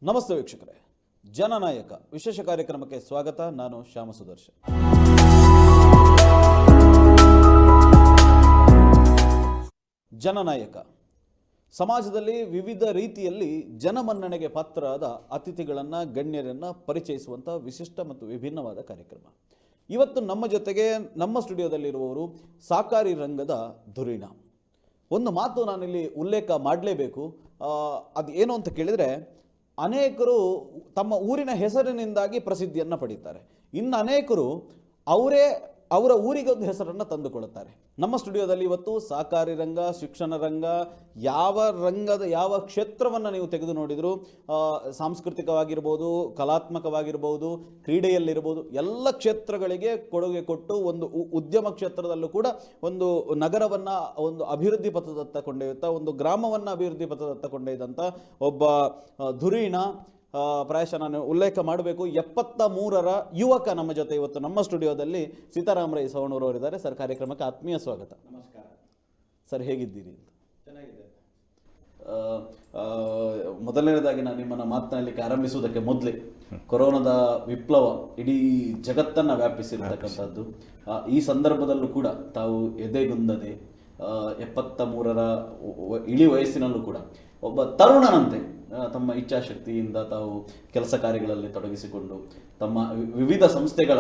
ನಮಸ್ತೆ ವೀಕ್ಷಕರೇ, ಜನನಾಯಕ ವಿಶೇಷ ಕಾರ್ಯಕ್ರಮಕ್ಕೆ ಸ್ವಾಗತ. ನಾನು ಶ್ಯಾಮ ಸುದರ್ಶನ್. ಜನನಾಯಕ ಸಮಾಜದಲ್ಲಿ ವಿವಿಧ ರೀತಿಯಲ್ಲಿ ಜನಮನ್ನಣೆಗೆ ಪಾತ್ರರಾದ ಅತಿಥಿಗಳನ್ನು, ಗಣ್ಯರನ್ನು ಪರಿಚಯಿಸುವಂಥ ವಿಶಿಷ್ಟ ಮತ್ತು ವಿಭಿನ್ನವಾದ ಕಾರ್ಯಕ್ರಮ. ಇವತ್ತು ನಮ್ಮ ಜೊತೆಗೆ ನಮ್ಮ ಸ್ಟುಡಿಯೋದಲ್ಲಿರುವವರು ಸಹಕಾರಿ ರಂಗದ ಧುರೀಣ. ಒಂದು ಮಾತು ನಾನಿಲ್ಲಿ ಉಲ್ಲೇಖ ಮಾಡಲೇಬೇಕು. ಅದು ಏನು ಅಂತ ಕೇಳಿದರೆ, ಅನೇಕರು ತಮ್ಮ ಊರಿನ ಹೆಸರಿನಿಂದಾಗಿ ಪ್ರಸಿದ್ಧಿಯನ್ನು ಪಡೀತಾರೆ. ಇನ್ನು ಅನೇಕರು ಅವರ ಊರಿಗೆ ಒಂದು ಹೆಸರನ್ನು ತಂದುಕೊಳ್ಳುತ್ತಾರೆ. ನಮ್ಮ ಸ್ಟುಡಿಯೋದಲ್ಲಿ ಇವತ್ತು ಸಹಕಾರಿ ರಂಗ, ಶಿಕ್ಷಣ ರಂಗ, ಯಾವ ಕ್ಷೇತ್ರವನ್ನು ನೀವು ತೆಗೆದು ನೋಡಿದರೂ, ಸಾಂಸ್ಕೃತಿಕವಾಗಿರ್ಬೋದು, ಕಲಾತ್ಮಕವಾಗಿರ್ಬೋದು, ಕ್ರೀಡೆಯಲ್ಲಿರ್ಬೋದು, ಎಲ್ಲ ಕ್ಷೇತ್ರಗಳಿಗೆ ಕೊಡುಗೆ ಕೊಟ್ಟು ಒಂದು ಉದ್ಯಮ ಕ್ಷೇತ್ರದಲ್ಲೂ ಕೂಡ ಒಂದು ನಗರವನ್ನು ಒಂದು ಅಭಿವೃದ್ಧಿ ಪಥದತ್ತ ಕೊಂಡೊಯ್ಯುತ್ತಾ, ಒಂದು ಗ್ರಾಮವನ್ನು ಅಭಿವೃದ್ಧಿ ಪಥದತ್ತ ಕೊಂಡೊಯ್ದಂಥ ಒಬ್ಬ ಧುರೀಣ. ಪ್ರಾಯಶಃ ನಾನು ಉಲ್ಲೇಖ ಮಾಡಬೇಕು, 73ರ ಯುವಕ ನಮ್ಮ ಜೊತೆ ಇವತ್ತು ನಮ್ಮ ಸ್ಟುಡಿಯೋದಲ್ಲಿ ಸೀತಾರಾಮ್ ರೈ ಸವಣೂರವರಿದ್ದಾರೆ. ಸರ್, ಕಾರ್ಯಕ್ರಮಕ್ಕೆ ಆತ್ಮೀಯ ಸ್ವಾಗತ. ನಮಸ್ಕಾರ ಸರ್, ಹೇಗಿದ್ದೀರಿ ಅಂತ? ಚೆನ್ನಾಗಿದೆ. ಮೊದಲನೇದಾಗಿ ನಾನು ನಿಮ್ಮನ್ನು ಮಾತನಾಡಲಿಕ್ಕೆ ಆರಂಭಿಸುವುದಕ್ಕೆ ಮೊದಲೇ, ಕೊರೋನಾದ ವಿಪ್ಲವ ಇಡೀ ಜಗತ್ತನ್ನು ವ್ಯಾಪಿಸಿರ್ತಕ್ಕಂಥದ್ದು. ಈ ಸಂದರ್ಭದಲ್ಲೂ ಕೂಡ ತಾವು ಎದೆಗುಂದದೆ 73ರ ಇಳಿ ವಯಸ್ಸಿನಲ್ಲೂ ಕೂಡ ಒಬ್ಬ ತರುಣನಂತೆ ತಮ್ಮ ಇಚ್ಛಾಶಕ್ತಿಯಿಂದ ತಾವು ಕೆಲಸ ಕಾರ್ಯಗಳಲ್ಲಿ ತೊಡಗಿಸಿಕೊಂಡು ತಮ್ಮ ವಿವಿಧ ಸಂಸ್ಥೆಗಳ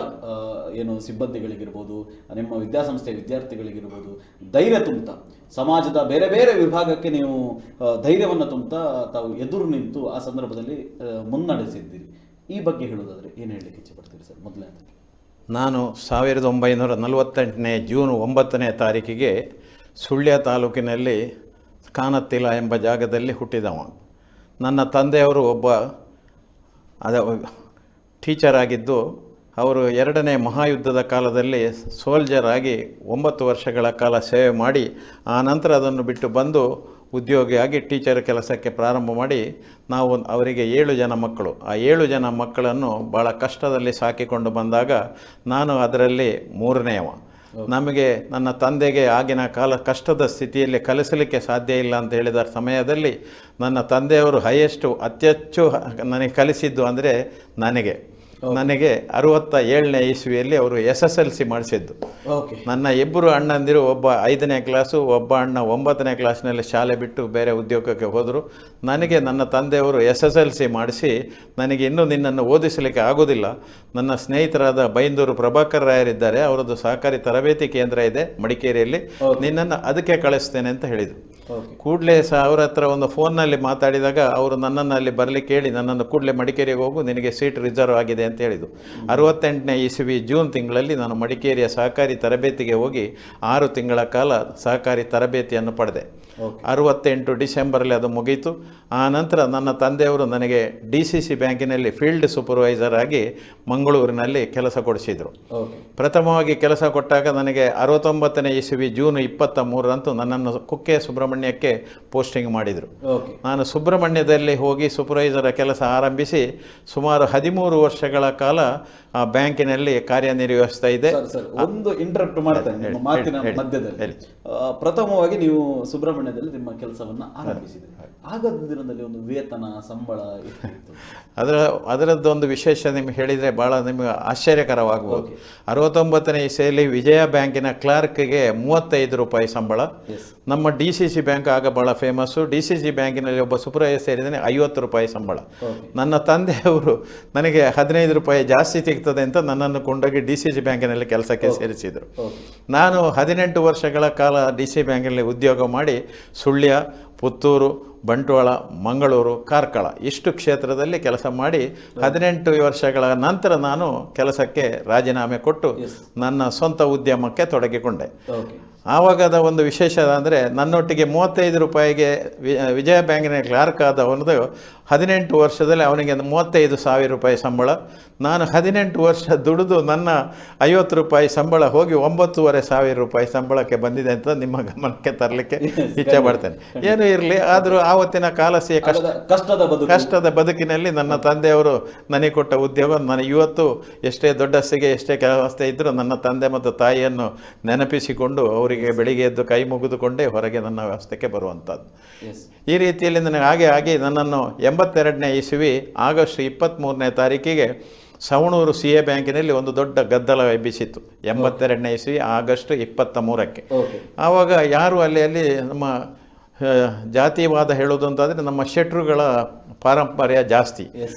ಏನು ಸಿಬ್ಬಂದಿಗಳಿಗಿರ್ಬೋದು, ನಿಮ್ಮ ವಿದ್ಯಾಸಂಸ್ಥೆಯ ವಿದ್ಯಾರ್ಥಿಗಳಿಗಿರ್ಬೋದು ಧೈರ್ಯ ತುಂಬುತ್ತಾ, ಸಮಾಜದ ಬೇರೆ ಬೇರೆ ವಿಭಾಗಕ್ಕೆ ನೀವು ಧೈರ್ಯವನ್ನು ತುಂಬುತ್ತಾ ತಾವು ಎದುರು ನಿಂತು ಆ ಸಂದರ್ಭದಲ್ಲಿ ಮುನ್ನಡೆಸಿದ್ದೀರಿ. ಈ ಬಗ್ಗೆ ಹೇಳೋದಾದರೆ ಏನು ಹೇಳಲಿಕ್ಕೆ ಇಚ್ಛೆಪಡ್ತೀರಿ ಸರ್? ಮೊದಲನೇ ನಾನು 1948 ಜೂನ್ 9ನೇ ತಾರೀಕಿಗೆ ಸುಳ್ಯ ತಾಲೂಕಿನಲ್ಲಿ ಕಾನತ್ತಿಲ ಎಂಬ ಜಾಗದಲ್ಲಿ ಹುಟ್ಟಿದವ. ನನ್ನ ತಂದೆಯವರು ಒಬ್ಬ ಟೀಚರ್ ಆಗಿದ್ದು, ಅವರು 2ನೇ ಮಹಾಯುದ್ಧದ ಕಾಲದಲ್ಲಿ ಸೋಲ್ಜರ್ ಆಗಿ 9 ವರ್ಷಗಳ ಕಾಲ ಸೇವೆ ಮಾಡಿ ಆ ನಂತರ ಅದನ್ನು ಬಿಟ್ಟು ಬಂದು ಉದ್ಯೋಗಿಯಾಗಿ ಟೀಚರ್ ಕೆಲಸಕ್ಕೆ ಪ್ರಾರಂಭ ಮಾಡಿ, ನಾವು ಅವರಿಗೆ 7 ಜನ ಮಕ್ಕಳು. ಆ 7 ಜನ ಮಕ್ಕಳನ್ನು ಭಾಳ ಕಷ್ಟದಲ್ಲಿ ಸಾಕಿಕೊಂಡು ಬಂದಾಗ ನಾನು ಅದರಲ್ಲಿ 3ನೇವ. ನಮಗೆ ನನ್ನ ತಂದೆಗೆ ಆಗಿನ ಕಾಲ ಕಷ್ಟದ ಸ್ಥಿತಿಯಲ್ಲಿ ಕಲಿಸಲಿಕ್ಕೆ ಸಾಧ್ಯ ಇಲ್ಲ ಅಂತ ಹೇಳಿದ ಸಮಯದಲ್ಲಿ ನನ್ನ ತಂದೆಯವರು ಅತಿ ಹೆಚ್ಚು ನನಗೆ ಕಲಿಸಿದ್ದು ಅಂದರೆ ನನಗೆ 67ನೇ ಇಸ್ವಿಯಲ್ಲಿ ಅವರು SSLC ಮಾಡಿಸಿದ್ದು. ನನ್ನ ಇಬ್ಬರು ಅಣ್ಣಂದಿರು, ಒಬ್ಬ 5ನೇ ಕ್ಲಾಸು, ಒಬ್ಬ ಅಣ್ಣ 9ನೇ ಕ್ಲಾಸ್ನಲ್ಲಿ ಶಾಲೆ ಬಿಟ್ಟು ಬೇರೆ ಉದ್ಯೋಗಕ್ಕೆ ಹೋದರು. ನನಗೆ ನನ್ನ ತಂದೆಯವರು SSLC ಮಾಡಿಸಿ, ನನಗೆ ಇನ್ನೂ ನಿನ್ನನ್ನು ಓದಿಸಲಿಕ್ಕೆ ಆಗೋದಿಲ್ಲ, ನನ್ನ ಸ್ನೇಹಿತರಾದ ಬೈಂದೂರು ಪ್ರಭಾಕರ್ ರಾಯರಿದ್ದಾರೆ, ಅವರದ್ದು ಸಹಕಾರಿ ತರಬೇತಿ ಕೇಂದ್ರ ಇದೆ ಮಡಿಕೇರಿಯಲ್ಲಿ, ನಿನ್ನನ್ನು ಅದಕ್ಕೆ ಕಳಿಸ್ತೇನೆ ಅಂತ ಹೇಳಿದರು. ಕೂಡಲೇ ಅವರ ಹತ್ರ ಒಂದು ಫೋನ್ನಲ್ಲಿ ಮಾತಾಡಿದಾಗ ಅವರು ನನ್ನನ್ನು ಅಲ್ಲಿ ಬರಲಿಕ್ಕೆ ಹೇಳಿ, ನನ್ನನ್ನು ಕೂಡಲೇ ಮಡಿಕೇರಿಗೆ ಹೋಗು, ನಿನಗೆ ಸೀಟ್ ರಿಸರ್ವ್ ಆಗಿದೆ ಅಂತ ಹೇಳಿದರು. 68ನೇ ಇಸ್ವಿ ಜೂನ್ ತಿಂಗಳಲ್ಲಿ ನಾನು ಮಡಿಕೇರಿಯ ಸಹಕಾರಿ ತರಬೇತಿಗೆ ಹೋಗಿ 6 ತಿಂಗಳ ಕಾಲ ಸಹಕಾರಿ ತರಬೇತಿಯನ್ನು ಪಡೆದೆ. 68 ಡಿಸೆಂಬರಲ್ಲಿ ಅದು ಮುಗೀತು. ಆ ನಂತರ ನನ್ನ ತಂದೆಯವರು ನನಗೆ DCC ಬ್ಯಾಂಕಿನಲ್ಲಿ ಫೀಲ್ಡ್ ಸೂಪರ್ವೈಸರ್ ಆಗಿ ಮಂಗಳೂರಿನಲ್ಲಿ ಕೆಲಸ ಕೊಡಿಸಿದರು. ಪ್ರಥಮವಾಗಿ ಕೆಲಸ ಕೊಟ್ಟಾಗ ನನಗೆ 69ನೇ ಇಸ್ವಿ ಜೂನ್ 23ರಂದು ನನ್ನನ್ನು ಕುಕ್ಕೆ ಸುಬ್ರಹ್ಮಣ್ಯಕ್ಕೆ ಪೋಸ್ಟಿಂಗ್ ಮಾಡಿದರು. ನಾನು ಸುಬ್ರಹ್ಮಣ್ಯದಲ್ಲಿ ಹೋಗಿ ಸೂಪರ್ವೈಸರ ಕೆಲಸ ಆರಂಭಿಸಿ ಸುಮಾರು 13 ವರ್ಷಗಳ ಕಾಲ ಆ ಬ್ಯಾಂಕಿನಲ್ಲಿ ಕಾರ್ಯನಿರ್ವಹಿಸ್ತಾ ಇದೆ. ಒಂದು ಇಂಟರಪ್ಟ್ ಮಾಡ್ತೇನೆ ಮಾತಿನ ಮಧ್ಯದಲ್ಲಿ. ಪ್ರಥಮವಾಗಿ ನೀವು ಸುಬ್ರಹ್ಮಣ್ಯದಲ್ಲಿ ನಿಮ್ಮ ಕೆಲಸವನ್ನು ಆರಂಭಿಸಿದೆ. ಆಗದ ದಿನದಲ್ಲಿ ಒಂದು ವೇತನ, ಸಂಬಳ ಅದರದ್ದೊಂದು ವಿಶೇಷ ನಿಮ್ಗೆ ಹೇಳಿದರೆ ಭಾಳ ನಿಮಗೆ ಆಶ್ಚರ್ಯಕರವಾಗಬಹುದು. 69ನೇ ಇಸ್ವಿಯಲ್ಲಿ ವಿಜಯ ಬ್ಯಾಂಕಿನ ಕ್ಲಾರ್ಕ್ಗೆ 35 ರೂಪಾಯಿ ಸಂಬಳ. ನಮ್ಮ DCC ಬ್ಯಾಂಕ್ ಆಗ ಭಾಳ ಫೇಮಸ್ಸು. DCC ಬ್ಯಾಂಕಿನಲ್ಲಿ ಒಬ್ಬ ಸೂಪರ್ವೈಸರ್ ಸೇರಿದರೆ 50 ರೂಪಾಯಿ ಸಂಬಳ. ನನ್ನ ತಂದೆಯವರು ನನಗೆ 15 ರೂಪಾಯಿ ಜಾಸ್ತಿ ಸಿಗ್ತದೆ ಅಂತ ನನ್ನನ್ನು ಕೊಂಡೋಗಿ DCC ಬ್ಯಾಂಕಿನಲ್ಲಿ ಕೆಲಸಕ್ಕೆ ಸೇರಿಸಿದರು. ನಾನು 18 ವರ್ಷಗಳ ಕಾಲ DCC ಬ್ಯಾಂಕಿನಲ್ಲಿ ಉದ್ಯೋಗ ಮಾಡಿ ಸುಳ್ಯ, ಪುತ್ತೂರು, ಬಂಟ್ವಾಳ, ಮಂಗಳೂರು, ಕಾರ್ಕಳ ಇಷ್ಟು ಕ್ಷೇತ್ರದಲ್ಲಿ ಕೆಲಸ ಮಾಡಿ 18 ವರ್ಷಗಳ ನಂತರ ನಾನು ಕೆಲಸಕ್ಕೆ ರಾಜೀನಾಮೆ ಕೊಟ್ಟು ನನ್ನ ಸ್ವಂತ ಉದ್ಯಮಕ್ಕೆ ತೊಡಗಿಕೊಂಡೆ. ಆವಾಗದ ಒಂದು ವಿಶೇಷ ಅಂದರೆ, ನನ್ನೊಟ್ಟಿಗೆ 35 ರೂಪಾಯಿಗೆ ವಿಜಯ ಬ್ಯಾಂಕಿನ ಕ್ಲಾರ್ಕ್ ಆದವನದು 18 ವರ್ಷದಲ್ಲಿ ಅವನಿಗೆ 35,000 ರೂಪಾಯಿ ಸಂಬಳ. ನಾನು 18 ವರ್ಷ ದುಡಿದು ನನ್ನ 50 ರೂಪಾಯಿ ಸಂಬಳ ಹೋಗಿ 9,500 ರೂಪಾಯಿ ಸಂಬಳಕ್ಕೆ ಬಂದಿದೆ ಅಂತ ನಿಮ್ಮ ಗಮನಕ್ಕೆ ತರಲಿಕ್ಕೆ ಇಚ್ಛೆ ಪಡ್ತೇನೆ. ಏನು ಏನು ಇರಲಿ, ಆದರೂ ಆವತ್ತಿನ ಕಾಲಸಿಯ ಕಷ್ಟದ ಬದುಕಿನಲ್ಲಿ ನನ್ನ ತಂದೆಯವರು ನನಗೆ ಕೊಟ್ಟ ಉದ್ಯೋಗ, ನನಗೆ ಇವತ್ತು ಎಷ್ಟೇ ದೊಡ್ಡಸ್ತಿಗೆ ಎಷ್ಟೇ ಕೆಲಸ ಇದ್ದರೂ ನನ್ನ ತಂದೆ ಮತ್ತು ತಾಯಿಯನ್ನು ನೆನಪಿಸಿಕೊಂಡು ಅವರಿಗೆ ಬೆಳಿಗ್ಗೆ ಎದ್ದು ಕೈ ಮುಗಿದುಕೊಂಡೇ ಹೊರಗೆ ನನ್ನ ವ್ಯವಸ್ಥೆಗೆ ಬರುವಂಥದ್ದು. ಈ ರೀತಿಯಲ್ಲಿ ನನಗೆ ಹಾಗೆ ನನ್ನನ್ನು 82ನೇ ಇಸವಿ ಆಗಸ್ಟ್ 23ನೇ ತಾರೀಕಿಗೆ ಸವಣೂರು CA ಬ್ಯಾಂಕಿನಲ್ಲಿ ಒಂದು ದೊಡ್ಡ ಗದ್ದಲ ಎಬ್ಬಿಸಿತ್ತು. 82ನೇ ಇಸವಿ ಆಗಸ್ಟ್ 23ಕ್ಕೆ. ಆವಾಗ ಯಾರು ಅಲ್ಲಿ ನಮ್ಮ ಜಾತಿವಾದ ಹೇಳೋದು ಅಂತಾದರೆ ನಮ್ಮ ಶೆಟ್ರುಗಳ ಪಾರಂಪರ್ಯ ಜಾಸ್ತಿ.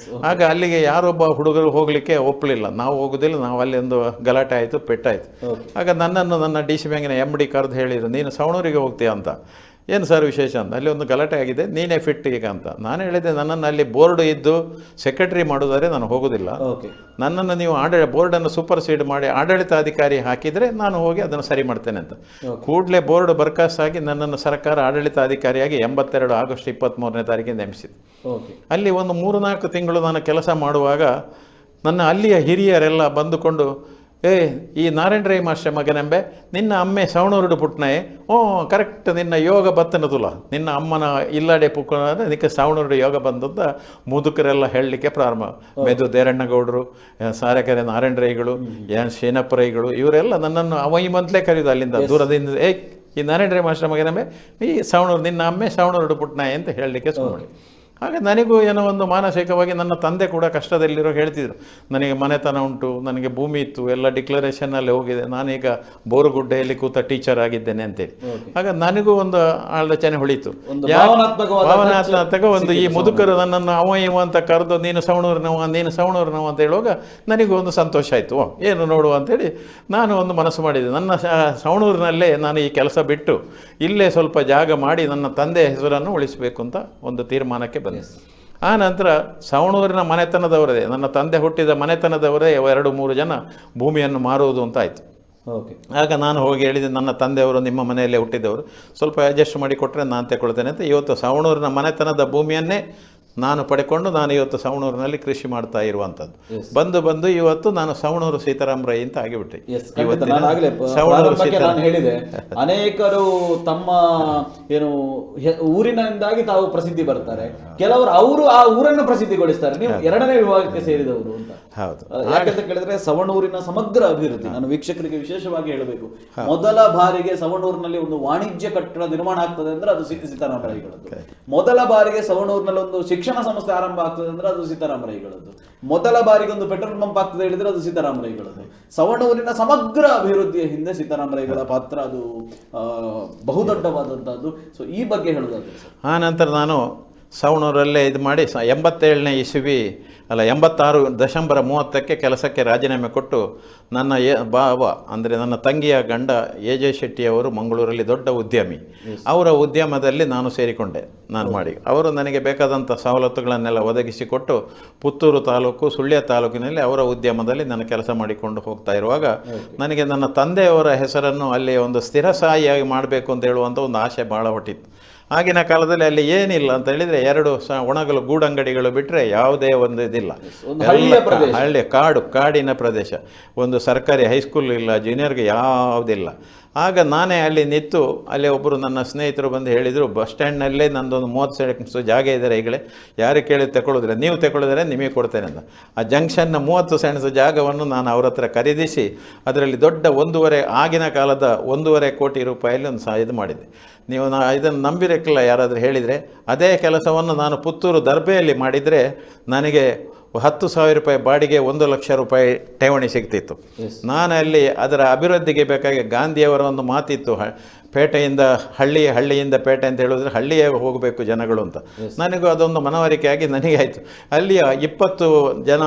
ಆಗ ಅಲ್ಲಿಗೆ ಯಾರೊಬ್ಬ ಹುಡುಗರು ಹೋಗಲಿಕ್ಕೆ ಒಪ್ಪಲಿಲ್ಲ. ನಾವು ಹೋಗೋದಿಲ್ಲ, ನಾವು ಅಲ್ಲಿ ಒಂದು ಗಲಾಟೆ ಆಯಿತು, ಪೆಟ್ಟಾಯಿತು. ಆಗ ನನ್ನನ್ನು ನನ್ನ DC ಬ್ಯಾಂಕಿನ MD ಕರೆದು ಹೇಳಿದರು, ನೀನು ಸವಣೂರಿಗೆ ಹೋಗ್ತೀಯ ಅಂತ. ಏನು ಸರ್ ವಿಶೇಷ ಅಂತ. ಅಲ್ಲಿ ಒಂದು ಗಲಾಟೆ ಆಗಿದೆ, ನೀನೇ ಫಿಟ್ ಈಗ ಅಂತ. ನಾನು ಹೇಳಿದೆ, ನನ್ನನ್ನು ಅಲ್ಲಿ ಬೋರ್ಡ್ ಇದ್ದು ಸೆಕ್ರೆಟರಿ ಮಾಡೋದಾದ್ರೆ ನಾನು ಹೋಗೋದಿಲ್ಲ. ನನ್ನನ್ನು ನೀವು ಬೋರ್ಡನ್ನು ಸೂಪರ್ಸೀಡ್ ಮಾಡಿ ಆಡಳಿತಾಧಿಕಾರಿ ಹಾಕಿದರೆ ನಾನು ಹೋಗಿ ಅದನ್ನು ಸರಿ ಮಾಡ್ತೇನೆ ಅಂತ. ಕೂಡಲೇ ಬೋರ್ಡ್ ಬರ್ಖಾಸ್ತಾಗಿ ನನ್ನನ್ನು ಸರ್ಕಾರ ಆಡಳಿತಾಧಿಕಾರಿಯಾಗಿ 82 ಆಗಸ್ಟ್ 23ನೇ ತಾರೀಕಿಗೆ ನೇಮಿಸಿತು. ಅಲ್ಲಿ ಒಂದು 3-4 ತಿಂಗಳು ನಾನು ಕೆಲಸ ಮಾಡುವಾಗ ನನ್ನ ಅಲ್ಲಿಯ ಹಿರಿಯರೆಲ್ಲ ಬಂದುಕೊಂಡು, ಈ ನಾರಾಯಣ ರೈ ಮಾಸ್ಟರ್ ಮಗನೆಂಬೆ, ನಿನ್ನ ಅಮ್ಮೆ ಸವಣೂರುಡು ಪುಟ್ನಯೇ, ಕರೆಕ್ಟ್ ನಿನ್ನ ಯೋಗ ಬತ್ತನ ತುಲ, ನಿನ್ನ ಅಮ್ಮನ ಇಲ್ಲಾಡೆ ಪುಕ್ಕ ನಿಕ್ಕೆ ಸವಣೂರುಡು ಯೋಗ ಬಂದದ್ದ ಮುದುಕರೆಲ್ಲ ಹೇಳಲಿಕ್ಕೆ ಪ್ರಾರಂಭ. ಮೆದು ದೇರಣ್ಣಗೌಡರು, ಸಾರೆಕೆರೆ ನಾರಾಯಣ ರೈಗಳು, ಶೇನಪ್ಪ ರೈಗಳು, ಇವರೆಲ್ಲ ನನ್ನನ್ನು ಅವೈ ಮಂತ್ಲೇ ಕರೆಯುವುದು ಅಲ್ಲಿಂದ ದೂರದಿಂದ, ಈ ನಾರಾಯಣ ರೈ ಮಾಸ್ಟರ್ ಮಗನೆಂಬೆ, ಈ ಸವಣೂರು ನಿನ್ನ ಅಮ್ಮೆ ಸವಣೂರುಡು ಪುಟ್ನಯೇ ಅಂತ ಹೇಳಲಿಕ್ಕೆ ಸುಮ್ಮನೆ. ಆಗ ನನಗೂ ಏನೋ ಒಂದು ಮಾನಸಿಕವಾಗಿ, ನನ್ನ ತಂದೆ ಕೂಡ ಕಷ್ಟದಲ್ಲಿರೋ ಹೇಳ್ತಿದ್ರು, ನನಗೆ ಮನೆತನ ಉಂಟು, ನನಗೆ ಭೂಮಿ ಇತ್ತು, ಎಲ್ಲ ಡಿಕ್ಲರೇಷನ್ನಲ್ಲಿ ಹೋಗಿದೆ, ನಾನೀಗ ಬೋರುಗುಡ್ಡೆಯಲ್ಲಿ ಕೂತ ಟೀಚರ್ ಆಗಿದ್ದೇನೆ ಅಂತೇಳಿ. ಆಗ ನನಗೂ ಒಂದು ಆಲೋಚನೆ ಹೊಳಿತು, ಭಾವನಾತ್ಮಕ ಒಂದು ಈ ಮುದುಕರು ನನ್ನನ್ನು ಇವ ಅಂತ ಕರೆದು ನೀನು ಸವಣೂರಿನವ ಅಂತ ಹೇಳುವಾಗ ನನಗೂ ಒಂದು ಸಂತೋಷ ಆಯಿತು. ಏನು ನೋಡುವ ಅಂತೇಳಿ ನಾನು ಒಂದು ಮನಸ್ಸು ಮಾಡಿದೆ. ನನ್ನ ಸವಣೂರಿನಲ್ಲೇ ನಾನು ಈ ಕೆಲಸ ಬಿಟ್ಟು ಇಲ್ಲೇ ಸ್ವಲ್ಪ ಜಾಗ ಮಾಡಿ ನನ್ನ ತಂದೆ ಹೆಸರನ್ನು ಉಳಿಸಬೇಕು ಅಂತ ಒಂದು ತೀರ್ಮಾನಕ್ಕೆ ಬಂದೆ. ಆ ನಂತರ ಸವಣೂರಿನ ಮನೆತನದವರೇ, ನನ್ನ ತಂದೆ ಹುಟ್ಟಿದ ಮನೆತನದವರೇ 2-3 ಜನ ಭೂಮಿಯನ್ನು ಮಾರುವುದು ಅಂತ ಆಯಿತು. ಆಗ ನಾನು ಹೋಗಿ ಹೇಳಿದೆ, ನನ್ನ ತಂದೆಯವರು ನಿಮ್ಮ ಮನೆಯಲ್ಲೇ ಹುಟ್ಟಿದವರು, ಸ್ವಲ್ಪ ಅಡ್ಜಸ್ಟ್ ಮಾಡಿ ಕೊಟ್ಟರೆ ನಾನು ತಗೊಳ್ತೇನೆ ಅಂತ. ಇವತ್ತು ಸವಣೂರಿನ ಮನೆತನದ ಭೂಮಿಯನ್ನೇ ನಾನು ಪಡ್ಕೊಂಡು ನಾನು ಇವತ್ತು ಸವಣೂರಿನಲ್ಲಿ ಕೃಷಿ ಮಾಡ್ತಾ ಇರುವಂಥದ್ದು. ಬಂದು ಇವತ್ತು ನಾನು ಸವಣೂರು ಸೀತಾರಾಮ್ ರೈ ಅಂತ ಆಗಿಬಿಟ್ಟೆ. ನಾನು ಹೇಳಿದೆ, ಅನೇಕರು ತಮ್ಮ ಏನು ಊರಿನಿಂದಾಗಿ ತಾವು ಪ್ರಸಿದ್ಧಿ ಬರ್ತಾರೆ, ಕೆಲವರು ಅವರು ಆ ಊರನ್ನು ಪ್ರಸಿದ್ಧಿಗೊಳಿಸ್ತಾರೆ. ನೀವು 2ನೇ ವಿಭಾಗಕ್ಕೆ ಸೇರಿದವರು ಅಂತ. ಹೌದು. ಯಾಕಂತ ಕೇಳಿದ್ರೆ ಸವಣೂರಿನ ಸಮಗ್ರ ಅಭಿವೃದ್ಧಿ, ನಾನು ವೀಕ್ಷಕರಿಗೆ ವಿಶೇಷವಾಗಿ ಹೇಳಬೇಕು, ಮೊದಲ ಬಾರಿಗೆ ಸವಣೂರಿನಲ್ಲಿ ಒಂದು ವಾಣಿಜ್ಯ ಕಟ್ಟಡ ನಿರ್ಮಾಣ ಆಗ್ತದೆ ಅಂದ್ರೆ ಅದು ಸೀತಾರಾಮ ರೈಗಳದ್ದು. ಮೊದಲ ಬಾರಿಗೆ ಸವಣೂರಿನಲ್ಲಿ ಒಂದು ಶಿಕ್ಷಣ ಸಂಸ್ಥೆ ಆರಂಭ ಆಗ್ತದೆ ಅಂದ್ರೆ ಅದು ಸೀತಾರಾಮ ರೈಗಳದ್ದು. ಮೊದಲ ಬಾರಿಗೆ ಒಂದು ಪೆಟ್ರೋಲ್ ಪಂಪ್ ಆಗ್ತದೆ ಹೇಳಿದ್ರೆ ಅದು ಸೀತಾರಾಮ ರೈಗಳದ್ದು. ಸವಣೂರಿನ ಸಮಗ್ರ ಅಭಿವೃದ್ಧಿಯ ಹಿಂದೆ ಸೀತಾರಾಮ ರೈಗಳ ಪಾತ್ರ ಅದು ಬಹುದೊಡ್ಡವಾದಂತಹದ್ದು. ಸೊ ಈ ಬಗ್ಗೆ ಹೇಳುವುದಾದ್ರೆ ಆ ನಂತರ ನಾನು ಸವಣೂರಲ್ಲೇ ಇದು ಮಾಡಿ 87ನೇ ಇಸವಿ 86 ಡಿಸೆಂಬರ್ 30ಕ್ಕೆ ಕೆಲಸಕ್ಕೆ ರಾಜೀನಾಮೆ ಕೊಟ್ಟು ನನ್ನ ಭಾವ ಅಂದರೆ ನನ್ನ ತಂಗಿಯ ಗಂಡ AJ ಶೆಟ್ಟಿಯವರು ಮಂಗಳೂರಲ್ಲಿ ದೊಡ್ಡ ಉದ್ಯಮಿ, ಅವರ ಉದ್ಯಮದಲ್ಲಿ ನಾನು ಸೇರಿಕೊಂಡೆ. ನಾನು ಮಾಡಿ ಅವರು ನನಗೆ ಬೇಕಾದಂಥ ಸವಲತ್ತುಗಳನ್ನೆಲ್ಲ ಒದಗಿಸಿಕೊಟ್ಟು ಪುತ್ತೂರು ತಾಲೂಕು ಸುಳ್ಯ ತಾಲೂಕಿನಲ್ಲಿ ಅವರ ಉದ್ಯಮದಲ್ಲಿ ನಾನು ಕೆಲಸ ಮಾಡಿಕೊಂಡು ಹೋಗ್ತಾ ಇರುವಾಗ ನನಗೆ ನನ್ನ ತಂದೆಯವರ ಹೆಸರನ್ನು ಅಲ್ಲಿ ಒಂದು ಸ್ಥಿರಸಾಯಿಯಾಗಿ ಮಾಡಬೇಕು ಅಂತ ಹೇಳುವಂಥ ಒಂದು ಆಸೆ ಭಾಳ ಹುಟ್ಟಿತ್ತು. ಆಗಿನ ಕಾಲದಲ್ಲಿ ಅಲ್ಲಿ ಏನಿಲ್ಲ ಅಂತ ಹೇಳಿದರೆ 2 ಒಣಗಲು ಗೂಡಂಗಡಿಗಳು ಬಿಟ್ಟರೆ ಯಾವುದೇ ಒಂದು ಇದಿಲ್ಲ. ಹಳ್ಳಿ ಕಾಡಿನ ಪ್ರದೇಶ, ಒಂದು ಸರ್ಕಾರಿ ಹೈಸ್ಕೂಲ್ ಇಲ್ಲ, ಜೂನಿಯರ್ಗೆ ಯಾವುದಿಲ್ಲ. ಆಗ ನಾನೇ ಅಲ್ಲಿ ನಿಂತು, ಅಲ್ಲಿ ಒಬ್ಬರು ನನ್ನ ಸ್ನೇಹಿತರು ಬಂದು ಹೇಳಿದರು, ಬಸ್ ಸ್ಟ್ಯಾಂಡ್ನಲ್ಲೇ ನಂದೊಂದು 30 ಸೆಂಟ್ಸ್ ಜಾಗ ಇದೆ ಈಗಲೇ, ಯಾರು ಕೇಳಿ ತಗೊಳ್ಳೋದಿಲ್ಲ, ನೀವು ತಗೊಳ್ಳಿದ್ರೆ ನಿಮಗೆ ಕೊಡ್ತೇನೆ ಅಂತ. ಆ ಜಂಕ್ಷನ್ನ 30 ಸೆಂಟ್ಸ್ ಜಾಗವನ್ನು ನಾನು ಅವ್ರ ಹತ್ರ ಖರೀದಿಸಿ ಅದರಲ್ಲಿ ದೊಡ್ಡ ಆಗಿನ ಕಾಲದ 1.5 ಕೋಟಿ ರೂಪಾಯಲ್ಲಿ ಒಂದು ಇದು ಮಾಡಿದೆ. ನೀವು ಇದನ್ನು ನಂಬಿರಕ್ಕಿಲ್ಲ, ಯಾರಾದರೂ ಹೇಳಿದರೆ ಅದೇ ಕೆಲಸವನ್ನು ನಾನು ಪುತ್ತೂರು ದರ್ಬೆಯಲ್ಲಿ ಮಾಡಿದರೆ ನನಗೆ 10,000 ರೂಪಾಯಿ ಬಾಡಿಗೆ 1 ಲಕ್ಷ ರೂಪಾಯಿ ಠೇವಣಿ ಸಿಗ್ತಿತ್ತು. ನಾನು ಅಲ್ಲಿ ಅದರ ಅಭಿವೃದ್ಧಿಗೆ ಬೇಕಾಗಿ ಗಾಂಧಿಯವರ ಒಂದು ಮಾತಿತ್ತು, ಪೇಟೆಯಿಂದ ಹಳ್ಳಿಯಿಂದ ಪೇಟೆ ಅಂತ ಹೇಳಿದ್ರೆ ಹಳ್ಳಿಯೇ ಹೋಗಬೇಕು ಜನಗಳು ಅಂತ. ನನಗೂ ಅದೊಂದು ಮನವರಿಕೆಯಾಗಿ ನನಗೆ ಆಯಿತು. ಅಲ್ಲಿಯ 20 ಜನ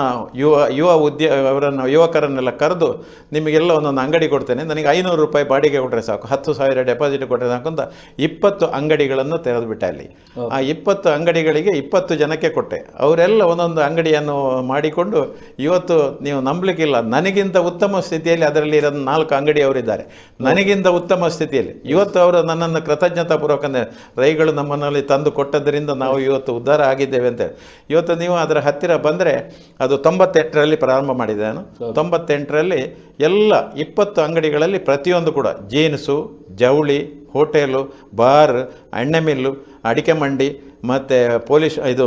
ಯುವಕರನ್ನೆಲ್ಲ ಕರೆದು ನಿಮಗೆಲ್ಲ ಒಂದೊಂದು ಅಂಗಡಿ ಕೊಡ್ತೇನೆ, ನನಗೆ 500 ರೂಪಾಯಿ ಬಾಡಿಗೆ ಕೊಟ್ಟರೆ ಸಾಕು, 10,000 ಡೆಪಾಸಿಟ್ ಕೊಟ್ಟರೆ ಸಾಕು ಅಂತ 20 ಅಂಗಡಿಗಳನ್ನು ತೆರೆದುಬಿಟ್ಟೆ. ಅಲ್ಲಿ ಆ 20 ಅಂಗಡಿಗಳಿಗೆ 20 ಜನಕ್ಕೆ ಕೊಟ್ಟೆ. ಅವರೆಲ್ಲ ಒಂದೊಂದು ಅಂಗಡಿಯನ್ನು ಮಾಡಿಕೊಂಡು ಇವತ್ತು ನೀವು ನಂಬಲಿಕ್ಕಿಲ್ಲ, ನನಗಿಂತ ಉತ್ತಮ ಸ್ಥಿತಿಯಲ್ಲಿ ಅದರಲ್ಲಿ ಇರೋದು 4 ಅಂಗಡಿಯವರಿದ್ದಾರೆ. ನನಗಿಂತ ಉತ್ತಮ ಸ್ಥಿತಿಯಲ್ಲಿ ಇವತ್ತು ಅವರು ನನ್ನನ್ನು ಕೃತಜ್ಞತಾಪೂರ್ವಕ ರೈಗಳು ನಮ್ಮನ್ನಲ್ಲಿ ತಂದು ಕೊಟ್ಟದ್ದರಿಂದ ನಾವು ಇವತ್ತು ಉದ್ಧಾರ ಆಗಿದ್ದೇವೆ ಅಂತೇಳಿ. ಇವತ್ತು ನೀವು ಅದರ ಹತ್ತಿರ ಬಂದರೆ ಅದು 98ರಲ್ಲಿ ಪ್ರಾರಂಭ ಮಾಡಿದೆ ನಾನು. 98ರಲ್ಲಿ ಎಲ್ಲ 20 ಅಂಗಡಿಗಳಲ್ಲಿ ಪ್ರತಿಯೊಂದು ಕೂಡ ಜೀನ್ಸು, ಜವಳಿ, ಹೋಟೆಲು, ಬಾರ್, ಎಣ್ಣೆ ಮಿಲ್ಲು, ಅಡಿಕೆ ಮಂಡಿ ಮತ್ತು ಪೊಲೀಸ್ ಇದು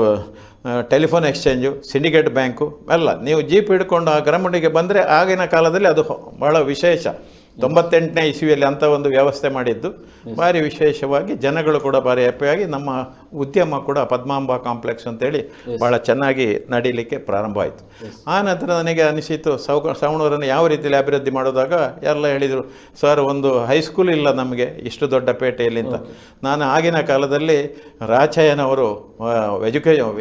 ಟೆಲಿಫೋನ್ ಎಕ್ಸ್ಚೇಂಜು, ಸಿಂಡಿಕೇಟ್ ಬ್ಯಾಂಕು ಎಲ್ಲ ನೀವು ಜೀಪ್ ಹಿಡ್ಕೊಂಡು ಆ ಗ್ರಾಮುಂಡಿಗೆ ಬಂದರೆ ಆಗಿನ ಕಾಲದಲ್ಲಿ ಅದು ಭಾಳ ವಿಶೇಷ. 98ನೇ ಇಸ್ವಿಯಲ್ಲಿ ಅಂಥ ಒಂದು ವ್ಯವಸ್ಥೆ ಮಾಡಿದ್ದು ಭಾರಿ ವಿಶೇಷವಾಗಿ, ಜನಗಳು ಕೂಡ ಭಾರಿ ಹ್ಯಾಪಿಯಾಗಿ, ನಮ್ಮ ಉದ್ಯಮ ಕೂಡ ಪದ್ಮಾಂಬ ಕಾಂಪ್ಲೆಕ್ಸ್ ಅಂತೇಳಿ ಭಾಳ ಚೆನ್ನಾಗಿ ನಡೀಲಿಕ್ಕೆ ಪ್ರಾರಂಭ ಆಯಿತು. ಆ ನಂತರ ನನಗೆ ಅನಿಸಿತು ಸವಣೂರನ್ನು ಯಾವ ರೀತಿಯಲ್ಲಿ ಅಭಿವೃದ್ಧಿ ಮಾಡೋದಾಗ ಎಲ್ಲ ಹೇಳಿದರು, ಸರ್ ಒಂದು ಹೈಸ್ಕೂಲ್ ಇಲ್ಲ ನಮಗೆ ಇಷ್ಟು ದೊಡ್ಡ ಪೇಟೆಯಲ್ಲಿ ಅಂತ. ನಾನು ಆಗಿನ ಕಾಲದಲ್ಲಿ ರಾಚಯ್ಯನವರು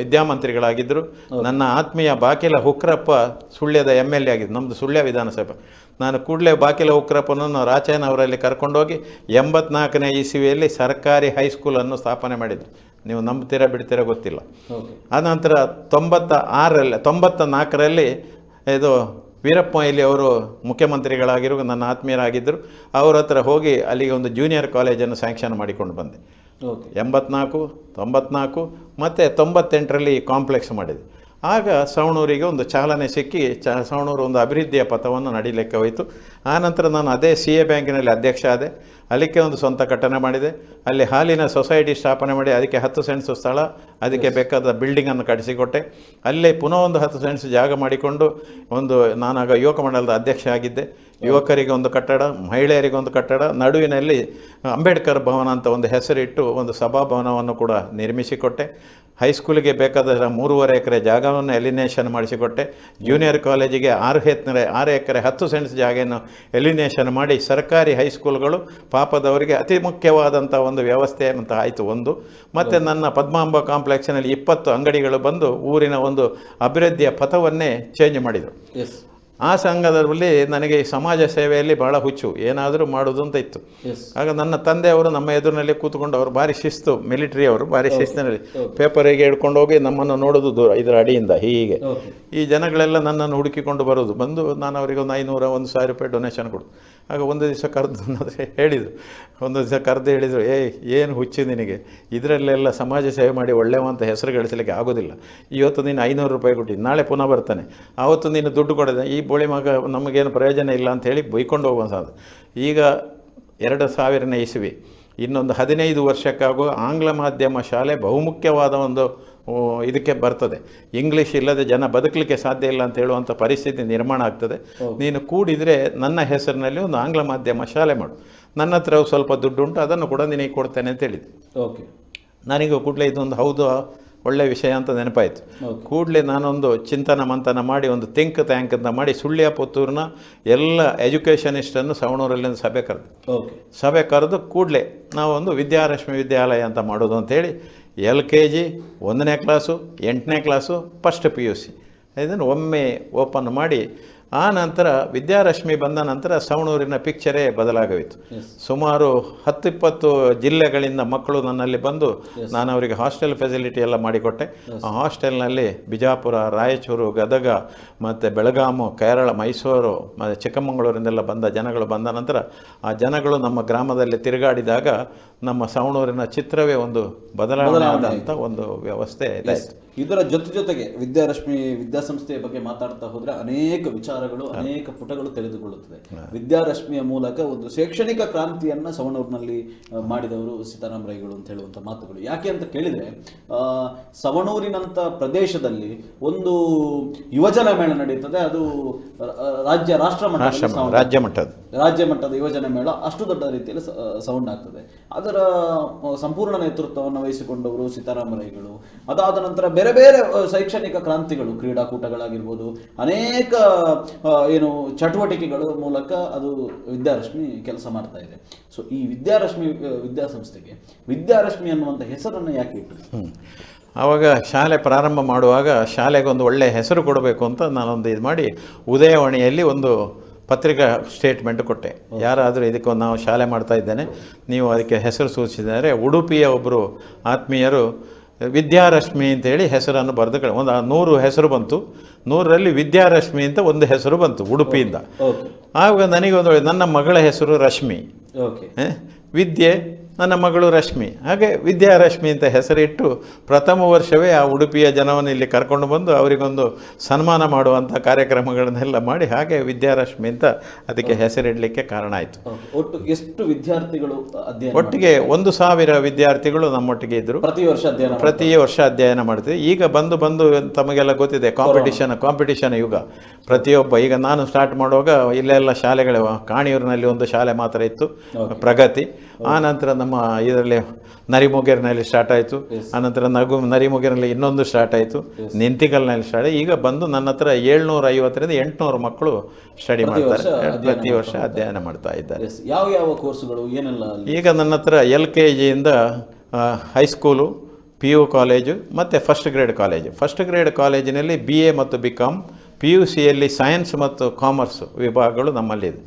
ವಿದ್ಯಾಮಂತ್ರಿಗಳಾಗಿದ್ದರು. ನನ್ನ ಆತ್ಮೀಯ ಬಾಕಿಲ ಹುಕ್ರಪ್ಪ ಸುಳ್ಯದ MLA ಆಗಿದ್ದು, ನಮ್ಮದು ಸುಳ್ಯ ವಿಧಾನಸಭೆ. ನಾನು ಕೂಡಲೇ ಬಾಕಿಲ ಹುಕ್ರಪ್ಪನನ್ನು ರಾಚಯ್ಯನವರಲ್ಲಿ ಕರ್ಕೊಂಡೋಗಿ 84ನೇ ಇಸ್ವಿಯಲ್ಲಿ ಸರ್ಕಾರಿ ಹೈಸ್ಕೂಲನ್ನು ಸ್ಥಾಪನೆ ಮಾಡಿದರು. ನೀವು ನಂಬ್ತೀರಾ ಬಿಡ್ತೀರಾ ಗೊತ್ತಿಲ್ಲ. ಆನಂತರ 94ರಲ್ಲಿ ಇದು ವೀರಪ್ಪ ಮೊಯ್ಲಿ ಅವರು ಮುಖ್ಯಮಂತ್ರಿಗಳಾಗಿರೋ ನನ್ನ ಆತ್ಮೀಯರಾಗಿದ್ದರು. ಅವ್ರ ಹತ್ರ ಹೋಗಿ ಅಲ್ಲಿಗೆ ಒಂದು ಜೂನಿಯರ್ ಕಾಲೇಜನ್ನು ಸ್ಯಾಂಕ್ಷನ್ ಮಾಡಿಕೊಂಡು ಬಂದೆ. 84, 94 ಮತ್ತು 98ರಲ್ಲಿ ಕಾಂಪ್ಲೆಕ್ಸ್ ಮಾಡಿದೆ. ಆಗ ಸವಣೂರಿಗೆ ಒಂದು ಚಾಲನೆ ಸಿಕ್ಕಿ ಸವಣೂರು ಒಂದು ಅಭಿವೃದ್ಧಿಯ ಪಥವನ್ನು ನಡೀಲಿಕ್ಕೆ ಹೋಯಿತು. ಆನಂತರ ನಾನು ಅದೇ CA ಬ್ಯಾಂಕಿನಲ್ಲಿ ಅಧ್ಯಕ್ಷ ಆದೆ. ಅಲ್ಲಿಗೆ ಒಂದು ಸ್ವಂತ ಕಟ್ಟಡ ಮಾಡಿದೆ. ಅಲ್ಲಿ ಹಾಲಿನ ಸೊಸೈಟಿ ಸ್ಥಾಪನೆ ಮಾಡಿ ಅದಕ್ಕೆ 10 ಸೆಂಟ್ಸ್ ಸ್ಥಳ, ಅದಕ್ಕೆ ಬೇಕಾದ ಬಿಲ್ಡಿಂಗನ್ನು ಕಟ್ಟಿಸಿಕೊಟ್ಟೆ. ಅಲ್ಲೇ ಪುನಃ ಒಂದು 10 ಸೆಂಟ್ಸ್ ಜಾಗ ಮಾಡಿಕೊಂಡು ನಾನಾಗ ಯುವಕ ಮಂಡಲದ ಅಧ್ಯಕ್ಷ ಆಗಿದ್ದೆ. ಯುವಕರಿಗೆ ಒಂದು ಕಟ್ಟಡ, ಮಹಿಳೆಯರಿಗೆ ಒಂದು ಕಟ್ಟಡ, ನಡುವಿನಲ್ಲಿ ಅಂಬೇಡ್ಕರ್ ಭವನ ಅಂತ ಒಂದು ಹೆಸರಿಟ್ಟು ಒಂದು ಸಭಾಭವನವನ್ನು ಕೂಡ ನಿರ್ಮಿಸಿಕೊಟ್ಟೆ. ಹೈಸ್ಕೂಲಿಗೆ ಬೇಕಾದ 3.5 ಎಕರೆ ಜಾಗವನ್ನು ಎಲಿನೇಷನ್ ಮಾಡಿಸಿಕೊಟ್ಟೆ. ಜೂನಿಯರ್ ಕಾಲೇಜಿಗೆ 6 ಎಕರೆ 10 ಸೆಂಟ್ಸ್ ಜಾಗವನ್ನು ಎಲಿನೇಷನ್ ಮಾಡಿ ಸರ್ಕಾರಿ ಹೈಸ್ಕೂಲ್ಗಳು ಪಾಪದವರಿಗೆ ಅತಿ ಮುಖ್ಯವಾದಂಥ ಒಂದು ವ್ಯವಸ್ಥೆ ಅಂತ ಆಯಿತು ಒಂದು. ಮತ್ತು ನನ್ನ ಪದ್ಮಾಂಬ ಕಾಂಪ್ಲೆಕ್ಸ್ನಲ್ಲಿ 20 ಅಂಗಡಿಗಳು ಬಂದು ಊರಿನ ಒಂದು ಅಭಿವೃದ್ಧಿಯ ಪಥವನ್ನೇ ಚೇಂಜ್ ಮಾಡಿದರು. ಆ ಸಂಘದಲ್ಲಿ ನನಗೆ ಸಮಾಜ ಸೇವೆಯಲ್ಲಿ ಭಾಳ ಹುಚ್ಚು, ಏನಾದರೂ ಮಾಡೋದು ಅಂತ ಇತ್ತು. ಆಗ ನನ್ನ ತಂದೆಯವರು ನಮ್ಮ ಎದುರಿನಲ್ಲಿ ಕೂತ್ಕೊಂಡು, ಅವರು ಭಾರಿ ಶಿಸ್ತು, ಮಿಲಿಟರಿ ಅವರು, ಭಾರಿ ಶಿಸ್ತಿನಲ್ಲಿ ಪೇಪರಿಗೆ ಹಿಡ್ಕೊಂಡು ಹೋಗಿ ನಮ್ಮನ್ನು ನೋಡೋದು ದೂರ ಇದರ ಅಡಿಯಿಂದ ಹೀಗೆ. ಈ ಜನಗಳೆಲ್ಲ ನನ್ನನ್ನು ಹುಡುಕಿಕೊಂಡು ಬರೋದು. ಬಂದು ನಾನು ಅವರಿಗೆ ಒಂದು 500, 1,000 ರೂಪಾಯಿ ಡೊನೇಷನ್ ಕೊಡು. ಆಗ ಒಂದು ದಿವಸ ಹೇಳಿದರು, ಹೇಳಿದರು, ಏನು ಹುಚ್ಚು ನಿನಗೆ, ಇದರಲ್ಲೆಲ್ಲ ಸಮಾಜ ಸೇವೆ ಮಾಡಿ ಒಳ್ಳೆಯವಂತ ಹೆಸರು ಗಳಿಸಲಿಕ್ಕೆ ಆಗೋದಿಲ್ಲ. ಇವತ್ತು ನೀನು 500 ರೂಪಾಯಿ ಕೊಟ್ಟಿದ್ದು, ನಾಳೆ ಪುನಃ ಬರ್ತಾನೆ, ಆವತ್ತು ನೀನು ದುಡ್ಡು ಕೊಡೋದೆ, ಈ ಬೋಳಿ ಮಗ ನಮಗೇನು ಪ್ರಯೋಜನ ಇಲ್ಲ ಅಂತ ಹೇಳಿ ಬೈಕೊಂಡು ಹೋಗುವಂಥದ್ದು. ಈಗ 2000ನೇ ಇಸ್ವಿ, ಇನ್ನೊಂದು 15 ವರ್ಷಕ್ಕಾಗುವ ಆಂಗ್ಲ ಮಾಧ್ಯಮ ಶಾಲೆ ಬಹುಮುಖ್ಯವಾದ ಒಂದು ಇದಕ್ಕೆ ಬರ್ತದೆ. ಇಂಗ್ಲೀಷ್ ಇಲ್ಲದೆ ಜನ ಬದುಕಲಿಕ್ಕೆ ಸಾಧ್ಯ ಇಲ್ಲ ಅಂತ ಹೇಳುವಂಥ ಪರಿಸ್ಥಿತಿ ನಿರ್ಮಾಣ ಆಗ್ತದೆ. ನೀನು ಕೂಡಿದರೆ ನನ್ನ ಹೆಸರಿನಲ್ಲಿ ಒಂದು ಆಂಗ್ಲ ಮಾಧ್ಯಮ ಶಾಲೆ ಮಾಡು, ನನ್ನ ಹತ್ರ ಸ್ವಲ್ಪ ದುಡ್ಡುಂಟು, ಅದನ್ನು ಕೂಡ ನಿನಗೆ ಕೊಡ್ತೇನೆ ಅಂತ ಹೇಳಿದೆ. ನನಗೆ ಕೂಡಲೇ ಇದೊಂದು ಹೌದು ಒಳ್ಳೆಯ ವಿಷಯ ಅಂತ ನೆನಪಾಯಿತು. ಕೂಡಲೇ ನಾನೊಂದು ಚಿಂತನ ಮಂಥನ ಮಾಡಿ ಒಂದು ಥಿಂಕ್ ಟ್ಯಾಂಕ್ ಅಂತ ಮಾಡಿ ಸುಳ್ಯ ಪುತ್ತೂರಿನ ಎಲ್ಲ ಎಜುಕೇಷನಿಸ್ಟನ್ನು ಸವಣೂರಲ್ಲಿ ಒಂದು ಸಭೆ ಕರೆದು ಕೂಡಲೇ ನಾವೊಂದು ವಿದ್ಯಾರಶ್ಮಿ ವಿದ್ಯಾಲಯ ಅಂತ ಮಾಡೋದು ಅಂಥೇಳಿ LKG 1ನೇ ಕ್ಲಾಸು, 8ನೇ ಕ್ಲಾಸು, ಫಸ್ಟ್ PUC ಇದನ್ನು ಒಮ್ಮೆ ಓಪನ್ ಮಾಡಿ, ಆ ನಂತರ ವಿದ್ಯಾರಶ್ಮಿ ಬಂದ ನಂತರ ಸವಣೂರಿನ ಪಿಕ್ಚರೇ ಬದಲಾಗೋಯಿತು. ಸುಮಾರು 10-20 ಜಿಲ್ಲೆಗಳಿಂದ ಮಕ್ಕಳು ನನ್ನಲ್ಲಿ ಬಂದು ನಾನು ಅವರಿಗೆ ಹಾಸ್ಟೆಲ್ ಫೆಸಿಲಿಟಿ ಎಲ್ಲ ಮಾಡಿಕೊಟ್ಟೆ. ಆ ಹಾಸ್ಟೆಲ್ನಲ್ಲಿ ಬಿಜಾಪುರ, ರಾಯಚೂರು, ಗದಗ ಮತ್ತು ಬೆಳಗಾಮು, ಕೇರಳ, ಮೈಸೂರು ಮತ್ತು ಚಿಕ್ಕಮಗಳೂರಿನೆಲ್ಲ ಬಂದ ಜನಗಳು ಬಂದ ನಂತರ ಆ ಜನಗಳು ನಮ್ಮ ಗ್ರಾಮದಲ್ಲಿ ತಿರುಗಾಡಿದಾಗ ನಮ್ಮ ಸವಣೂರಿನ ಚಿತ್ರವೇ ಒಂದು ಬದಲಾವಣೆ ಆದಂಥ ಒಂದು ವ್ಯವಸ್ಥೆ ಇದಾಯಿತು. ಇದರ ಜೊತೆಗೆ ವಿದ್ಯಾರಶ್ಮಿ ವಿದ್ಯಾಸಂಸ್ಥೆಯ ಬಗ್ಗೆ ಮಾತಾಡ್ತಾ ಹೋದರೆ ಅನೇಕ ವಿಚಾರಗಳು, ಅನೇಕ ಪುಟಗಳು ತೆರೆದುಕೊಳ್ಳುತ್ತದೆ. ವಿದ್ಯಾರಶ್ಮಿಯ ಮೂಲಕ ಒಂದು ಶೈಕ್ಷಣಿಕ ಕ್ರಾಂತಿಯನ್ನು ಸವಣೂರಿನಲ್ಲಿ ಮಾಡಿದವರು ಸೀತಾರಾಮ ರೈಗಳು ಅಂತ ಹೇಳುವಂಥ ಮಾತುಗಳು. ಯಾಕೆ ಅಂತ ಕೇಳಿದರೆ, ಸವಣೂರಿನಂಥ ಪ್ರದೇಶದಲ್ಲಿ ಒಂದು ಯುವಜನ ಮೇಳ ನಡೀತದೆ. ಅದು ರಾಜ್ಯ ಮಟ್ಟದ ಯುವಜನ ಮೇಳ ಅಷ್ಟು ದೊಡ್ಡ ರೀತಿಯಲ್ಲಿ ಸೌಂಡ್ ಆಗ್ತದೆ. ಅದರ ಸಂಪೂರ್ಣ ನೇತೃತ್ವವನ್ನು ವಹಿಸಿಕೊಂಡವರು ಸೀತಾರಾಮ ರೈಗಳು. ಅದಾದ ನಂತರ ಬೇರೆ ಬೇರೆ ಶೈಕ್ಷಣಿಕ ಕ್ರಾಂತಿಗಳು, ಕ್ರೀಡಾಕೂಟಗಳಾಗಿರ್ಬೋದು, ಅನೇಕ ಚಟುವಟಿಕೆಗಳ ಮೂಲಕ ಅದು ವಿದ್ಯಾರಶ್ಮಿ ಕೆಲಸ ಮಾಡ್ತಾ ಇದೆ. ಸೊ ಈ ವಿದ್ಯಾರಶ್ಮಿ ವಿದ್ಯಾಸಂಸ್ಥೆಗೆ ವಿದ್ಯಾರಶ್ಮಿ ಅನ್ನುವಂಥ ಹೆಸರನ್ನು ಯಾಕೆ ಇಟ್ಟರು? ಆವಾಗ ಶಾಲೆ ಪ್ರಾರಂಭ ಮಾಡುವಾಗ ಶಾಲೆಗೆ ಒಂದು ಒಳ್ಳೆಯ ಹೆಸರು ಕೊಡಬೇಕು ಅಂತ ನಾನೊಂದು ಇದು ಮಾಡಿ ಉದಯವಾಣಿಯಲ್ಲಿ ಒಂದು ಪತ್ರಿಕಾ ಸ್ಟೇಟ್ಮೆಂಟ್ ಕೊಟ್ಟೆ. ಯಾರಾದರೂ ಇದಕ್ಕೆ ನಾವು ಶಾಲೆ ಮಾಡ್ತಾ ಇದ್ದೇನೆ, ನೀವು ಅದಕ್ಕೆ ಹೆಸರು ಸೂಚಿಸಿದರೆ, ಉಡುಪಿಯ ಒಬ್ಬರು ಆತ್ಮೀಯರು ವಿದ್ಯಾರಶ್ಮಿ ಅಂತೇಳಿ ಹೆಸರನ್ನು ಬರೆದು ಒಂದು 100 ಹೆಸರು ಬಂತು. 100ರಲ್ಲಿ ವಿದ್ಯಾರಶ್ಮಿ ಅಂತ ಒಂದು ಹೆಸರು ಬಂತು ಉಡುಪಿಯಿಂದ. ಆವಾಗ ನನಗೆ ನನ್ನ ಮಗಳ ಹೆಸರು ರಶ್ಮಿ. ವಿದ್ಯೆ, ನನ್ನ ಮಗಳು ರಶ್ಮಿ. ಹಾಗೆ ವಿದ್ಯಾರಶ್ಮಿ ಅಂತ ಹೆಸರಿಟ್ಟು ಪ್ರಥಮ ವರ್ಷವೇ ಆ ಉಡುಪಿಯ ಜನವನ್ನು ಇಲ್ಲಿ ಕರ್ಕೊಂಡು ಬಂದು ಅವರಿಗೊಂದು ಸನ್ಮಾನ ಮಾಡುವಂಥ ಕಾರ್ಯಕ್ರಮಗಳನ್ನೆಲ್ಲ ಮಾಡಿ ಹಾಗೆ ವಿದ್ಯಾರಶ್ಮಿ ಅಂತ ಅದಕ್ಕೆ ಹೆಸರಿಡಲಿಕ್ಕೆ ಕಾರಣ ಆಯಿತು. ಒಟ್ಟು ಎಷ್ಟು ವಿದ್ಯಾರ್ಥಿಗಳು ಅಧ್ಯಯನ? ಒಟ್ಟಿಗೆ 1,000 ವಿದ್ಯಾರ್ಥಿಗಳು ನಮ್ಮೊಟ್ಟಿಗೆ ಇದ್ದರು. ಪ್ರತಿ ವರ್ಷ ಅಧ್ಯಯನ ಮಾಡ್ತೀವಿ. ಈಗ ಬಂದು ತಮಗೆಲ್ಲ ಗೊತ್ತಿದೆ, ಕಾಂಪಿಟಿಷನ್ ಯುಗ. ಪ್ರತಿಯೊಬ್ಬ, ಈಗ ನಾನು ಸ್ಟಾರ್ಟ್ ಮಾಡುವಾಗ ಇಲ್ಲೆಲ್ಲ ಶಾಲೆಗಳು, ಕಾಣಿಯೂರಿನಲ್ಲಿ ಒಂದು ಶಾಲೆ ಮಾತ್ರ ಇತ್ತು, ಪ್ರಗತಿ. ಆನಂತರ ನಮ್ಮ ಇದರಲ್ಲಿ ನರಿಮುಗೇರಿನಲ್ಲಿ ಸ್ಟಾರ್ಟ್ ಆಯಿತು. ಆನಂತರ ನರಿಮುಗೇರಿನಲ್ಲಿ ಇನ್ನೊಂದು ಸ್ಟಾರ್ಟ್ ಆಯಿತು, ನಿಂತಿಗಲ್ನಲ್ಲಿ ಸ್ಟಾರ್ಟ್. ಈಗ ಬಂದು ನನ್ನ ಹತ್ರ 750ರಿಂದ 800 ಮಕ್ಕಳು ಸ್ಟಡಿ ಮಾಡ್ತಾರೆ, ಪ್ರತಿ ವರ್ಷ ಅಧ್ಯಯನ ಮಾಡ್ತಾ ಇದ್ದಾರೆ. ಯಾವ ಕೋರ್ಸುಗಳು ಏನೆಲ್ಲ? ಈಗ ನನ್ನ ಹತ್ರ LKGಯಿಂದ ಹೈಸ್ಕೂಲು, PU ಕಾಲೇಜು ಮತ್ತು ಫಸ್ಟ್ ಗ್ರೇಡ್ ಕಾಲೇಜಿನಲ್ಲಿ BA ಮತ್ತು BCom, PUCಯಲ್ಲಿ ಸೈನ್ಸ್ ಮತ್ತು ಕಾಮರ್ಸ್ ವಿಭಾಗಗಳು ನಮ್ಮಲ್ಲಿದೆ.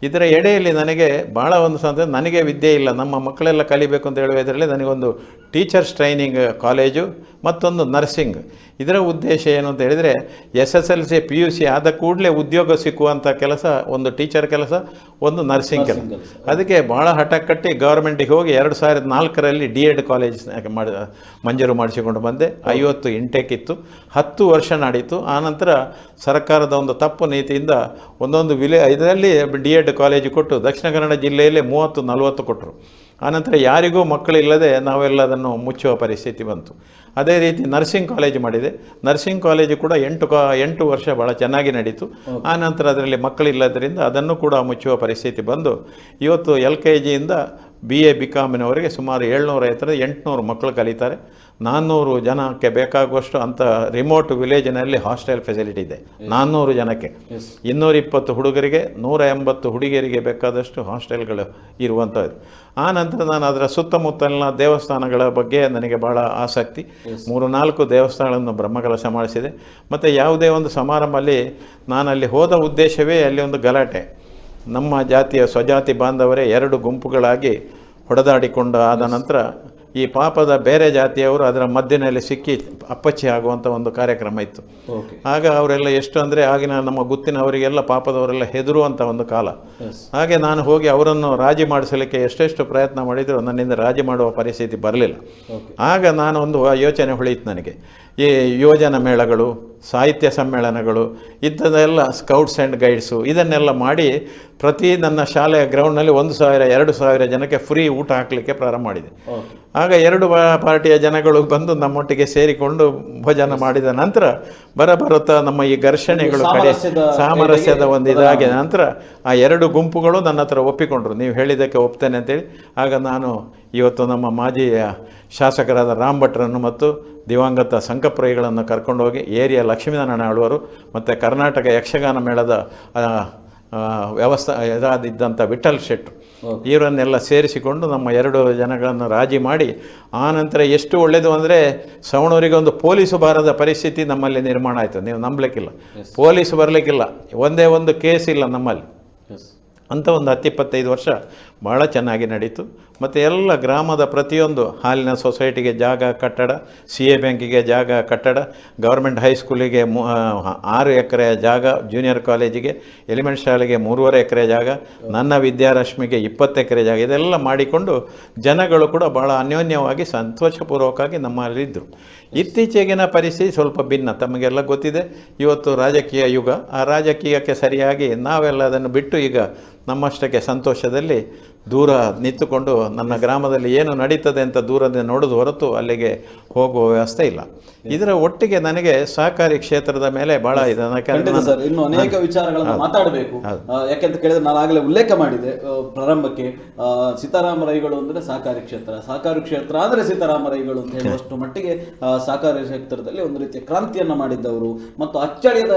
ಇದರ ಎಡೆಯಲ್ಲಿ ನನಗೆ ಭಾಳ ಒಂದು ನನಗೆ ವಿದ್ಯೆ ಇಲ್ಲ, ನಮ್ಮ ಮಕ್ಕಳೆಲ್ಲ ಕಲಿಬೇಕು ಅಂತ ಹೇಳುವ ಇದರಲ್ಲಿ ನನಗೊಂದು ಟೀಚರ್ಸ್ ಟ್ರೈನಿಂಗ್ ಕಾಲೇಜು ಮತ್ತೊಂದು ನರ್ಸಿಂಗ್. ಇದರ ಉದ್ದೇಶ ಏನು ಅಂತ ಹೇಳಿದರೆ SSLC PUC ಆದ ಕೂಡಲೇ ಉದ್ಯೋಗ ಸಿಕ್ಕುವಂಥ ಕೆಲಸ, ಒಂದು ಟೀಚರ್ ಕೆಲಸ, ಒಂದು ನರ್ಸಿಂಗ್ ಕೆಲಸ. ಅದಕ್ಕೆ ಭಾಳ ಹಠ ಕಟ್ಟಿ ಗೌರ್ಮೆಂಟಿಗೆ ಹೋಗಿ 2004ರಲ್ಲಿ D.Ed ಕಾಲೇಜ್ ಮಂಜೂರು ಮಾಡಿಸಿಕೊಂಡು ಬಂದೆ. 50 ಇಂಟೇಕ್ ಇತ್ತು, 10 ವರ್ಷ ನಡೀತು. ಆನಂತರ ಸರ್ಕಾರದ ಒಂದು ತಪ್ಪು ನೀತಿಯಿಂದ ಒಂದೊಂದು ಇದರಲ್ಲಿ D.Ed ಕಾಲೇಜು ಕೊಟ್ಟು ದಕ್ಷಿಣ ಕನ್ನಡ ಜಿಲ್ಲೆಯಲ್ಲಿ 30-40 ಕೊಟ್ಟರು. ಆನಂತರ ಯಾರಿಗೂ ಮಕ್ಕಳಿಲ್ಲದೆ ನಾವೆಲ್ಲ ಅದನ್ನು ಮುಚ್ಚುವ ಪರಿಸ್ಥಿತಿ ಬಂತು. ಅದೇ ರೀತಿ ನರ್ಸಿಂಗ್ ಕಾಲೇಜು ಮಾಡಿದೆ. ನರ್ಸಿಂಗ್ ಕಾಲೇಜು ಕೂಡ 8 ವರ್ಷ ಭಾಳ ಚೆನ್ನಾಗಿ ನಡೀತು. ಆನಂತರ ಅದರಲ್ಲಿ ಮಕ್ಕಳಿಲ್ಲದರಿಂದ ಅದನ್ನು ಕೂಡ ಮುಚ್ಚುವ ಪರಿಸ್ಥಿತಿ ಬಂದು ಇವತ್ತು LKGಯಿಂದ BA BComನವರೆಗೆ ಸುಮಾರು 750-800 ಮಕ್ಕಳು ಕಲಿತಾರೆ. 400 ಜನಕ್ಕೆ ಬೇಕಾಗುವಷ್ಟು ಅಂಥ ರಿಮೋಟ್ ವಿಲೇಜಿನಲ್ಲಿ ಹಾಸ್ಟೆಲ್ ಫೆಸಿಲಿಟಿ ಇದೆ. 400 ಜನಕ್ಕೆ 220 ಹುಡುಗರಿಗೆ, 180 ಹುಡುಗಿಯರಿಗೆ ಬೇಕಾದಷ್ಟು ಹಾಸ್ಟೆಲ್ಗಳು ಇರುವಂಥದ್ದು. ಆ ನಂತರ ನಾನು ಅದರ ಸುತ್ತಮುತ್ತಲಿನ ದೇವಸ್ಥಾನಗಳ ಬಗ್ಗೆ ನನಗೆ ಭಾಳ ಆಸಕ್ತಿ. 3-4 ದೇವಸ್ಥಾನಗಳನ್ನು ಬ್ರಹ್ಮಕಲಶ ಮಾಡಿಸಿದೆ. ಮತ್ತು ಯಾವುದೇ ಒಂದು ಸಮಾರಂಭದಲ್ಲಿ ನಾನಲ್ಲಿ ಹೋದ ಉದ್ದೇಶವೇ ಅಲ್ಲಿ ಒಂದು ಗಲಾಟೆ. ನಮ್ಮ ಜಾತಿಯ ಸ್ವಜಾತಿ ಬಾಂಧವರೇ 2 ಗುಂಪುಗಳಾಗಿ ಹೊಡೆದಾಡಿಕೊಂಡು ಆದ ನಂತರ ಈ ಪಾಪದ ಬೇರೆ ಜಾತಿಯವರು ಅದರ ಮಧ್ಯದಲ್ಲಿ ಸಿಕ್ಕಿ ಅಪ್ಪಚ್ಚಿ ಆಗುವಂಥ ಒಂದು ಕಾರ್ಯಕ್ರಮ ಇತ್ತು. ಆಗ ಅವರೆಲ್ಲ ಎಷ್ಟು ಅಂದರೆ ಆಗಿನ ನಮ್ಮ ಗುತ್ತಿನವರಿಗೆಲ್ಲ ಪಾಪದವರೆಲ್ಲ ಹೆದರುವಂಥ ಒಂದು ಕಾಲ. ಹಾಗೆ ನಾನು ಹೋಗಿ ಅವರನ್ನು ರಾಜಿ ಮಾಡಿಸಲಿಕ್ಕೆ ಎಷ್ಟೆಷ್ಟು ಪ್ರಯತ್ನ ಮಾಡಿದರೂ ನನ್ನಿಂದ ರಾಜಿ ಮಾಡುವ ಪರಿಸ್ಥಿತಿ ಬರಲಿಲ್ಲ. ಆಗ ನಾನು ಒಂದು ಯೋಚನೆ ಹೊಳೆಯಿತು ನನಗೆ, ಈ ಯೋಜನಾ ಮೇಳಗಳು, ಸಾಹಿತ್ಯ ಸಮ್ಮೇಳನಗಳು, ಇಂಥದ್ದೆಲ್ಲ ಸ್ಕೌಟ್ಸ್ ಆ್ಯಂಡ್ ಗೈಡ್ಸು ಇದನ್ನೆಲ್ಲ ಮಾಡಿ ಪ್ರತಿ ನನ್ನ ಶಾಲೆಯ ಗ್ರೌಂಡ್ನಲ್ಲಿ 1,000-2,000 ಜನಕ್ಕೆ ಫ್ರೀ ಊಟ ಹಾಕಲಿಕ್ಕೆ ಪ್ರಾರಂಭ ಮಾಡಿದೆ. ಆಗ 2 ಪಾರ್ಟಿಯ ಜನಗಳು ಬಂದು ನಮ್ಮೊಟ್ಟಿಗೆ ಸೇರಿಕೊಂಡು ಭೋಜನ ಮಾಡಿದ ನಂತರ ಬರುತ್ತಾ ನಮ್ಮ ಈ ಘರ್ಷಣೆಗಳು ಕಡೆ ಸಾಮರಸ್ಯದ ಒಂದು ಇದಾಗಿದ ನಂತರ ಆ 2 ಗುಂಪುಗಳು ನನ್ನ ಹತ್ರ ಒಪ್ಪಿಕೊಂಡ್ರು, ನೀವು ಹೇಳಿದ್ದಕ್ಕೆ ಒಪ್ತೇನೆ ಅಂತೇಳಿ. ಆಗ ನಾನು ಇವತ್ತು ನಮ್ಮ ಮಾಜಿ ಶಾಸಕರಾದ ರಾಮ್ ಭಟ್ರನ್ನು ಮತ್ತು ದಿವಂಗತ ಸಂಕಪ್ರೈಗಳನ್ನು ಕರ್ಕೊಂಡು ಹೋಗಿ ಏರಿಯಾ ಲಕ್ಷ್ಮೀನಾರಾಯಣ ಆಳ್ವರು ಮತ್ತು ಕರ್ನಾಟಕ ಯಕ್ಷಗಾನ ಮೇಳದ ಇದಾದಿದ್ದಂಥ ವಿಠಲ್ ಶೆಟ್ರು ಇವರನ್ನೆಲ್ಲ ಸೇರಿಸಿಕೊಂಡು ನಮ್ಮ 2 ಜನಗಳನ್ನು ರಾಜಿ ಮಾಡಿ ಆನಂತರ ಎಷ್ಟು ಒಳ್ಳೆಯದು ಅಂದರೆ ಸವಣೂರಿಗೆ ಒಂದು ಪೊಲೀಸು ಬಾರದ ಪರಿಸ್ಥಿತಿ ನಮ್ಮಲ್ಲಿ ನಿರ್ಮಾಣ ಆಯಿತು. ನೀವು ನಂಬಲಿಕ್ಕಿಲ್ಲ, ಪೊಲೀಸ್ ಬರಲಿಕ್ಕಿಲ್ಲ, ಒಂದೇ ಒಂದು ಕೇಸ್ ಇಲ್ಲ ನಮ್ಮಲ್ಲಿ. ಅಂಥ ಒಂದು 10-25 ವರ್ಷ ಭಾಳ ಚೆನ್ನಾಗಿ ನಡೀತು. ಮತ್ತು ಎಲ್ಲ ಗ್ರಾಮದ ಪ್ರತಿಯೊಂದು ಹಾಲಿನ ಸೊಸೈಟಿಗೆ ಜಾಗ, ಕಟ್ಟಡ, CA ಬ್ಯಾಂಕಿಗೆ ಜಾಗ, ಕಟ್ಟಡ, ಗೌರ್ಮೆಂಟ್ ಹೈಸ್ಕೂಲಿಗೆ 6 ಎಕರೆಯ ಜಾಗ, ಜೂನಿಯರ್ ಕಾಲೇಜಿಗೆ, ಎಲಿಮೆಂಟ್ ಶಾಲೆಗೆ 3.5 ಎಕರೆ ಜಾಗ, ನನ್ನ ವಿದ್ಯಾರಶ್ಮಿಗೆ 20 ಎಕರೆ ಜಾಗ, ಇದೆಲ್ಲ ಮಾಡಿಕೊಂಡು ಜನಗಳು ಕೂಡ ಭಾಳ ಅನ್ಯೋನ್ಯವಾಗಿ ಸಂತೋಷಪೂರ್ವಕವಾಗಿ ನಮ್ಮಲ್ಲಿದ್ದರು. ಇತ್ತೀಚೆಗಿನ ಪರಿಸ್ಥಿತಿ ಸ್ವಲ್ಪ ಭಿನ್ನ, ತಮಗೆಲ್ಲ ಗೊತ್ತಿದೆ. ಇವತ್ತು ರಾಜಕೀಯ ಯುಗ, ಆ ರಾಜಕೀಯಕ್ಕೆ ಸರಿಯಾಗಿ ನಾವೆಲ್ಲ ಅದನ್ನು ಬಿಟ್ಟು ಈಗ ನಮ್ಮಷ್ಟಕ್ಕೆ ಸಂತೋಷದಲ್ಲಿ ದೂರ ನಿಂತುಕೊಂಡು ನನ್ನ ಗ್ರಾಮದಲ್ಲಿ ಏನು ನಡೀತದೆ ಅಂತ ದೂರದಿಂದ ನೋಡೋದು ಹೊರತು ಅಲ್ಲಿಗೆ ಹೋಗುವ ವ್ಯವಸ್ಥೆ ಇಲ್ಲ. ಇದರ ಒಟ್ಟಿಗೆ ನನಗೆ ಸಹಕಾರಿ ಕ್ಷೇತ್ರದ ಮೇಲೆ ಬಹಳ ಇದೆ. ಇನ್ನು ಅನೇಕ ವಿಚಾರಗಳನ್ನು ಮಾತಾಡಬೇಕು. ಯಾಕೆಂತ ಕೇಳಿದ್ರೆ ನಾನು ಆಗಲೇ ಉಲ್ಲೇಖ ಮಾಡಿದೆ ಪ್ರಾರಂಭಕ್ಕೆ, ಸೀತಾರಾಮ ರೈಗಳು ಅಂದರೆ ಸಹಕಾರಿ ಕ್ಷೇತ್ರ ಅಂದರೆ ಸೀತಾರಾಮ ರೈಗಳು ಅಂತ ಹೇಳುವಷ್ಟು ಮಟ್ಟಿಗೆ ಸಹಕಾರಿ ಕ್ಷೇತ್ರದಲ್ಲಿ ಒಂದು ರೀತಿಯ ಕ್ರಾಂತಿಯನ್ನು ಮಾಡಿದ್ದವರು ಮತ್ತು ಅಚ್ಚಳಿಯದ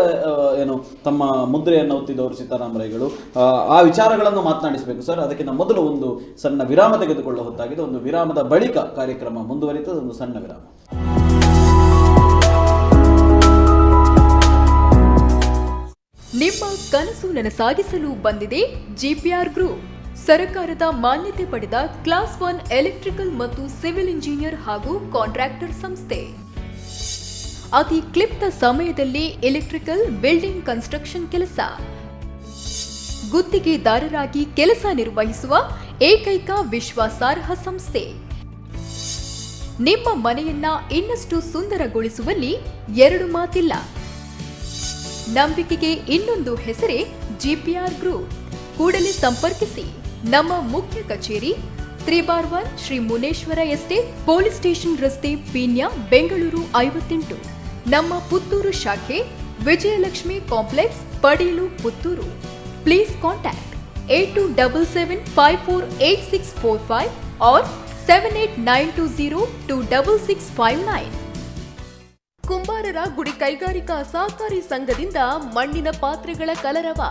ಏನು ತಮ್ಮ ಮುದ್ರೆಯನ್ನು ಒತ್ತಿದವರು ಸೀತಾರಾಮ ರೈಗಳು. ಆ ವಿಚಾರಗಳನ್ನು ಮಾತನಾಡಿಸಬೇಕು ಸರ್. ಅದಕ್ಕಿಂತ ಮೊದಲು ಒಂದು ಸಣ್ಣ ವಿರಾಮ ತೆಗೆದುಕೊಳ್ಳುವ ಹೊತ್ತಾಗಿದೆ. ಒಂದು ವಿರಾಮದ ಬಳಿಕ ಕಾರ್ಯಕ್ರಮ ಮುಂದುವರಿತದೆ. ಒಂದು ಸಣ್ಣ ವಿರಾಮ. ನಿಮ್ಮ ಕನಸು ನನಸಾಗಿಸಲು ಬಂದಿದೆ GPR ಗ್ರೂಪ್. ಸರ್ಕಾರದ ಮಾನ್ಯತೆ ಪಡೆದ ಕ್ಲಾಸ್ 1 ಎಲೆಕ್ಟ್ರಿಕಲ್ ಮತ್ತು ಸಿವಿಲ್ ಇಂಜಿನಿಯರ್ ಹಾಗೂ ಕಾಂಟ್ರಾಕ್ಟರ್ ಸಂಸ್ಥೆ. ಅತಿ ಕ್ಲಿಪ್ತ ಸಮಯದಲ್ಲಿ ಎಲೆಕ್ಟ್ರಿಕಲ್, ಬಿಲ್ಡಿಂಗ್ ಕನ್ಸ್ಟ್ರಕ್ಷನ್ ಕೆಲಸ, ಗುತ್ತಿಗೆದಾರರಾಗಿ ಕೆಲಸ ನಿರ್ವಹಿಸುವ ಏಕೈಕ ವಿಶ್ವಾಸಾರ್ಹ ಸಂಸ್ಥೆ. ನಿಮ್ಮ ಮನೆಯನ್ನ ಇನ್ನಷ್ಟು ಸುಂದರಗೊಳಿಸುವಲ್ಲಿ ಎರಡು ಮಾತಿಲ್ಲ. ನಂಬಿಕೆಗೆ ಇನ್ನೊಂದು ಹೆಸರೇ ಜಿಪಿಆರ್ ಗ್ರೂಪ್. ಕೂಡಲೇ ಸಂಪರ್ಕಿಸಿ. ನಮ್ಮ ಮುಖ್ಯ ಕಚೇರಿ 3/1 Shri Muneshwara estate, police station ರಸ್ತೆ, ಪೀಣ್ಯ, ಬೆಂಗಳೂರು 58. ನಮ್ಮ ಪುತ್ತೂರು ಶಾಖೆ Vijayalakshmi complex, Padil, Puttur. Please contact 8277548645 or 7892026659. ಕುಂಬಾರರ ಗುಡಿ ಕೈಗಾರಿಕಾ ಸಹಕಾರಿ ಸಂಘದಿಂದ ಮಣ್ಣಿನ ಪಾತ್ರೆಗಳ ಕಲರವ.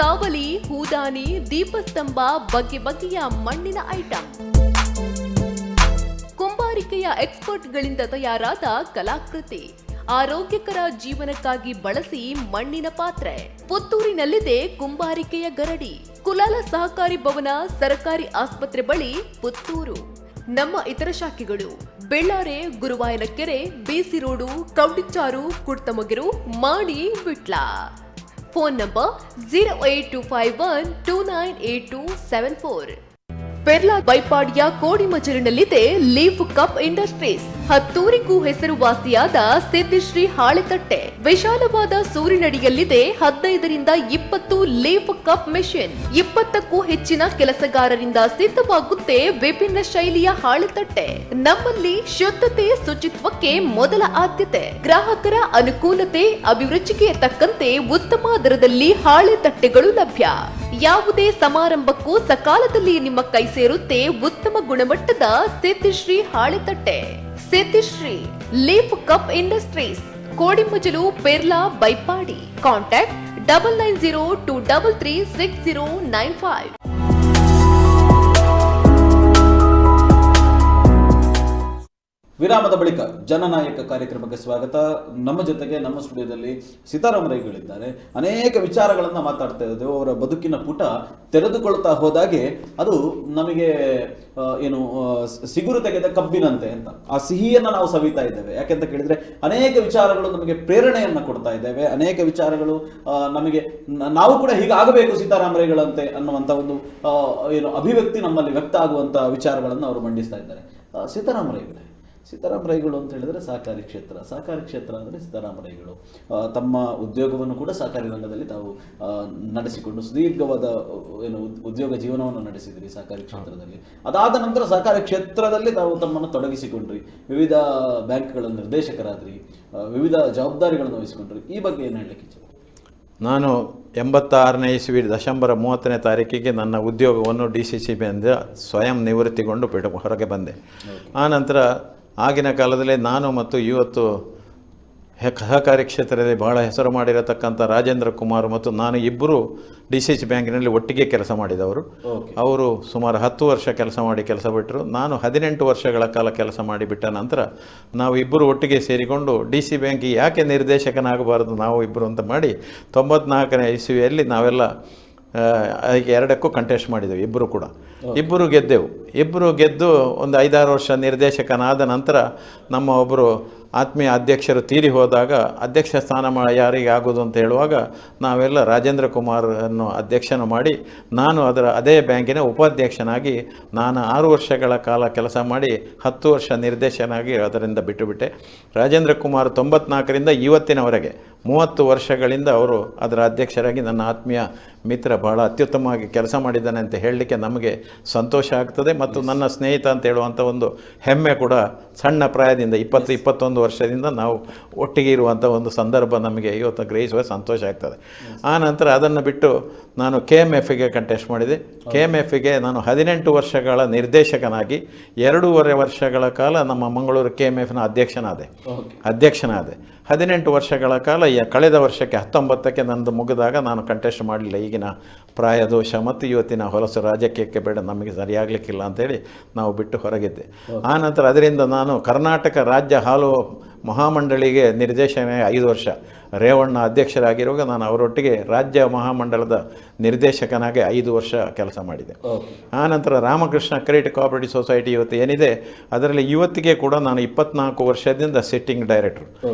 ಕಾವಲಿ, ಹೂದಾನಿ, ದೀಪಸ್ತಂಭ, ಬಗೆ ಬಗೆಯ ಮಣ್ಣಿನ ಐಟಂ. ಕುಂಬಾರಿಕೆಯ ಎಕ್ಸ್ಪರ್ಟ್ಗಳಿಂದ ತಯಾರಾದ ಕಲಾಕೃತಿ. ಆರೋಗ್ಯಕರ ಜೀವನಕ್ಕಾಗಿ ಬಳಸಿ ಮಣ್ಣಿನ ಪಾತ್ರೆ. ಪುತ್ತೂರಿನಲ್ಲಿದೆ ಕುಂಬಾರಿಕೆಯ ಗರಡಿ. ಕುಲಾಲ ಸಹಕಾರಿ ಭವನ, ಸರ್ಕಾರಿ ಆಸ್ಪತ್ರೆ ಬಳಿ, ಪುತ್ತೂರು. ನಮ್ಮ ಇತರ ಶಾಖೆಗಳು ಬೆಳ್ಳಾರೆ, ಗುರುವಾಯನಕೆರೆ, ಬಿಸಿ ರೋಡು, ಕೌಡಿಚಾರು, ಕುಡ್ತಮೊಗೆರು, ಮಾಡಿ, ವಿಟ್ಲ. Phone number 08251298274. ಪೆರ್ಲಾ ಬೈಪಾಡಿಯ ಕೋಡಿಮಜಲಿನಲ್ಲಿದೆ ಲೀಫ್ ಕಪ್ ಇಂಡಸ್ಟ್ರೀಸ್. ಹತ್ತೂರಿಗೂ ಹೆಸರುವಾಸಿಯಾದ ಸಿದ್ಧಿಶ್ರೀ ಹಾಳೆತಟ್ಟೆ. ವಿಶಾಲವಾದ ಸೂರಿನಡಿಯಲ್ಲಿದೆ 15ರಿಂದ 20 ಲೀಫ್ ಕಪ್ ಮೆಷಿನ್. 20ಕ್ಕೂ ಹೆಚ್ಚಿನ ಕೆಲಸಗಾರರಿಂದ ಸಿದ್ಧವಾಗುತ್ತೆ ವಿಭಿನ್ನ ಶೈಲಿಯ ಹಾಳೆತಟ್ಟೆ. ನಮ್ಮಲ್ಲಿ ಶುದ್ಧತೆ, ಶುಚಿತ್ವಕ್ಕೆ ಮೊದಲ ಆದ್ಯತೆ. ಗ್ರಾಹಕರ ಅನುಕೂಲತೆ, ಅಭಿರುಚಿಗೆ ತಕ್ಕಂತೆ ಉತ್ತಮ ದರದಲ್ಲಿ ಹಾಳೆ ತಟ್ಟೆಗಳು ಲಭ್ಯ. ಯಾವುದೇ ಸಮಾರಂಭಕ್ಕೂ ಸಕಾಲದಲ್ಲಿ ನಿಮ್ಮ ಕೈ ಸೇರುತ್ತೆ ಉತ್ತಮ ಗುಣಮಟ್ಟದ ಸಿದ್ಧಿಶ್ರೀ ಹಾಳೆತಟ್ಟೆ. Siddhishree leaf cup industries, Kodimajalu, Perla, Baipadi. Contact 9902336095. ವಿರಾಮದ ಬಳಿಕ ಜನನಾಯಕ ಕಾರ್ಯಕ್ರಮಕ್ಕೆ ಸ್ವಾಗತ. ನಮ್ಮ ಜೊತೆಗೆ ನಮ್ಮ ಸ್ಟುಡಿಯೋದಲ್ಲಿ ಸೀತಾರಾಮ ರೈಗಳಿದ್ದಾರೆ. ಅನೇಕ ವಿಚಾರಗಳನ್ನ ಮಾತಾಡ್ತಾ ಇದ್ದೇವೆ. ಅವರ ಬದುಕಿನ ಪುಟ ತೆರೆದುಕೊಳ್ತಾ ಹೋದಾಗೆ ಅದು ನಮಗೆ ಏನು ಸಿಗುರು ತೆಗೆದ ಕಬ್ಬಿನಂತೆ ಅಂತ ಆ ಸಿಹಿಯನ್ನ ನಾವು ಸವಿತಾ ಇದ್ದೇವೆ. ಯಾಕೆಂತ ಕೇಳಿದ್ರೆ ಅನೇಕ ವಿಚಾರಗಳು ನಮಗೆ ಪ್ರೇರಣೆಯನ್ನ ಕೊಡ್ತಾ ಇದ್ದೇವೆ. ಅನೇಕ ವಿಚಾರಗಳು ನಮಗೆ ನಾವು ಕೂಡ ಹೀಗಾಗಬೇಕು ಸೀತಾರಾಮ ರೈಗಳಂತೆ ಅನ್ನುವಂತ ಒಂದು ಏನು ಅಭಿವ್ಯಕ್ತಿ ನಮ್ಮಲ್ಲಿ ವ್ಯಕ್ತ ಆಗುವಂತ ವಿಚಾರಗಳನ್ನು ಅವರು ಮಂಡಿಸ್ತಾ ಇದ್ದಾರೆ. ಸೀತಾರಾಮ ರೈಗಳೇ, ಸೀತಾರಾಮ ರೈಗಳು ಅಂತ ಹೇಳಿದ್ರೆ ಸಹಕಾರಿ ಕ್ಷೇತ್ರ ಅಂದರೆ ಸೀತಾರಾಮ ರೈಗಳು ತಮ್ಮ ಉದ್ಯೋಗವನ್ನು ಕೂಡ ಸಹಕಾರಿ ರಂಗದಲ್ಲಿ ತಾವು ನಡೆಸಿಕೊಂಡು ಸುದೀರ್ಘವಾದ ಏನು ಉದ್ಯೋಗ ಜೀವನವನ್ನು ನಡೆಸಿದ್ರಿ ಸಹಕಾರಿ ಕ್ಷೇತ್ರದಲ್ಲಿ. ಅದಾದ ನಂತರ ಸಹಕಾರಿ ಕ್ಷೇತ್ರದಲ್ಲಿ ತಾವು ತಮ್ಮನ್ನು ತೊಡಗಿಸಿಕೊಂಡ್ರಿ, ವಿವಿಧ ಬ್ಯಾಂಕ್ಗಳ ನಿರ್ದೇಶಕರಾದ್ರಿ, ವಿವಿಧ ಜವಾಬ್ದಾರಿಗಳನ್ನು ವಹಿಸಿಕೊಂಡ್ರಿ. ಈ ಬಗ್ಗೆ ಏನು ಹೇಳಲಿಕ್ಕೆ ಇಚ್ಛೆ? ನಾನು 86ನೇ ಇಸ್ವಿ ಡಿಸೆಂಬರ್ 30ನೇ ತಾರೀಕಿಗೆ ನನ್ನ ಉದ್ಯೋಗವನ್ನು DCCBಯಿಂದ ಸ್ವಯಂ ನಿವೃತ್ತಿಗೊಂಡು ಹೊರಗೆ ಬಂದೆ. ಆನಂತರ ಆಗಿನ ಕಾಲದಲ್ಲಿ ನಾನು ಮತ್ತು ಇವತ್ತು ಸಹಕಾರಿ ಕ್ಷೇತ್ರದಲ್ಲಿ ಬಹಳ ಹೆಸರು ಮಾಡಿರತಕ್ಕಂಥ ರಾಜೇಂದ್ರ ಕುಮಾರ್ ಮತ್ತು ನಾನು ಇಬ್ಬರು DCC ಬ್ಯಾಂಕಿನಲ್ಲಿ ಒಟ್ಟಿಗೆ ಕೆಲಸ ಮಾಡಿದವರು. ಅವರು ಸುಮಾರು 10 ವರ್ಷ ಕೆಲಸ ಬಿಟ್ಟರು. ನಾನು 18 ವರ್ಷಗಳ ಕಾಲ ಕೆಲಸ ಮಾಡಿಬಿಟ್ಟ ನಂತರ ನಾವು ಇಬ್ಬರು ಒಟ್ಟಿಗೆ ಸೇರಿಕೊಂಡು DC ಬ್ಯಾಂಕಿಗೆ ಯಾಕೆ ನಿರ್ದೇಶಕನಾಗಬಾರದು ನಾವು ಇಬ್ಬರು ಅಂತ ಮಾಡಿ 94ನೇ ಇಸ್ವಿಯಲ್ಲಿ ನಾವೆಲ್ಲ 2ಕ್ಕೂ ಕಂಟೆಸ್ಟ್ ಮಾಡಿದೆವು. ಇಬ್ಬರು ಗೆದ್ದು ಒಂದು 5-6 ವರ್ಷ ನಿರ್ದೇಶಕನಾದ ನಂತರ ನಮ್ಮ ಒಬ್ಬರು ಆತ್ಮೀಯ ಅಧ್ಯಕ್ಷರು ತೀರಿ ಹೋದಾಗ ಅಧ್ಯಕ್ಷ ಸ್ಥಾನ ಯಾರಿಗೆ ಆಗೋದು ಅಂತ ಹೇಳುವಾಗ ನಾವೆಲ್ಲ ರಾಜೇಂದ್ರ ಕುಮಾರನ್ನು ಅಧ್ಯಕ್ಷನು ಮಾಡಿ ನಾನು ಅದೇ ಬ್ಯಾಂಕಿನ ಉಪಾಧ್ಯಕ್ಷನಾಗಿ ನಾನು 6 ವರ್ಷಗಳ ಕಾಲ ಕೆಲಸ ಮಾಡಿ 10 ವರ್ಷ ನಿರ್ದೇಶಕನಾಗಿ ಅದರಿಂದ ಬಿಟ್ಟುಬಿಟ್ಟೆ. ರಾಜೇಂದ್ರ ಕುಮಾರ್ 94ರಿಂದ ಇವತ್ತಿನವರೆಗೆ 30 ವರ್ಷಗಳಿಂದ ಅವರು ಅದರ ಅಧ್ಯಕ್ಷರಾಗಿ ನನ್ನ ಆತ್ಮೀಯ ಮಿತ್ರ ಬಹಳ ಅತ್ಯುತ್ತಮವಾಗಿ ಕೆಲಸ ಮಾಡಿದ್ದಾನೆ ಅಂತ ಹೇಳಲಿಕ್ಕೆ ನಮಗೆ ಸಂತೋಷ ಆಗ್ತದೆ. ಮತ್ತು ನನ್ನ ಸ್ನೇಹಿತ ಅಂತ ಹೇಳುವಂಥ ಒಂದು ಹೆಮ್ಮೆ ಕೂಡ ಸಣ್ಣ ಪ್ರಾಯದಿಂದ 20-21 ವರ್ಷದಿಂದ ನಾವು ಒಟ್ಟಿಗೆ ಇರುವಂಥ ಒಂದು ಸಂದರ್ಭ ನಮಗೆ ಇವತ್ತು ಗ್ರಹಿಸುವ ಸಂತೋಷ ಆಗ್ತದೆ. ಆ ನಂತರ ಅದನ್ನು ಬಿಟ್ಟು ನಾನು KMFಗೆ ಕಂಟೆಸ್ಟ್ ಮಾಡಿದೆ. KMFಗೆ ನಾನು 18 ವರ್ಷಗಳ ನಿರ್ದೇಶಕನಾಗಿ 2.5 ವರ್ಷಗಳ ಕಾಲ ನಮ್ಮ ಮಂಗಳೂರು KMFನ ಅಧ್ಯಕ್ಷನಾದೆ. 18 ವರ್ಷಗಳ ಕಾಲ ಕಳೆದ ವರ್ಷಕ್ಕೆ 19ಕ್ಕೆ ನಂದು ಮುಗಿದಾಗ ನಾನು ಕಂಟೆಸ್ಟ್ ಮಾಡಲಿಲ್ಲ. ಈಗಿನ ಪ್ರಾಯದೋಷ ಮತ್ತು ಇವತ್ತಿನ ಹೊಲಸು ರಾಜಕೀಯಕ್ಕೆ ಬೇಡ, ನಮಗೆ ಸರಿಯಾಗಲಿಕ್ಕಿಲ್ಲ ಅಂತೇಳಿ ನಾವು ಬಿಟ್ಟು ಹೊರಗಿದ್ದೆ. ಆನಂತರ ಅದರಿಂದ ನಾನು ಕರ್ನಾಟಕ ರಾಜ್ಯ ಹಾಲು ಮಹಾಮಂಡಳಿಗೆ ನಿರ್ದೇಶನ 5 ವರ್ಷ ರೇವಣ್ಣ ಅಧ್ಯಕ್ಷರಾಗಿರುವಾಗ ನಾನು ಅವರೊಟ್ಟಿಗೆ ರಾಜ್ಯ ಮಹಾಮಂಡಲದ ನಿರ್ದೇಶಕನಾಗಿ 5 ವರ್ಷ ಕೆಲಸ ಮಾಡಿದೆ. ಆನಂತರ ರಾಮಕೃಷ್ಣ ಕ್ರೆಡಿಟ್ ಕೋಆಪರೇಟಿವ್ ಸೊಸೈಟಿ ಇವತ್ತು ಏನಿದೆ ಅದರಲ್ಲಿ ಇವತ್ತಿಗೆ ಕೂಡ ನಾನು 24 ವರ್ಷದಿಂದ ಸಿಟ್ಟಿಂಗ್ ಡೈರೆಕ್ಟರ್,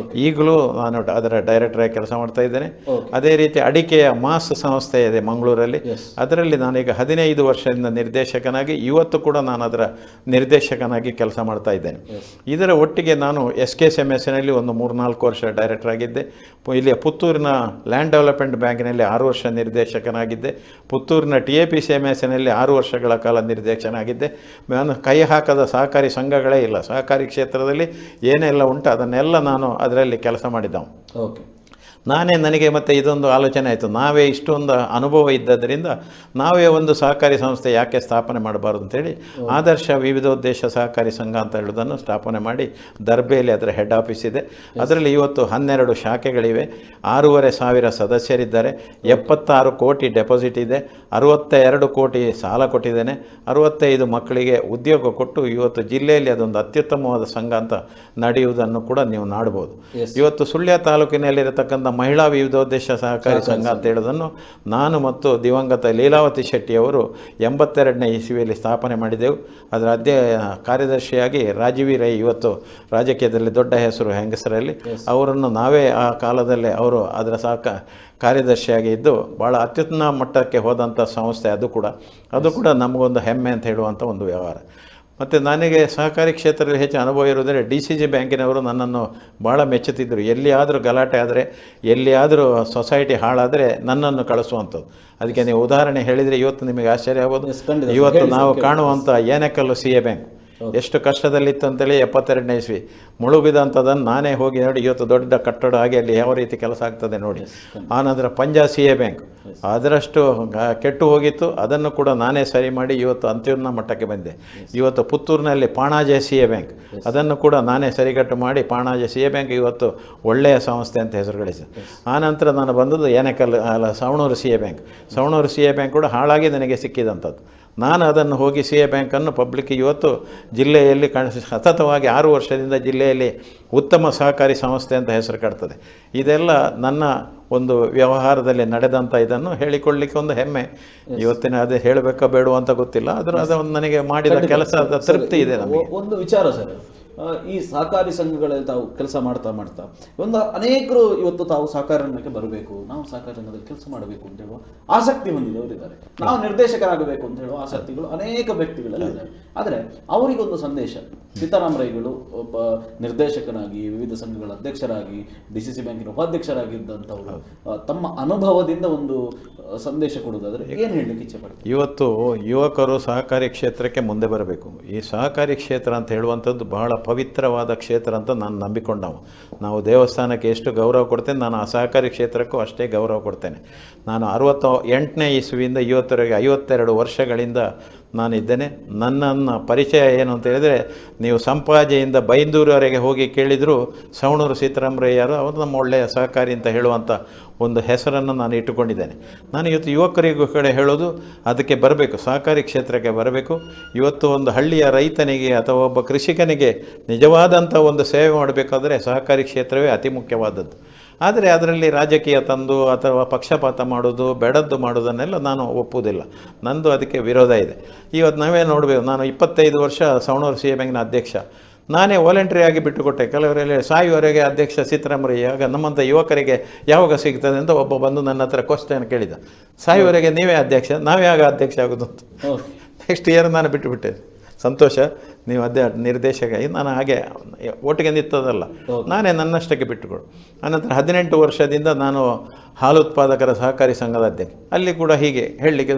ಈಗಲೂ ನಾನು ಅದರ ಡೈರೆಕ್ಟರಾಗಿ ಕೆಲಸ ಮಾಡ್ತಾ ಇದ್ದೇನೆ. ಅದೇ ರೀತಿ ಅಡಿಕೆಯ ಮಾಸ್ ಸಂಸ್ಥೆ ಇದೆ ಮಂಗಳೂರಲ್ಲಿ, ಅದರಲ್ಲಿ ನಾನೀಗ 15 ವರ್ಷದಿಂದ ನಿರ್ದೇಶಕನಾಗಿ ಇವತ್ತು ಕೂಡ ನಾನು ಅದರ ನಿರ್ದೇಶಕನಾಗಿ ಕೆಲಸ ಮಾಡ್ತಾ ಇದ್ದೇನೆ. ಇದರ ಒಟ್ಟಿಗೆ ನಾನು SKSMSನಲ್ಲಿ ಒಂದು 3-4 ವರ್ಷ ಡೈರೆಕ್ಟರ್ ಆಗಿದ್ದೆ. ಇಲ್ಲಿ ಪುತ್ತೂರಿನ ಲ್ಯಾಂಡ್ ಡೆವಲಪ್ಮೆಂಟ್ ಬ್ಯಾಂಕಿನಲ್ಲಿ 6 ವರ್ಷ ನಿರ್ದೇಶಕನಾಗಿದ್ದೆ. ಪುತ್ತೂರಿನ TAPCMSನಲ್ಲಿ 6 ವರ್ಷಗಳ ಕಾಲ ನಿರ್ದೇಶಕನಾಗಿದ್ದೆ. ನಾನು ಕೈ ಹಾಕದ ಸಹಕಾರಿ ಸಂಘಗಳೇ ಇಲ್ಲ. ಸಹಕಾರಿ ಕ್ಷೇತ್ರದಲ್ಲಿ ಏನೆಲ್ಲ ಉಂಟು ಅದನ್ನೆಲ್ಲ ನಾನು ಅದರಲ್ಲಿ ಕೆಲಸ ಮಾಡಿದ್ದವು. ನನಗೆ ಮತ್ತೆ ಇದೊಂದು ಆಲೋಚನೆ ಆಯಿತು, ನಾವೇ ಇಷ್ಟೊಂದು ಅನುಭವ ಇದ್ದದರಿಂದ ನಾವೇ ಒಂದು ಸಹಕಾರಿ ಸಂಸ್ಥೆ ಯಾಕೆ ಸ್ಥಾಪನೆ ಮಾಡಬಾರ್ದು ಅಂತೇಳಿ ಆದರ್ಶ ವಿವಿಧೋದ್ದೇಶ ಸಹಕಾರಿ ಸಂಘ ಅಂತ ಹೇಳೋದನ್ನು ಸ್ಥಾಪನೆ ಮಾಡಿ ದರ್ಬೆಯಲ್ಲಿ ಅದರ ಹೆಡ್ ಆಫೀಸ್ ಇದೆ. ಅದರಲ್ಲಿ ಇವತ್ತು 12 ಶಾಖೆಗಳಿವೆ, 6,500 ಸದಸ್ಯರಿದ್ದಾರೆ, 76 ಕೋಟಿ ಡೆಪಾಸಿಟ್ ಇದೆ, 62 ಕೋಟಿ ಸಾಲ ಕೊಟ್ಟಿದ್ದೇನೆ, 65 ಮಕ್ಕಳಿಗೆ ಉದ್ಯೋಗ ಕೊಟ್ಟು ಇವತ್ತು ಜಿಲ್ಲೆಯಲ್ಲಿ ಅದೊಂದು ಅತ್ಯುತ್ತಮವಾದ ಸಂಘ ಅಂತ ನಡೆಯುವುದನ್ನು ಕೂಡ ನೀವು ನೋಡ್ಬೋದು. ಇವತ್ತು ಸುಳ್ಯ ತಾಲೂಕಿನಲ್ಲಿರತಕ್ಕಂಥ ಮಹಿಳಾ ವಿವಿಧೋದ್ದೇಶ ಸಹಕಾರಿ ಸಂಘ ಅಂತ ಹೇಳೋದನ್ನು ನಾನು ಮತ್ತು ದಿವಂಗತ ಲೀಲಾವತಿ ಶೆಟ್ಟಿಯವರು 82ನೇ ಇಸವಿಯಲ್ಲಿ ಸ್ಥಾಪನೆ ಮಾಡಿದೆವು. ಅದರ ಕಾರ್ಯದರ್ಶಿಯಾಗಿ ರಾಜೀವಿ ರೈ, ಇವತ್ತು ರಾಜಕೀಯದಲ್ಲಿ ದೊಡ್ಡ ಹೆಸರು ಹೆಂಗಸರಲ್ಲಿ, ಅವರನ್ನು ನಾವೇ ಆ ಕಾಲದಲ್ಲಿ ಅವರು ಅದರ ಕಾರ್ಯದರ್ಶಿಯಾಗಿ ಇದ್ದು ಭಾಳ ಅತ್ಯುತ್ತಮ ಮಟ್ಟಕ್ಕೆ ಹೋದಂಥ ಸಂಸ್ಥೆ. ಅದು ಕೂಡ ನಮಗೊಂದು ಹೆಮ್ಮೆ ಅಂತ ಹೇಳುವಂಥ ಒಂದು ವ್ಯವಹಾರ. ಮತ್ತು ನನಗೆ ಸಹಕಾರಿ ಕ್ಷೇತ್ರದಲ್ಲಿ ಹೆಚ್ಚು ಅನುಭವ ಇರುವುದರೆ DCG ಬ್ಯಾಂಕಿನವರು ನನ್ನನ್ನು ಭಾಳ ಮೆಚ್ಚುತ್ತಿದ್ದರು. ಎಲ್ಲಿಯಾದರೂ ಗಲಾಟೆ ಆದರೆ, ಎಲ್ಲಿಯಾದರೂ ಸೊಸೈಟಿ ಹಾಳಾದರೆ ನನ್ನನ್ನು ಕಳಿಸುವಂಥದ್ದು. ಅದಕ್ಕೆ ನೀವು ಉದಾಹರಣೆ ಹೇಳಿದರೆ ಇವತ್ತು ನಿಮಗೆ ಆಶ್ಚರ್ಯ ಆಗ್ಬೋದು. ಇವತ್ತು ನಾವು ಕಾಣುವಂಥ ಏನೆಕಲ್ಲು CA ಬ್ಯಾಂಕ್ ಎಷ್ಟು ಕಷ್ಟದಲ್ಲಿತ್ತು ಅಂತೇಳಿ 72ನೇ ಇಸವಿ ಮುಳುಗಿದಂಥದ್ದನ್ನು ನಾನೇ ಹೋಗಿ ನೋಡಿ ಇವತ್ತು ದೊಡ್ಡ ಕಟ್ಟಡ ಆಗಿ ಅಲ್ಲಿ ಯಾವ ರೀತಿ ಕೆಲಸ ಆಗ್ತದೆ ನೋಡಿ. ಆನಂತರ ಪಂಜಾ CA ಬ್ಯಾಂಕ್ ಅದರಷ್ಟು ಕೆಟ್ಟು ಹೋಗಿತ್ತು, ಅದನ್ನು ಕೂಡ ನಾನೇ ಸರಿ ಮಾಡಿ ಇವತ್ತು ಅಂತ್ಯುನ್ನ ಮಟ್ಟಕ್ಕೆ ಬಂದೆ. ಇವತ್ತು ಪುತ್ತೂರಿನಲ್ಲಿ ಪಾಣಾಜೆ CA ಬ್ಯಾಂಕ್ ಅದನ್ನು ಕೂಡ ನಾನೇ ಸರಿಗಟ್ಟು ಮಾಡಿ ಪಾಣಾಜೆ CA ಬ್ಯಾಂಕ್ ಇವತ್ತು ಒಳ್ಳೆಯ ಸಂಸ್ಥೆ ಅಂತ ಹೆಸರು ಗಳಿಸಿದೆ. ಆನಂತರ ನಾನು ಬಂದದ್ದು Savanur CA bank. Savanur CA bank ಕೂಡ ಹಾಳಾಗಿ ನನಗೆ ಸಿಕ್ಕಿದಂಥದ್ದು. ನಾನು ಅದನ್ನು ಹೋಗಿ CA ಬ್ಯಾಂಕನ್ನು ಪಬ್ಲಿಕ್ ಇವತ್ತು ಜಿಲ್ಲೆಯಲ್ಲಿ ಸತತವಾಗಿ 6 ವರ್ಷದಿಂದ ಜಿಲ್ಲೆಯಲ್ಲಿ ಉತ್ತಮ ಸಹಕಾರಿ ಸಂಸ್ಥೆ ಅಂತ ಹೆಸರು ಕಾಡ್ತದೆ. ಇದೆಲ್ಲ ನನ್ನ ಒಂದು ವ್ಯವಹಾರದಲ್ಲಿ ನಡೆದಂಥ ಇದನ್ನು ಹೇಳಿಕೊಳ್ಳಲಿಕ್ಕೆ ಒಂದು ಹೆಮ್ಮೆ. ಇವತ್ತಿನ ಅದೇ ಹೇಳಬೇಕಾ ಬೇಡುವ ಅಂತ ಗೊತ್ತಿಲ್ಲ, ಅದೊಂದು ನನಗೆ ಮಾಡಿದ ಕೆಲಸದ ತೃಪ್ತಿ ಇದೆ. ನಮಗೆ ಒಂದು ವಿಚಾರ ಸರ್, ಈ ಸಹಕಾರಿ ಸಂಘಗಳಲ್ಲಿ ತಾವು ಕೆಲಸ ಮಾಡ್ತಾ ಒಂದು ಅನೇಕರು ಇವತ್ತು ತಾವು ಸಹಕಾರ ರಂಗಕ್ಕೆ ಬರಬೇಕು, ನಾವು ಸಹಕಾರ ರಂಗದಲ್ಲಿ ಕೆಲಸ ಮಾಡಬೇಕು ಅಂತ ಹೇಳುವ ಆಸಕ್ತಿ ಹೊಂದಿದವರು ಇದ್ದಾರೆ, ನಾವು ನಿರ್ದೇಶಕರಾಗಬೇಕು ಅಂತ ಹೇಳುವ ಆಸಕ್ತಿಗಳು ಅನೇಕ ವ್ಯಕ್ತಿಗಳಲ್ಲಿ ಇದ್ದಾರೆ. ಆದರೆ ಅವರಿಗೊಂದು ಸಂದೇಶ, ಸೀತಾರಾಮ್ ರೈಗಳು ಒಬ್ಬ ನಿರ್ದೇಶಕನಾಗಿ ವಿವಿಧ ಸಂಘಗಳ ಅಧ್ಯಕ್ಷರಾಗಿ DCC ಬ್ಯಾಂಕಿನ ಉಪಾಧ್ಯಕ್ಷರಾಗಿದ್ದಂಥವರು ತಮ್ಮ ಅನುಭವದಿಂದ ಒಂದು ಸಂದೇಶ ಕೊಡುವುದಾದರೆ ಏನು ಹೇಳಲಿಕ್ಕೆ ಇಚ್ಛೆ ಪಡ್ತಾರೆ? ಇವತ್ತು ಯುವಕರು ಸಹಕಾರಿ ಕ್ಷೇತ್ರಕ್ಕೆ ಮುಂದೆ ಬರಬೇಕು. ಈ ಸಹಕಾರಿ ಕ್ಷೇತ್ರ ಅಂತ ಹೇಳುವಂಥದ್ದು ಬಹಳ ಪವಿತ್ರವಾದ ಕ್ಷೇತ್ರ ಅಂತ ನಾನು ನಂಬಿಕೊಂಡವು. ನಾವು ದೇವಸ್ಥಾನಕ್ಕೆ ಎಷ್ಟು ಗೌರವ ಕೊಡ್ತೇನೆ, ನಾನು ಆ ಸಹಕಾರಿ ಕ್ಷೇತ್ರಕ್ಕೂ ಅಷ್ಟೇ ಗೌರವ ಕೊಡ್ತೇನೆ. ನಾನು 68ನೇ ಇಸವಿಯಿಂದ ಇವತ್ತರೆಗೆ 52 ವರ್ಷಗಳಿಂದ ನಾನಿದ್ದೇನೆ. ನನ್ನನ್ನು ಪರಿಚಯ ಏನು ಅಂತ ಹೇಳಿದರೆ, ನೀವು ಸಂಪಾಜೆಯಿಂದ ಬೈಂದೂರವರೆಗೆ ಹೋಗಿ ಕೇಳಿದರೂ ಸವಣೂರು ಸೀತಾರಾಮರಯ್ಯರು ಅವರು ನಮ್ಮ ಒಳ್ಳೆಯ ಸಹಕಾರಿ ಅಂತ ಹೇಳುವಂಥ ಒಂದು ಹೆಸರನ್ನು ನಾನು ಇಟ್ಟುಕೊಂಡಿದ್ದೇನೆ. ನಾನು ಇವತ್ತು ಯುವಕರಿಗೂ ಕಡೆ ಹೇಳೋದು, ಅದಕ್ಕೆ ಬರಬೇಕು, ಸಹಕಾರಿ ಕ್ಷೇತ್ರಕ್ಕೆ ಬರಬೇಕು. ಇವತ್ತು ಒಂದು ಹಳ್ಳಿಯ ರೈತನಿಗೆ ಅಥವಾ ಒಬ್ಬ ಕೃಷಿಕನಿಗೆ ನಿಜವಾದಂಥ ಒಂದು ಸೇವೆ ಮಾಡಬೇಕಾದ್ರೆ ಸಹಕಾರಿ ಕ್ಷೇತ್ರವೇ ಅತಿ ಮುಖ್ಯವಾದದ್ದು. ಆದರೆ ಅದರಲ್ಲಿ ರಾಜಕೀಯ ತಂದು ಅಥವಾ ಪಕ್ಷಪಾತ ಮಾಡೋದು, ಬೆಡದ್ದು ಮಾಡೋದನ್ನೆಲ್ಲ ನಾನು ಒಪ್ಪುವುದಿಲ್ಲ. ನಂದು ಅದಕ್ಕೆ ವಿರೋಧ ಇದೆ. ಇವತ್ತು ನಾವೇ ನೋಡಬೇಕು, ನಾನು 25 ವರ್ಷ ಸವಣೂರು CA ಬ್ಯಾಂಕಿನ ಅಧ್ಯಕ್ಷ. ನಾನೇ ವಾಲಂಟ್ರಿ ಆಗಿ ಬಿಟ್ಟುಕೊಟ್ಟೆ. ಕೆಲವರಲ್ಲಿ ಸಾಯುವವರೆಗೆ ಅಧ್ಯಕ್ಷ ಸೀತಾರಾಮರಯ್ಯ, ಆಗ ನಮ್ಮಂಥ ಯುವಕರಿಗೆ ಯಾವಾಗ ಸಿಗ್ತದೆ ಅಂತ ಒಬ್ಬ ಬಂದು ನನ್ನ ಹತ್ರ ಕ್ವಶನ್ ಕೇಳಿದ. ಸಾಯುವವರೆಗೆ ನೀವೇ ಅಧ್ಯಕ್ಷ, ನಾವೇ ಆಗ ಅಧ್ಯಕ್ಷ ಆಗೋದು ಅಂತ. ನೆಕ್ಸ್ಟ್ ಇಯರ್ ನಾನು ಬಿಟ್ಟುಬಿಟ್ಟೆ. ಸಂತೋಷ, ನೀವು ನಿರ್ದೇಶಕ. ನಾನು ಹಾಗೆ ಒಟ್ಟಿಗೆ ನಿಂತದಲ್ಲ, ನಾನೇ ನನ್ನಷ್ಟಕ್ಕೆ ಬಿಟ್ಟುಕೊಡು. ಆನಂತರ 18 ವರ್ಷದಿಂದ ನಾನು ಹಾಲು ಉತ್ಪಾದಕರ ಸಹಕಾರಿ ಸಂಘದ ಅಧ್ಯಕ್ಷ. ಅಲ್ಲಿ ಕೂಡ ಹೀಗೆ ಹೇಳಲಿಕ್ಕೆ,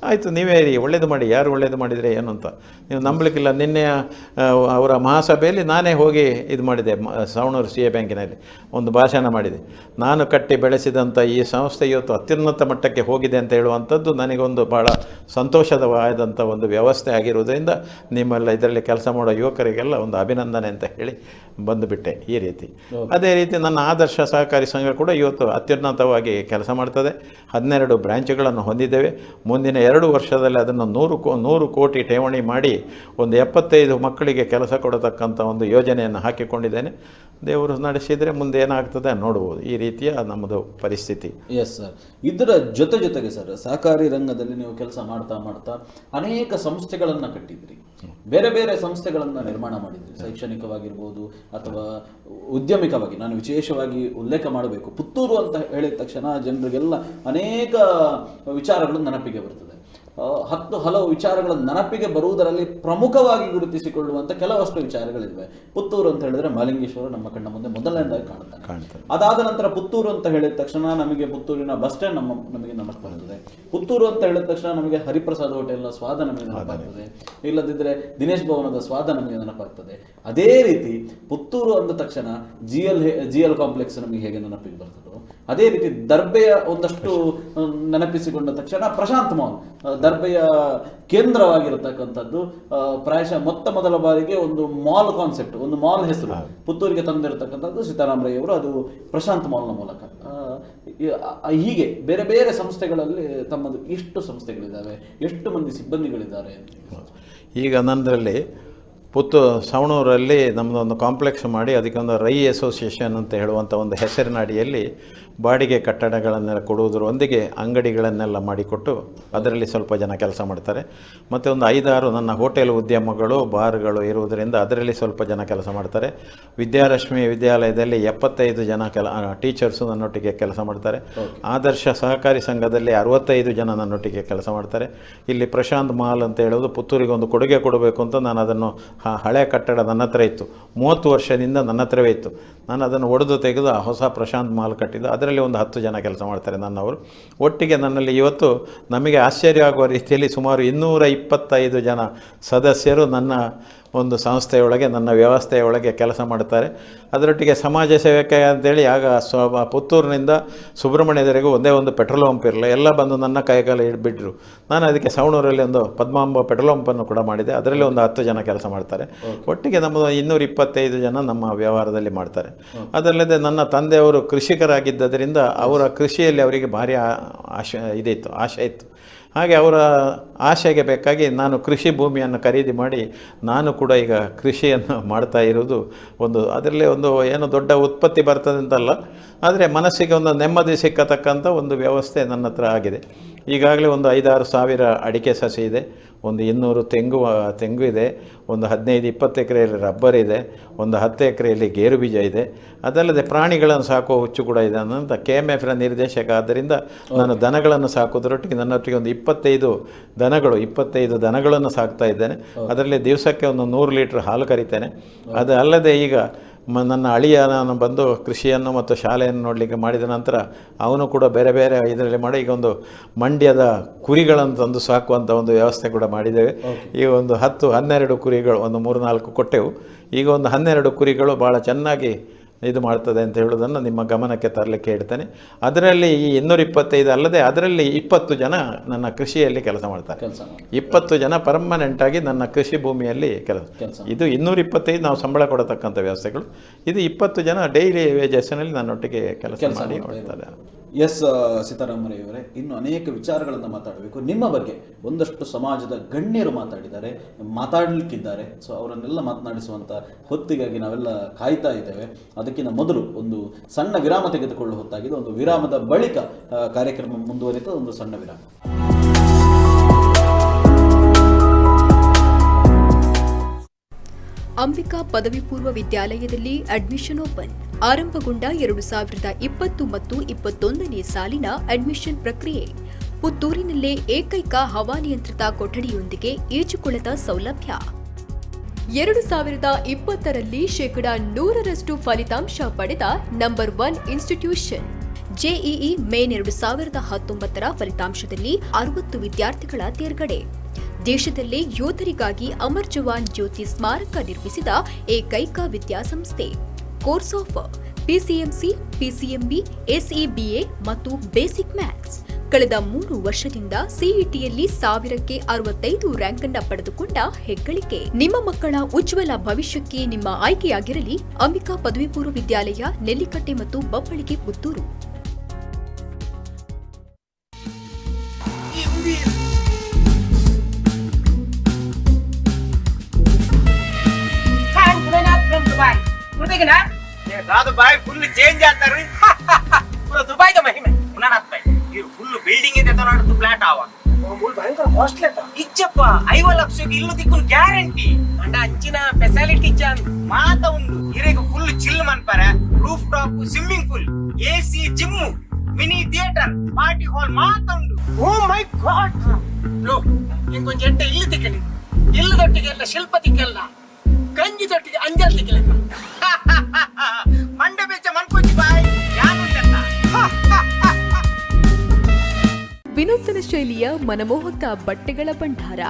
ಆಯಿತು ನೀವೇ ಇರಿ, ಒಳ್ಳೇದು ಮಾಡಿ, ಯಾರು ಒಳ್ಳೇದು ಮಾಡಿದರೆ ಏನು ಅಂತ ನೀವು ನಂಬಲಿಕ್ಕಿಲ್ಲ. ನಿನ್ನೆ ಅವರ ಮಹಾಸಭೆಯಲ್ಲಿ ನಾನೇ ಹೋಗಿ ಇದು ಮಾಡಿದೆ, ಸವಣೂರು CA ಬ್ಯಾಂಕಿನಲ್ಲಿ ಒಂದು ಭಾಷಣ ಮಾಡಿದೆ. ನಾನು ಕಟ್ಟಿ ಬೆಳೆಸಿದಂಥ ಈ ಸಂಸ್ಥೆ ಇವತ್ತು ಅತ್ಯುನ್ನತ ಮಟ್ಟಕ್ಕೆ ಹೋಗಿದೆ ಅಂತ ಹೇಳುವಂಥದ್ದು ನನಗೊಂದು ಭಾಳ ಸಂತೋಷದವಾದಂಥ ಒಂದು ವ್ಯವಸ್ಥೆ ಆಗಿರುವುದರಿಂದ ನಿಮ್ಮೆಲ್ಲ ಇದರಲ್ಲಿ ಕೆಲಸ ಮಾಡೋ ಯುವಕರಿಗೆಲ್ಲ ಒಂದು ಅಭಿನಂದನೆ ಅಂತ ಹೇಳಿ ಬಂದುಬಿಟ್ಟೆ. ಈ ರೀತಿ ಅದೇ ರೀತಿ ನನ್ನ ಆದರ್ಶ ಸಹಕಾರಿ ಸಂಘ ಕೂಡ ಇವತ್ತು ಅತ್ಯುನ್ನತವಾಗಿ ಕೆಲಸ ಮಾಡ್ತದೆ. 12 ಬ್ರ್ಯಾಂಚುಗಳನ್ನು ಹೊಂದಿದ್ದೇವೆ. ಮುಂದಿನ 2 ವರ್ಷದಲ್ಲಿ ಅದನ್ನು 100 ಕೋಟಿ ಠೇವಣಿ ಮಾಡಿ ಒಂದು 75 ಮಕ್ಕಳಿಗೆ ಕೆಲಸ ಕೊಡತಕ್ಕಂಥ ಒಂದು ಯೋಜನೆಯನ್ನು ಹಾಕಿಕೊಂಡಿದ್ದೇನೆ. ದೇವರು ನಡೆಸಿದರೆ ಮುಂದೆ ಏನಾಗ್ತದೆ ನೋಡ್ಬೋದು. ಈ ರೀತಿಯ ನಮ್ಮದು ಪರಿಸ್ಥಿತಿ. Yes sir. ಇದರ ಜೊತೆಗೆ ಸರ್, ಸಹಕಾರಿ ರಂಗದಲ್ಲಿ ನೀವು ಕೆಲಸ ಮಾಡ್ತಾ ಅನೇಕ ಸಂಸ್ಥೆಗಳನ್ನು ಕಟ್ಟಿದ್ರಿ, ಬೇರೆ ಬೇರೆ ಸಂಸ್ಥೆಗಳನ್ನು ನಿರ್ಮಾಣ ಮಾಡಿದ್ರಿ, ಶೈಕ್ಷಣಿಕವಾಗಿರ್ಬೋದು ಅಥವಾ ಉದ್ಯಮಿಕವಾಗಿ. ನಾನು ವಿಶೇಷವಾಗಿ ಉಲ್ಲೇಖ ಮಾಡಬೇಕು, ಪುತ್ತೂರು ಅಂತ ಹೇಳಿದ ತಕ್ಷಣ ಜನರಿಗೆಲ್ಲ ಅನೇಕ ವಿಚಾರಗಳು ನೆನಪಿಗೆ ಬರ್ತದೆ. ಹಲವು ವಿಚಾರಗಳ ನೆನಪಿಗೆ ಬರುವುದರಲ್ಲಿ ಪ್ರಮುಖವಾಗಿ ಗುರುತಿಸಿಕೊಳ್ಳುವಂಥ ಕೆಲವಷ್ಟು ವಿಚಾರಗಳಿವೆ. ಪುತ್ತೂರು ಅಂತ ಹೇಳಿದ್ರೆ ಮಹಾಲಿಂಗೇಶ್ವರ ನಮ್ಮ ಕಣ್ಣ ಮುಂದೆ ಮೊದಲನೇದಾಗಿ ಕಾಣ್ತಾನೆ. ಅದಾದ ನಂತರ ಪುತ್ತೂರು ಅಂತ ಹೇಳಿದ ತಕ್ಷಣ ನಮಗೆ ಪುತ್ತೂರಿನ ಬಸ್ ಸ್ಟ್ಯಾಂಡ್ ನಮಗೆ ನೆನಪು ಬರ್ತದೆ. ಪುತ್ತೂರು ಅಂತ ಹೇಳಿದ ತಕ್ಷಣ ನಮಗೆ ಹರಿಪ್ರಸಾದ್ ಹೋಟೆಲ್ನ ಸ್ವಾದ ನಮಗೆ ನೆನಪಾಗ್ತದೆ, ಇಲ್ಲದಿದ್ದರೆ ದಿನೇಶ್ ಭವನದ ಸ್ವಾದ ನಮಗೆ ನೆನಪಾಗ್ತದೆ. ಅದೇ ರೀತಿ ಪುತ್ತೂರು ಅಂದ ತಕ್ಷಣ ಜಿ ಎಲ್ ಕಾಂಪ್ಲೆಕ್ಸ್ ನಮಗೆ ಹೇಗೆ ನೆನಪಿಗೆ ಬರ್ತದೋ, ಅದೇ ರೀತಿ ದರ್ಬೆಯ ಒಂದಷ್ಟು ನೆನಪಿಸಿಕೊಂಡ ತಕ್ಷಣ ಪ್ರಶಾಂತ್ ಮಾಲ್, ದರ್ಬೆಯ ಕೇಂದ್ರವಾಗಿರತಕ್ಕಂಥದ್ದು, ಪ್ರಾಯಶಃ ಮೊದಲ ಬಾರಿಗೆ ಒಂದು ಮಾಲ್ ಕಾನ್ಸೆಪ್ಟ್, ಒಂದು ಮಾಲ್ ಹೆಸರು ಪುತ್ತೂರಿಗೆ ತಂದಿರತಕ್ಕಂಥದ್ದು ಸೀತಾರಾಮ್ ರೈ ಅವರು, ಅದು ಪ್ರಶಾಂತ್ ಮಾಲ್ನ ಮೂಲಕ. ಹೀಗೆ ಬೇರೆ ಬೇರೆ ಸಂಸ್ಥೆಗಳಲ್ಲಿ ತಮ್ಮದು ಎಷ್ಟು ಸಂಸ್ಥೆಗಳಿದ್ದಾವೆ, ಎಷ್ಟು ಮಂದಿ ಸಿಬ್ಬಂದಿಗಳಿದ್ದಾರೆ? ಈಗ ನನ್ನರಲ್ಲಿ ಸವಣೂರಲ್ಲಿ ನಮ್ಮದೊಂದು ಕಾಂಪ್ಲೆಕ್ಸ್ ಮಾಡಿ ಅದಕ್ಕೊಂದು ರೈ ಅಸೋಸಿಯೇಷನ್ ಅಂತ ಹೇಳುವಂಥ ಒಂದು ಹೆಸರಿನ ಅಡಿಯಲ್ಲಿ ಬಾಡಿಗೆ ಕಟ್ಟಡಗಳನ್ನೆಲ್ಲ ಕೊಡುವುದರೊಂದಿಗೆ ಅಂಗಡಿಗಳನ್ನೆಲ್ಲ ಮಾಡಿಕೊಟ್ಟು ಅದರಲ್ಲಿ ಸ್ವಲ್ಪ ಜನ ಕೆಲಸ ಮಾಡ್ತಾರೆ. ಮತ್ತು ಒಂದು 5-6 ನನ್ನ ಹೋಟೆಲ್ ಉದ್ಯಮಗಳು, ಬಾರ್ಗಳು ಇರುವುದರಿಂದ ಅದರಲ್ಲಿ ಸ್ವಲ್ಪ ಜನ ಕೆಲಸ ಮಾಡ್ತಾರೆ. ವಿದ್ಯಾರಶ್ಮಿ ವಿದ್ಯಾಲಯದಲ್ಲಿ 75 ಜನ ಟೀಚರ್ಸು ನನ್ನೊಟ್ಟಿಗೆ ಕೆಲಸ ಮಾಡ್ತಾರೆ. ಆದರ್ಶ ಸಹಕಾರಿ ಸಂಘದಲ್ಲಿ 65 ಜನ ನನ್ನೊಟ್ಟಿಗೆ ಕೆಲಸ ಮಾಡ್ತಾರೆ. ಇಲ್ಲಿ ಪ್ರಶಾಂತ್ ಮಾಲ್ ಅಂತ ಹೇಳೋದು ಪುತ್ತೂರಿಗೆ ಒಂದು ಕೊಡುಗೆ ಕೊಡಬೇಕು ಅಂತ ನಾನು ಅದನ್ನು ಹಳೆ ಕಟ್ಟಡ ನನ್ನ ಹತ್ರ ಇತ್ತು, 30 ವರ್ಷದಿಂದ ನನ್ನ ಹತ್ರವೇ ಇತ್ತು. ನಾನು ಅದನ್ನು ಒಡೆದು ತೆಗೆದು ಹೊಸ ಪ್ರಶಾಂತ್ ಮಾಲ್ ಕಟ್ಟಿದ್ದು. ಅದರಲ್ಲಿ ಒಂದು 10 ಜನ ಕೆಲಸ ಮಾಡ್ತಾರೆ ನನ್ನವರು. ಒಟ್ಟಿಗೆ ನನ್ನಲ್ಲಿ ಇವತ್ತು ನಮಗೆ ಆಶ್ಚರ್ಯ ಆಗುವ ರೀತಿಯಲ್ಲಿ ಸುಮಾರು 225 ಜನ ಸದಸ್ಯರು ನನ್ನ ಒಂದು ಸಂಸ್ಥೆಯೊಳಗೆ, ನನ್ನ ವ್ಯವಸ್ಥೆಯೊಳಗೆ ಕೆಲಸ ಮಾಡ್ತಾರೆ. ಅದರೊಟ್ಟಿಗೆ ಸಮಾಜ ಸೇವಕ ಅಂತೇಳಿ ಆಗ ಪುತ್ತೂರಿನಿಂದ ಸುಬ್ರಹ್ಮಣ್ಯದವರೆಗೂ ಒಂದೇ ಒಂದು ಪೆಟ್ರೋಲ್ ಪಂಪ್ ಇರಲಿಲ್ಲ, ಎಲ್ಲ ಬಂದು ನನ್ನ ಕೈಗಾಲ ಬಿಟ್ಟರು. ನಾನು ಅದಕ್ಕೆ ಸವಣೂರಲ್ಲಿ ಒಂದು ಪದ್ಮಾಂಬ ಪೆಟ್ರೋಲ್ ಪಂಪನ್ನು ಕೂಡ ಮಾಡಿದೆ, ಅದರಲ್ಲಿ ಒಂದು 10 ಜನ ಕೆಲಸ ಮಾಡ್ತಾರೆ. ಒಟ್ಟಿಗೆ ನಮ್ಮದು 225 ಜನ ನಮ್ಮ ವ್ಯವಹಾರದಲ್ಲಿ ಮಾಡ್ತಾರೆ. ಅದಲ್ಲದೆ ನನ್ನ ತಂದೆಯವರು ಕೃಷಿಕರಾಗಿದ್ದರಿಂದ ಅವರ ಕೃಷಿಯಲ್ಲಿ ಅವರಿಗೆ ಭಾರಿ ಆಶೆ ಇತ್ತು. ಹಾಗೆ ಅವರ ಆಶೆಗೆ ಬೇಕಾಗಿ ನಾನು ಕೃಷಿ ಭೂಮಿಯನ್ನು ಖರೀದಿ ಮಾಡಿ ನಾನು ಕೂಡ ಈಗ ಕೃಷಿಯನ್ನು ಮಾಡ್ತಾ ಇರೋದು. ಅದರಲ್ಲೇ ಏನು ದೊಡ್ಡ ಉತ್ಪತ್ತಿ ಬರ್ತದೆ ಅಂತಲ್ಲ, ಆದರೆ ಮನಸ್ಸಿಗೆ ಒಂದು ನೆಮ್ಮದಿ ಸಿಕ್ಕತಕ್ಕಂಥ ಒಂದು ವ್ಯವಸ್ಥೆ ನನ್ನ ಹತ್ರ ಆಗಿದೆ. ಈಗಾಗಲೇ ಒಂದು 5-6 ಸಾವಿರ ಅಡಿಕೆ ಸಸಿ ಇದೆ, ಒಂದು 200 ತೆಂಗು ಇದೆ, ಒಂದು 15-20 ಎಕರೆಯಲ್ಲಿ ರಬ್ಬರ್ ಇದೆ, ಒಂದು 10 ಎಕರೆಯಲ್ಲಿ ಗೇರು ಬೀಜ ಇದೆ. ಅದಲ್ಲದೆ ಪ್ರಾಣಿಗಳನ್ನು ಸಾಕುವ ಹುಚ್ಚು ಕೂಡ ಇದೆ. ಅಂತ KMFನ ನಿರ್ದೇಶಕ ಆದ್ದರಿಂದ ನಾನು ದನಗಳನ್ನು ಸಾಕೋದ್ರೊಟ್ಟಿಗೆ ನನ್ನೊಟ್ಟಿಗೆ ಒಂದು 25 ದನಗಳನ್ನು ಸಾಕ್ತಾ ಇದ್ದೇನೆ. ಅದರಲ್ಲಿ ದಿವಸಕ್ಕೆ ಒಂದು 100 ಲೀಟ್ರ್ ಹಾಲು ಕರಿತೇನೆ. ಅದು ಅಲ್ಲದೆ ಈಗ ನನ್ನ ಅಳಿಯ ನಾನು ಬಂದು ಕೃಷಿಯನ್ನು ಮತ್ತು ಶಾಲೆಯನ್ನು ನೋಡಲಿಕ್ಕೆ ಮಾಡಿದ ನಂತರ ಅವನು ಕೂಡ ಬೇರೆ ಬೇರೆ ಇದರಲ್ಲಿ ಮಾಡಿ ಈಗ ಒಂದು ಮಂಡ್ಯದ ಕುರಿಗಳನ್ನು ತಂದು ಸಾಕುವಂಥ ಒಂದು ವ್ಯವಸ್ಥೆ ಕೂಡ ಮಾಡಿದ್ದೇವೆ. ಈಗ ಒಂದು 10-12 ಕುರಿಗಳು, ಒಂದು 3-4 ಕೊಟ್ಟೆವು. ಈಗ ಒಂದು 12 ಕುರಿಗಳು ಭಾಳ ಚೆನ್ನಾಗಿ ಇದು ಮಾಡ್ತದೆ ಅಂತ ಹೇಳೋದನ್ನು ನಿಮ್ಮ ಗಮನಕ್ಕೆ ತರಲಿಕ್ಕೆ ಹೇಳ್ತೇನೆ. ಅದರಲ್ಲಿ ಈ 225 ಅಲ್ಲದೆ ಅದರಲ್ಲಿ 20 ಜನ ನನ್ನ ಕೃಷಿಯಲ್ಲಿ ಕೆಲಸ ಮಾಡ್ತಾರೆ. 20 ಜನ ಪರ್ಮನೆಂಟಾಗಿ ನನ್ನ ಕೃಷಿ ಭೂಮಿಯಲ್ಲಿ ಕೆಲಸ. ಇದು 225 ನಾವು ಸಂಬಳ ಕೊಡತಕ್ಕಂಥ ವ್ಯವಸ್ಥೆಗಳು. ಇದು 20 ಜನ ಡೈಲಿ ವೇಜಸ್ನಲ್ಲಿ ನನ್ನೊಟ್ಟಿಗೆ ಕೆಲಸ ಮಾಡಿ ಮಾಡ್ತಾರೆ. ಎಸ್ ಸೀತಾರಾಮ್ ರೈ ಅವರೇ, ಇನ್ನು ಅನೇಕ ವಿಚಾರಗಳನ್ನು ಮಾತಾಡಬೇಕು. ನಿಮ್ಮ ಬಗ್ಗೆ ಒಂದಷ್ಟು ಸಮಾಜದ ಗಣ್ಯರು ಮಾತಾಡಲಿಕ್ಕಿದ್ದಾರೆ. ಸೊ ಅವರನ್ನೆಲ್ಲ ಮಾತನಾಡಿಸುವಂಥ ಹೊತ್ತಿಗಾಗಿ ನಾವೆಲ್ಲ ಕಾಯ್ತಾ ಇದ್ದೇವೆ. ಅದಕ್ಕಿಂತ ಮೊದಲು ಒಂದು ಸಣ್ಣ ವಿರಾಮ ತೆಗೆದುಕೊಳ್ಳುವ ಹೊತ್ತಾಗಿದೆ. ಒಂದು ವಿರಾಮದ ಬಳಿಕ ಕಾರ್ಯಕ್ರಮ ಮುಂದುವರಿತ ಒಂದು ಸಣ್ಣ ವಿರಾಮ. ಅಂಬಿಕಾ ಪದವಿ ಪೂರ್ವ ವಿದ್ಯಾಲಯದಲ್ಲಿ ಅಡ್ಮಿಷನ್ ಓಪನ್. ಆರಂಭಗೊಂಡ 2020 ಮತ್ತು 21ನೇ ಸಾಲಿನ ಅಡ್ಮಿಷನ್ ಪ್ರಕ್ರಿಯೆ. ಪುತ್ತೂರಿನಲ್ಲೇ ಏಕೈಕ ಹವಾನಿಯಂತ್ರಿತ ಕೊಠಡಿಯೊಂದಿಗೆ ಈಜುಕೊಳದ ಸೌಲಭ್ಯ. 2020ರಲ್ಲಿ 100% ಫಲಿತಾಂಶ ಪಡೆದ ನಂಬರ್ 1 ಇನ್ಸ್ಟಿಟ್ಯೂಷನ್. ಜೆಇಇ ಮೇನ್ 2019ರ ಫಲಿತಾಂಶದಲ್ಲಿ 60 ವಿದ್ಯಾರ್ಥಿಗಳ ತೇರ್ಗಡೆ. ದೇಶದಲ್ಲೇ ಯೋಧರಿಗಾಗಿ ಅಮರ್ ಜವಾನ್ ಜ್ಯೋತಿ ಸ್ಮಾರಕ ನಿರ್ಮಿಸಿದ ಏಕೈಕ ವಿದ್ಯಾಸಂಸ್ಥೆ. Course of PCMC, PCMB, SEBA ಮತ್ತು ಬೇಸಿಕ್ ಮ್ಯಾಥ್ಸ್. ಕಳೆದ 3 ವರ್ಷದಿಂದ ಸಿಇಟಿಯಲ್ಲಿ 1000ಕ್ಕೆ 65 ರ್ಯಾಂಕ್ ಅನ್ನು ಪಡೆದುಕೊಂಡ ಹೆಗ್ಗಳಿಕೆ. ನಿಮ್ಮ ಮಕ್ಕಳ ಉಜ್ವಲ ಭವಿಷ್ಯಕ್ಕೆ ನಿಮ್ಮ ಆಯ್ಕೆಯಾಗಿರಲಿ ಅಂಬಿಕಾ ಪದವಿ ಪೂರ್ವ ವಿದ್ಯಾಲಯ, ನೆಲ್ಲಿಕಟ್ಟೆ ಮತ್ತು ಬಬ್ಬಳಿಗೆ, ಪುತ್ತೂರು. ಕಾದು ಬಾಯಿ ಫುಲ್ ಚೇಂಜ್ ಆಗ್ತಾರ್ರಿ ಪೂರ ದುಬೈದ ಮಹಿಮೆ ಉನಾಡತ್ತ ಇವ್ರು ಫುಲ್ ಬಿಲ್ಡಿಂಗ್ ಇದೆ ತೋನಾಡತ್ತು ಫ್ಲಾಟ್ ಆವ ಮೂಲ್ ಭಯಂಕರ ಕಾಸ್ಟ್ಲಿ ಅಂತ ಇಚ್ಚಪ್ಪ 5 ಲಕ್ಷಕ್ಕೆ ಇಲ್ಲು ದಿಕ್ಕುನು ಗ್ಯಾರಂಟಿ ಅಂಡ ಅಂಚಿನ ಫೆಸಿಲಿಟಿ ಜಾನ್ ಮಾತ ಉಂಡು ಇರೆಗ ಫುಲ್ ಚಿಲ್ ಮನ್ಪರೆ roof top swimming pool AC gym mini theatre party hall ಮಾತ ಉಂಡು ಓ ಮೈ ಗಾಡ್ ಲೋ ಇಂಕೊಂಚ ಎಡ್ಡ ಇಲ್ಲಿ ತಿಕ್ಕಲಿ ಇಲ್ಲಿ ದೊಟ್ಟಿಗೆ ಎಲ್ಲ ಶಿಲ್ಪ ತಿಕ್ಕಲ್ಲ ಗಂಜಿ ದೊಟ್ಟಿಗೆ ಅಂಜಲ್ ತಿಕ್ಕಲ್ಲ ಮಂಡೆ ಬೆಚ್ಚ ಮನ್ಕೋಚಿ ಬಾಯ್ ಯಾನುಂಟಲ್ಲ ವಿನೂತನ ಶೈಲಿಯ ಮನಮೋಹಕ ಬಟ್ಟೆಗಳ ಭಂಡಾರ,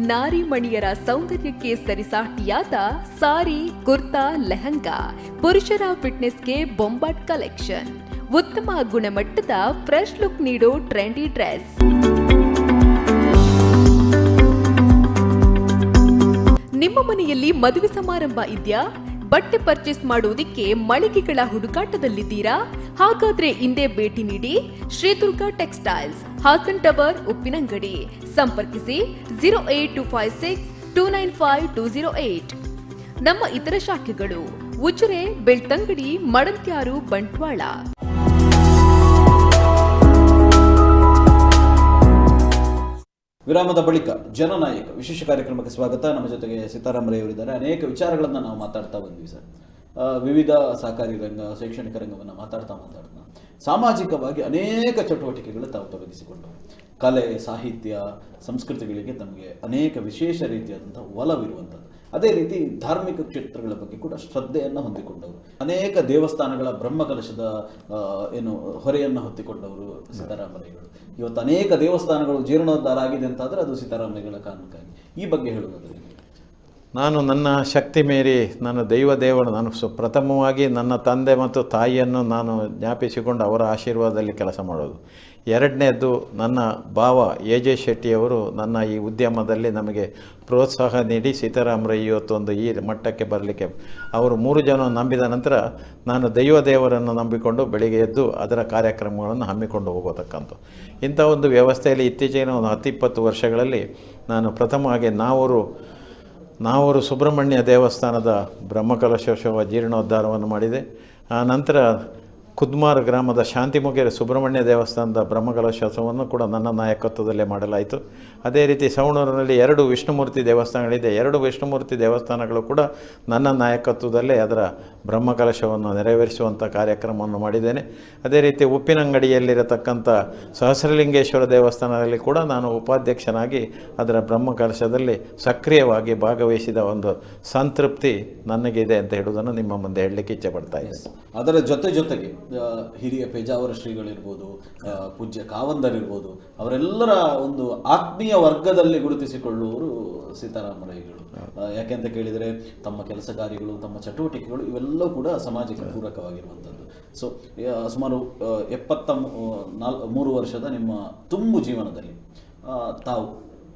ನಾರಿ ಮಣಿಯರ ಸೌಂದರ್ಯಕ್ಕೆ ಸರಿಸಾಟಿಯಾದ ಸಾರಿ, ಕುರ್ತಾ, ಲೆಹಂಗಾ, ಪುರುಷರ ಫಿಟ್ನೆಸ್ಗೆ ಬೊಂಬಾಟ್ ಕಲೆಕ್ಷನ್, ಉತ್ತಮ ಗುಣಮಟ್ಟದ ಫ್ರೆಶ್ ಲುಕ್ ನೀಡೋ ಟ್ರೆಂಡಿ ಡ್ರೆಸ್. ನಿಮ್ಮ ಮನೆಯಲ್ಲಿ ಮದುವೆ ಸಮಾರಂಭ ಇದೆಯಾ? ಬಟ್ಟೆ ಪರ್ಚೇಸ್ ಮಾಡುವುದಕ್ಕೆ ಮಳಿಗೆಗಳ ಹುಡುಕಾಟದಲ್ಲಿದ್ದೀರಾ? ಹಾಗಾದ್ರೆ ಇಂದೇ ಭೇಟಿ ನೀಡಿ ಶ್ರೀ ದುರ್ಗಾ ಟೆಕ್ಸ್ಟೈಲ್ಸ್, ಹಾಸನ್ ಟವರ್, ಉಪ್ಪಿನಂಗಡಿ. ಸಂಪರ್ಕಿಸಿ 08256295208. ನಮ್ಮ ಇತರ ಶಾಖೆಗಳು ಉಜಿರೆ, ಬೆಳ್ತಂಗಡಿ, ಮಡಂತ್ಯಾರು, ಬಂಟ್ವಾಳ. ವಿರಾಮದ ಬಳಿಕ ಜನನಾಯಕ ವಿಶೇಷ ಕಾರ್ಯಕ್ರಮಕ್ಕೆ ಸ್ವಾಗತ. ನಮ್ಮ ಜೊತೆಗೆ ಸೀತಾರಾಮ್ ರೈ ಅವರಿದ್ದಾರೆ. ಅನೇಕ ವಿಚಾರಗಳನ್ನು ನಾವು ಮಾತಾಡ್ತಾ ಬಂದ್ವಿ ಸರ್. ವಿವಿಧ ಸಹಕಾರಿ ರಂಗ, ಶೈಕ್ಷಣಿಕ ರಂಗವನ್ನು ಮಾತಾಡ್ತಾ ಸಾಮಾಜಿಕವಾಗಿ ಅನೇಕ ಚಟುವಟಿಕೆಗಳು ತಾವು ತೊಡಗಿಸಿಕೊಂಡು ಕಲೆ, ಸಾಹಿತ್ಯ, ಸಂಸ್ಕೃತಿಗಳಿಗೆ ತಮಗೆ ಅನೇಕ ವಿಶೇಷ ರೀತಿಯಾದಂಥ ಒಲವಿರುವಂಥದ್ದು. ಅದೇ ರೀತಿ ಧಾರ್ಮಿಕ ಕ್ಷೇತ್ರಗಳ ಬಗ್ಗೆ ಕೂಡ ಶ್ರದ್ಧೆಯನ್ನು ಹೊಂದಿಕೊಂಡವರು, ಅನೇಕ ದೇವಸ್ಥಾನಗಳ ಬ್ರಹ್ಮಕಲಶದ ಹೊರೆಯನ್ನು ಹೊತ್ತಿಕೊಂಡವರು ಸೀತಾರಾಮರೈಗಳು. ಇವತ್ತು ಅನೇಕ ದೇವಸ್ಥಾನಗಳು ಜೀರ್ಣೋದ್ಧಾರ ಆಗಿದೆ ಅಂತಾದರೆ ಅದು ಸೀತಾರಾಮರೈಗಳ ಕಾರಣಕ್ಕಾಗಿ. ಈ ಬಗ್ಗೆ ಹೇಳುವುದಾದ್ರೆ ನಾನು ನನ್ನ ಶಕ್ತಿ ಮೀರಿ ನಾನು ನಾನು ಪ್ರಥಮವಾಗಿ ನನ್ನ ತಂದೆ ಮತ್ತು ತಾಯಿಯನ್ನು ನಾನು ಜ್ಞಾಪಿಸಿಕೊಂಡು ಅವರ ಆಶೀರ್ವಾದದಲ್ಲಿ ಕೆಲಸ ಮಾಡೋದು. ಎರಡನೇದು ನನ್ನ ಭಾವ ಎ.ಜೆ. ಶೆಟ್ಟಿಯವರು ನನ್ನ ಈ ಉದ್ಯಮದಲ್ಲಿ ನಮಗೆ ಪ್ರೋತ್ಸಾಹ ನೀಡಿ ಸೀತಾರಾಮರೈ ಇವತ್ತೊಂದು ಈ ಮಟ್ಟಕ್ಕೆ ಬರಲಿಕ್ಕೆ ಅವರು 3 ಜನ ನಂಬಿದ ನಂತರ ನಾನು ದೇವರನ್ನು ನಂಬಿಕೊಂಡು ಬೆಳಿಗ್ಗೆ ಎದ್ದು ಅದರ ಕಾರ್ಯಕ್ರಮಗಳನ್ನು ಹಮ್ಮಿಕೊಂಡು ಹೋಗೋತಕ್ಕಂಥ ಇಂಥ ಒಂದು ವ್ಯವಸ್ಥೆಯಲ್ಲಿ ಇತ್ತೀಚಿನ ಒಂದು 10-20 ವರ್ಷಗಳಲ್ಲಿ ನಾನು ಪ್ರಥಮವಾಗಿ ನಾವೂರು ಸುಬ್ರಹ್ಮಣ್ಯ ದೇವಸ್ಥಾನದ ಬ್ರಹ್ಮಕಲಶೋತ್ಸವ ಜೀರ್ಣೋದ್ಧಾರವನ್ನು ಮಾಡಿದೆ. ಆ ನಂತರ ಕುದ್ಮಾರ್ ಗ್ರಾಮದ ಶಾಂತಿಮುಖೇರಿ ಸುಬ್ರಹ್ಮಣ್ಯ ದೇವಸ್ಥಾನದ ಬ್ರಹ್ಮಕಲಶೋತ್ಸವವನ್ನು ಕೂಡ ನನ್ನ ನಾಯಕತ್ವದಲ್ಲೇ ಮಾಡಲಾಯಿತು. ಅದೇ ರೀತಿ ಸವಣೂರಿನಲ್ಲಿ 2 ವಿಷ್ಣುಮೂರ್ತಿ ದೇವಸ್ಥಾನಗಳಿದೆ. 2 ವಿಷ್ಣುಮೂರ್ತಿ ದೇವಸ್ಥಾನಗಳು ಕೂಡ ನನ್ನ ನಾಯಕತ್ವದಲ್ಲೇ ಅದರ ಬ್ರಹ್ಮಕಲಶವನ್ನು ನೆರವೇರಿಸುವಂಥ ಕಾರ್ಯಕ್ರಮವನ್ನು ಮಾಡಿದ್ದೇನೆ. ಅದೇ ರೀತಿ ಉಪ್ಪಿನಂಗಡಿಯಲ್ಲಿರತಕ್ಕಂಥ ಸಹಸ್ರಲಿಂಗೇಶ್ವರ ದೇವಸ್ಥಾನದಲ್ಲಿ ಕೂಡ ನಾನು ಉಪಾಧ್ಯಕ್ಷನಾಗಿ ಅದರ ಬ್ರಹ್ಮಕಲಶದಲ್ಲಿ ಸಕ್ರಿಯವಾಗಿ ಭಾಗವಹಿಸಿದ ಒಂದು ಸಂತೃಪ್ತಿ ನನಗಿದೆ ಅಂತ ಹೇಳುವುದನ್ನು ನಿಮ್ಮ ಮುಂದೆ ಹೇಳಲಿಕ್ಕೆ ಇಚ್ಛೆ ಪಡ್ತಾ ಇದ್ದೇನೆ. ಅದರ ಜೊತೆಗೆ ಹಿರಿಯ ಪೇಜಾವರ ಶ್ರೀಗಳಿರ್ಬೋದು, ಪೂಜ್ಯ ಕಾವಂದರಿರ್ಬೋದು, ಅವರೆಲ್ಲರ ಒಂದು ಆತ್ಮೀಯ ವರ್ಗದಲ್ಲಿ ಗುರುತಿಸಿಕೊಳ್ಳುವವರು ಸೀತಾರಾಮರೈಗಳು. ಯಾಕೆಂತ ಕೇಳಿದರೆ ತಮ್ಮ ಕೆಲಸ ಕಾರ್ಯಗಳು, ತಮ್ಮ ಚಟುವಟಿಕೆಗಳು ಇವೆಲ್ಲವೂ ಕೂಡ ಸಮಾಜಕ್ಕೆ ಪೂರಕವಾಗಿರುವಂಥದ್ದು. ಸೊ ಸುಮಾರು 73 ವರ್ಷದ ನಿಮ್ಮ ತುಂಬು ಜೀವನದಲ್ಲಿ ತಾವು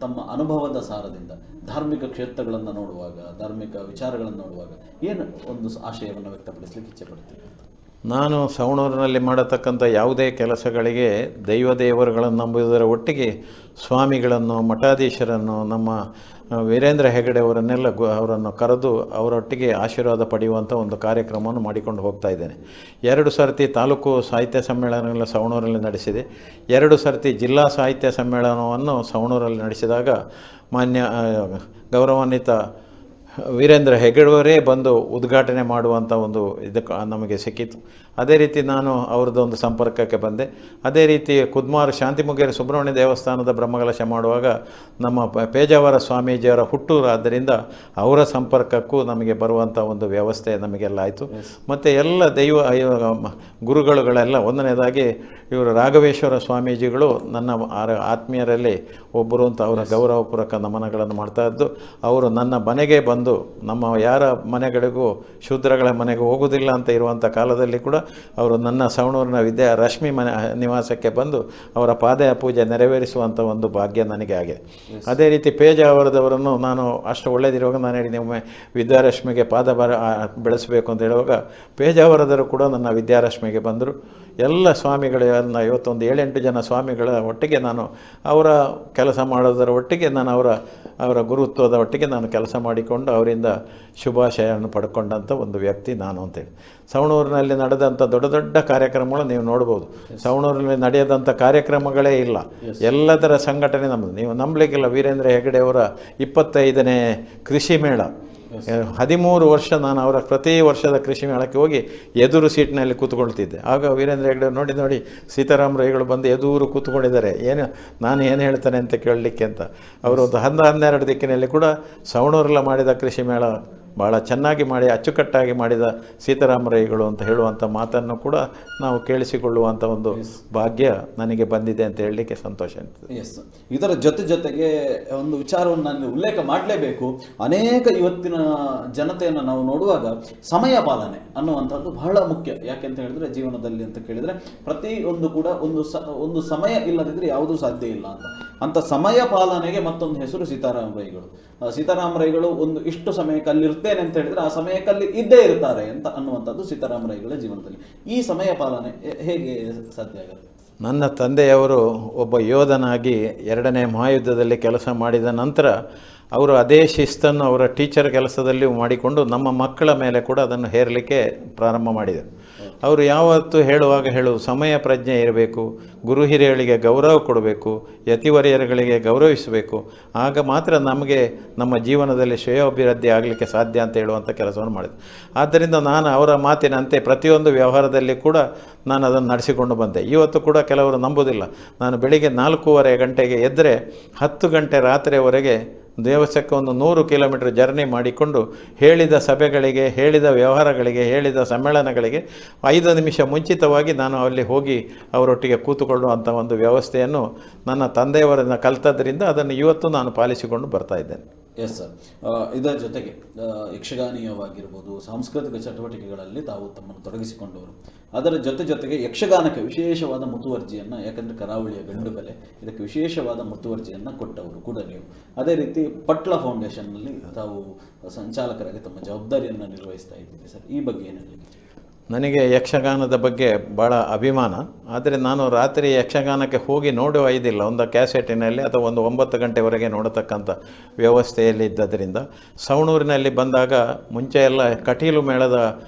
ತಮ್ಮ ಅನುಭವದ ಸಾರದಿಂದ ಧಾರ್ಮಿಕ ಕ್ಷೇತ್ರಗಳನ್ನು ನೋಡುವಾಗ, ಧಾರ್ಮಿಕ ವಿಚಾರಗಳನ್ನು ನೋಡುವಾಗ ಏನು ಒಂದು ಆಶಯವನ್ನು ವ್ಯಕ್ತಪಡಿಸಲಿಕ್ಕೆ ಇಚ್ಛೆ ಪಡ್ತೀನಿ? ನಾನು ಸವಣೂರಿನಲ್ಲಿ ಮಾಡತಕ್ಕಂಥ ಯಾವುದೇ ಕೆಲಸಗಳಿಗೆ ದೇವರುಗಳನ್ನು ನಂಬುವುದರ ಒಟ್ಟಿಗೆ ಸ್ವಾಮಿಗಳನ್ನು, ಮಠಾಧೀಶರನ್ನು, ನಮ್ಮ ವೀರೇಂದ್ರ ಹೆಗಡೆ ಅವರನ್ನೆಲ್ಲ ಅವರನ್ನು ಕರೆದು ಅವರೊಟ್ಟಿಗೆ ಆಶೀರ್ವಾದ ಪಡೆಯುವಂಥ ಒಂದು ಕಾರ್ಯಕ್ರಮವನ್ನು ಮಾಡಿಕೊಂಡು ಹೋಗ್ತಾ ಇದ್ದೇನೆ. 2 ಸರ್ತಿ ತಾಲೂಕು ಸಾಹಿತ್ಯ ಸಮ್ಮೇಳನಗಳ ಸವಣೂರಲ್ಲಿ ನಡೆಸಿದೆ. 2 ಸರ್ತಿ ಜಿಲ್ಲಾ ಸಾಹಿತ್ಯ ಸಮ್ಮೇಳನವನ್ನು ಸವಣೂರಲ್ಲಿ ನಡೆಸಿದಾಗ ಮಾನ್ಯ ಗೌರವಾನ್ವಿತ ವೀರೇಂದ್ರ ಹೆಗಡೆಯವರೇ ಬಂದು ಉದ್ಘಾಟನೆ ಮಾಡುವಂಥ ಒಂದು ಇದಕ್ಕೆ ನಮಗೆ ಸಿಕ್ಕಿತು. ಅದೇ ರೀತಿ ನಾನು ಅವ್ರದ್ದೊಂದು ಸಂಪರ್ಕಕ್ಕೆ ಬಂದೆ. ಅದೇ ರೀತಿ ಕುದ್ಮಾರ್ ಶಾಂತಿಮುಖೇರಿ ಸುಬ್ರಹ್ಮಣ್ಯ ದೇವಸ್ಥಾನದ ಬ್ರಹ್ಮಕಲಶ ಮಾಡುವಾಗ ನಮ್ಮ ಪೇಜಾವರ ಸ್ವಾಮೀಜಿಯವರ ಹುಟ್ಟೂರು ಆದ್ದರಿಂದ ಅವರ ಸಂಪರ್ಕಕ್ಕೂ ನಮಗೆ ಬರುವಂಥ ಒಂದು ವ್ಯವಸ್ಥೆ ನಮಗೆಲ್ಲ ಆಯಿತು. ಮತ್ತು ಎಲ್ಲ ಗುರುಗಳುಗಳೆಲ್ಲ ಒಂದನೇದಾಗಿ ಇವರು ರಾಘವೇಶ್ವರ ಸ್ವಾಮೀಜಿಗಳು ನನ್ನ ಆತ್ಮೀಯರಲ್ಲಿ ಒಬ್ಬರು ಅಂತ ಅವರ ಗೌರವಪೂರ್ವಕ ನಮನಗಳನ್ನು ಮಾಡ್ತಾಯಿದ್ದು. ಅವರು ನನ್ನ ಮನೆಗೆ ಬಂದು ನಮ್ಮ ಯಾರ ಮನೆಗಳಿಗೂ ಶೂದ್ರಗಳ ಮನೆಗೆ ಹೋಗುವುದಿಲ್ಲ ಅಂತ ಇರುವಂಥ ಕಾಲದಲ್ಲಿ ಕೂಡ ಅವರು ನನ್ನ ಸವಣೂರಿನ ರಶ್ಮಿ ನಿವಾಸಕ್ಕೆ ಬಂದು ಅವರ ಪಾದ ಪೂಜೆ ನೆರವೇರಿಸುವಂಥ ಒಂದು ಭಾಗ್ಯ ನನಗೆ ಆಗಿದೆ. ಅದೇ ರೀತಿ ಪೇಜಾವರದವರನ್ನು ನಾನು ಅಷ್ಟು ಒಳ್ಳೆಯದಿರುವಾಗ ನಾನು ಹೇಳಿ ಒಮ್ಮೆ ವಿದ್ಯಾರಶ್ಮಿಗೆ ಪಾದ ಬೆಳೆಸಬೇಕು ಅಂತ ಹೇಳುವಾಗ ಪೇಜಾವರದರು ಕೂಡ ನನ್ನ ವಿದ್ಯಾರಶ್ಮಿಗೆ ಬಂದರು. ಎಲ್ಲ ಸ್ವಾಮಿಗಳನ್ನು ಇವತ್ತೊಂದು 7-8 ಜನ ಸ್ವಾಮಿಗಳ ಒಟ್ಟಿಗೆ ನಾನು ಅವರ ಕೆಲಸ ಮಾಡೋದರ ಒಟ್ಟಿಗೆ ನಾನು ಅವರ ಗುರುತ್ವದ ಒಟ್ಟಿಗೆ ನಾನು ಕೆಲಸ ಮಾಡಿಕೊಂಡು ಅವರಿಂದ ಶುಭಾಶಯವನ್ನು ಪಡ್ಕೊಂಡಂಥ ಒಂದು ವ್ಯಕ್ತಿ ನಾನು ಅಂತೇಳಿ. ಸವಣೂರಿನಲ್ಲಿ ನಡೆದಂಥ ದೊಡ್ಡ ದೊಡ್ಡ ಕಾರ್ಯಕ್ರಮಗಳು ನೀವು ನೋಡ್ಬೋದು. ಸವಣೂರಿನಲ್ಲಿ ನಡೆಯದಂಥ ಕಾರ್ಯಕ್ರಮಗಳೇ ಇಲ್ಲ. ಎಲ್ಲದರ ಸಂಘಟನೆ ನಮ್ಮದು. ನೀವು ನಂಬಲಿಕ್ಕಿಲ್ಲ, ವೀರೇಂದ್ರ ಹೆಗಡೆ ಅವರ 25ನೇ ಕೃಷಿ ಮೇಳ 13 ವರ್ಷ ನಾನು ಅವರ ಪ್ರತಿ ವರ್ಷದ ಕೃಷಿ ಮೇಳಕ್ಕೆ ಹೋಗಿ ಎದುರು ಸೀಟ್ನಲ್ಲಿ ಕೂತ್ಕೊಳ್ತಿದ್ದೆ. ಆಗ ವೀರೇಂದ್ರ ಹೆಗಡೆ ನೋಡಿ ಸೀತಾರಾಮ ರೈಗಳು ಬಂದು ಎದುರು ಕೂತ್ಕೊಂಡಿದ್ದಾರೆ, ನಾನು ಏನು ಹೇಳ್ತಾನೆ ಅಂತ ಕೇಳಲಿಕ್ಕೆ ಅಂತ. ಅವರು ಒಂದು 12 ದಿಕ್ಕಿನಲ್ಲಿ ಕೂಡ ಸವಣೂರೆಲ್ಲ ಮಾಡಿದ ಕೃಷಿ ಮೇಳ ಭಾಳ ಚೆನ್ನಾಗಿ ಮಾಡಿ ಅಚ್ಚುಕಟ್ಟಾಗಿ ಮಾಡಿದ ಸೀತಾರಾಮ ರೈಗಳು ಅಂತ ಹೇಳುವಂಥ ಮಾತನ್ನು ಕೂಡ ನಾವು ಕೇಳಿಸಿಕೊಳ್ಳುವಂಥ ಒಂದು ಭಾಗ್ಯ ನನಗೆ ಬಂದಿದೆ ಅಂತ ಹೇಳಲಿಕ್ಕೆ ಸಂತೋಷ ಅನಿಸ್ತದೆ. ಎಸ್, ಇದರ ಜೊತೆಗೆ ಒಂದು ವಿಚಾರವನ್ನು ನಾನು ಉಲ್ಲೇಖ ಮಾಡಲೇಬೇಕು. ಅನೇಕ ಇವತ್ತಿನ ಜನತೆಯನ್ನು ನಾವು ನೋಡುವಾಗ ಸಮಯ ಪಾಲನೆ ಅನ್ನುವಂಥದ್ದು ಬಹಳ ಮುಖ್ಯ. ಯಾಕೆಂತ ಹೇಳಿದ್ರೆ ಜೀವನದಲ್ಲಿ ಅಂತ ಕೇಳಿದರೆ ಪ್ರತಿಯೊಂದು ಕೂಡ ಒಂದು ಸಮಯ ಇಲ್ಲದಿದ್ದರೆ ಯಾವುದೂ ಸಾಧ್ಯ ಇಲ್ಲ ಅಂತ ಸಮಯ ಪಾಲನೆಗೆ ಮತ್ತೊಂದು ಹೆಸರು ಸೀತಾರಾಮ ರೈಗಳು. ಸೀತಾರಾಮ ರೈಗಳು ಒಂದು ಇಷ್ಟು ಸಮಯಕ್ಕೆ ಅಲ್ಲಿರ್ತೇನೆ ಅಂತ ಹೇಳಿದ್ರೆ ಆ ಸಮಯಕ್ಕೆ ಅಲ್ಲಿ ಇದ್ದೇ ಇರ್ತಾರೆ ಅಂತ ಅನ್ನುವಂಥದ್ದು ಸೀತಾರಾಮ ರೈಗಳ ಜೀವನದಲ್ಲಿ. ಈ ಸಮಯ ಪಾಲನೆ ಹೇಗೆ ಸಾಧ್ಯ ಆಗುತ್ತೆ? ನನ್ನ ತಂದೆಯವರು ಒಬ್ಬ ಯೋಧನಾಗಿ 2ನೇ ಮಹಾಯುದ್ಧದಲ್ಲಿ ಕೆಲಸ ಮಾಡಿದ ನಂತರ ಅವರು ಅದೇ ಶಿಸ್ತನ್ನು ಅವರ ಟೀಚರ್ ಕೆಲಸದಲ್ಲಿ ಮಾಡಿಕೊಂಡು ನಮ್ಮ ಮಕ್ಕಳ ಮೇಲೆ ಕೂಡ ಅದನ್ನು ಹೇರಲಿಕ್ಕೆ ಪ್ರಾರಂಭ ಮಾಡಿದರು. ಅವರು ಯಾವತ್ತೂ ಹೇಳುವುದು ಸಮಯ ಪ್ರಜ್ಞೆ ಇರಬೇಕು, ಗುರು ಹಿರಿಯರಿಗೆ ಗೌರವ ಕೊಡಬೇಕು, ಯತಿವರ್ಯರುಗಳಿಗೆ ಗೌರವಿಸಬೇಕು, ಆಗ ಮಾತ್ರ ನಮಗೆ ನಮ್ಮ ಜೀವನದಲ್ಲಿ ಶ್ರೇಯೋಭಿವೃದ್ಧಿ ಆಗಲಿಕ್ಕೆ ಸಾಧ್ಯ ಅಂತ ಹೇಳುವಂಥ ಕೆಲಸವನ್ನು ಮಾಡಿದೆ. ಆದ್ದರಿಂದ ನಾನು ಅವರ ಮಾತಿನಂತೆ ಪ್ರತಿಯೊಂದು ವ್ಯವಹಾರದಲ್ಲಿ ಕೂಡ ನಾನು ಅದನ್ನು ನಡೆಸಿಕೊಂಡು ಬಂದೆ. ಇವತ್ತು ಕೂಡ ಕೆಲವರು ನಂಬುವುದಿಲ್ಲ, ನಾನು ಬೆಳಿಗ್ಗೆ 4:15 ಗಂಟೆಗೆ ಎದ್ದರೆ 10 ಗಂಟೆ ರಾತ್ರಿಯವರೆಗೆ ದೇವಸ್ಥಕ್ಕೆ ಒಂದು 100 ಕಿಲೋಮೀಟರ್ ಜರ್ನಿ ಮಾಡಿಕೊಂಡು ಹೇಳಿದ ಸಭೆಗಳಿಗೆ, ಹೇಳಿದ ವ್ಯವಹಾರಗಳಿಗೆ, ಹೇಳಿದ ಸಮ್ಮೇಳನಗಳಿಗೆ 5 ನಿಮಿಷ ಮುಂಚಿತವಾಗಿ ನಾನು ಅಲ್ಲಿ ಹೋಗಿ ಅವರೊಟ್ಟಿಗೆ ಕೂತುಕೊಳ್ಳುವಂಥ ಒಂದು ವ್ಯವಸ್ಥೆಯನ್ನು ನನ್ನ ತಂದೆಯವರನ್ನು ಕಲಿತದ್ರಿಂದ ಅದನ್ನು ಇವತ್ತು ನಾನು ಪಾಲಿಸಿಕೊಂಡು ಬರ್ತಾ ಇದ್ದೇನೆ. ಎಸ್ ಸರ್, ಇದರ ಜೊತೆಗೆ ಯಕ್ಷಗಾನೀಯವಾಗಿರ್ಬೋದು, ಸಾಂಸ್ಕೃತಿಕ ಚಟುವಟಿಕೆಗಳಲ್ಲಿ ತಾವು ತಮ್ಮನ್ನು ತೊಡಗಿಸಿಕೊಂಡವರು. ಅದರ ಜೊತೆಗೆ ಯಕ್ಷಗಾನಕ್ಕೆ ವಿಶೇಷವಾದ ಮುತುವರ್ಜಿಯನ್ನು, ಯಾಕಂದರೆ ಕರಾವಳಿಯ ಗಂಡು ಕಲೆ, ಇದಕ್ಕೆ ವಿಶೇಷವಾದ ಮುತುವರ್ಜಿಯನ್ನು ಕೊಟ್ಟವರು ಕೂಡ ನೀವು. ಅದೇ ರೀತಿ ಪಟ್ಲ ಫೌಂಡೇಶನ್ನಲ್ಲಿ ತಾವು ಸಂಚಾಲಕರಾಗಿ ತಮ್ಮ ಜವಾಬ್ದಾರಿಯನ್ನು ನಿರ್ವಹಿಸ್ತಾ ಇದ್ದೀರಿ ಸರ್. ಈ ಬಗ್ಗೆ ಏನು ಹೇಳಲಿಕ್ಕೆ? ನನಗೆ ಯಕ್ಷಗಾನದ ಬಗ್ಗೆ ಭಾಳ ಅಭಿಮಾನ. ಆದರೆ ನಾನು ರಾತ್ರಿ ಯಕ್ಷಗಾನಕ್ಕೆ ಹೋಗಿ ನೋಡುವ ಇದಿಲ್ಲ. ಒಂದು ಕ್ಯಾಸೆಟಿನಲ್ಲಿ ಅಥವಾ ಒಂದು 9 ಗಂಟೆವರೆಗೆ ನೋಡತಕ್ಕಂಥ ವ್ಯವಸ್ಥೆಯಲ್ಲಿ ಇದ್ದದರಿಂದ ಸವಣೂರಿನಲ್ಲಿ ಬಂದಾಗ ಮುಂಚೆ ಎಲ್ಲ ಕಟೀಲು ಮೇಳದ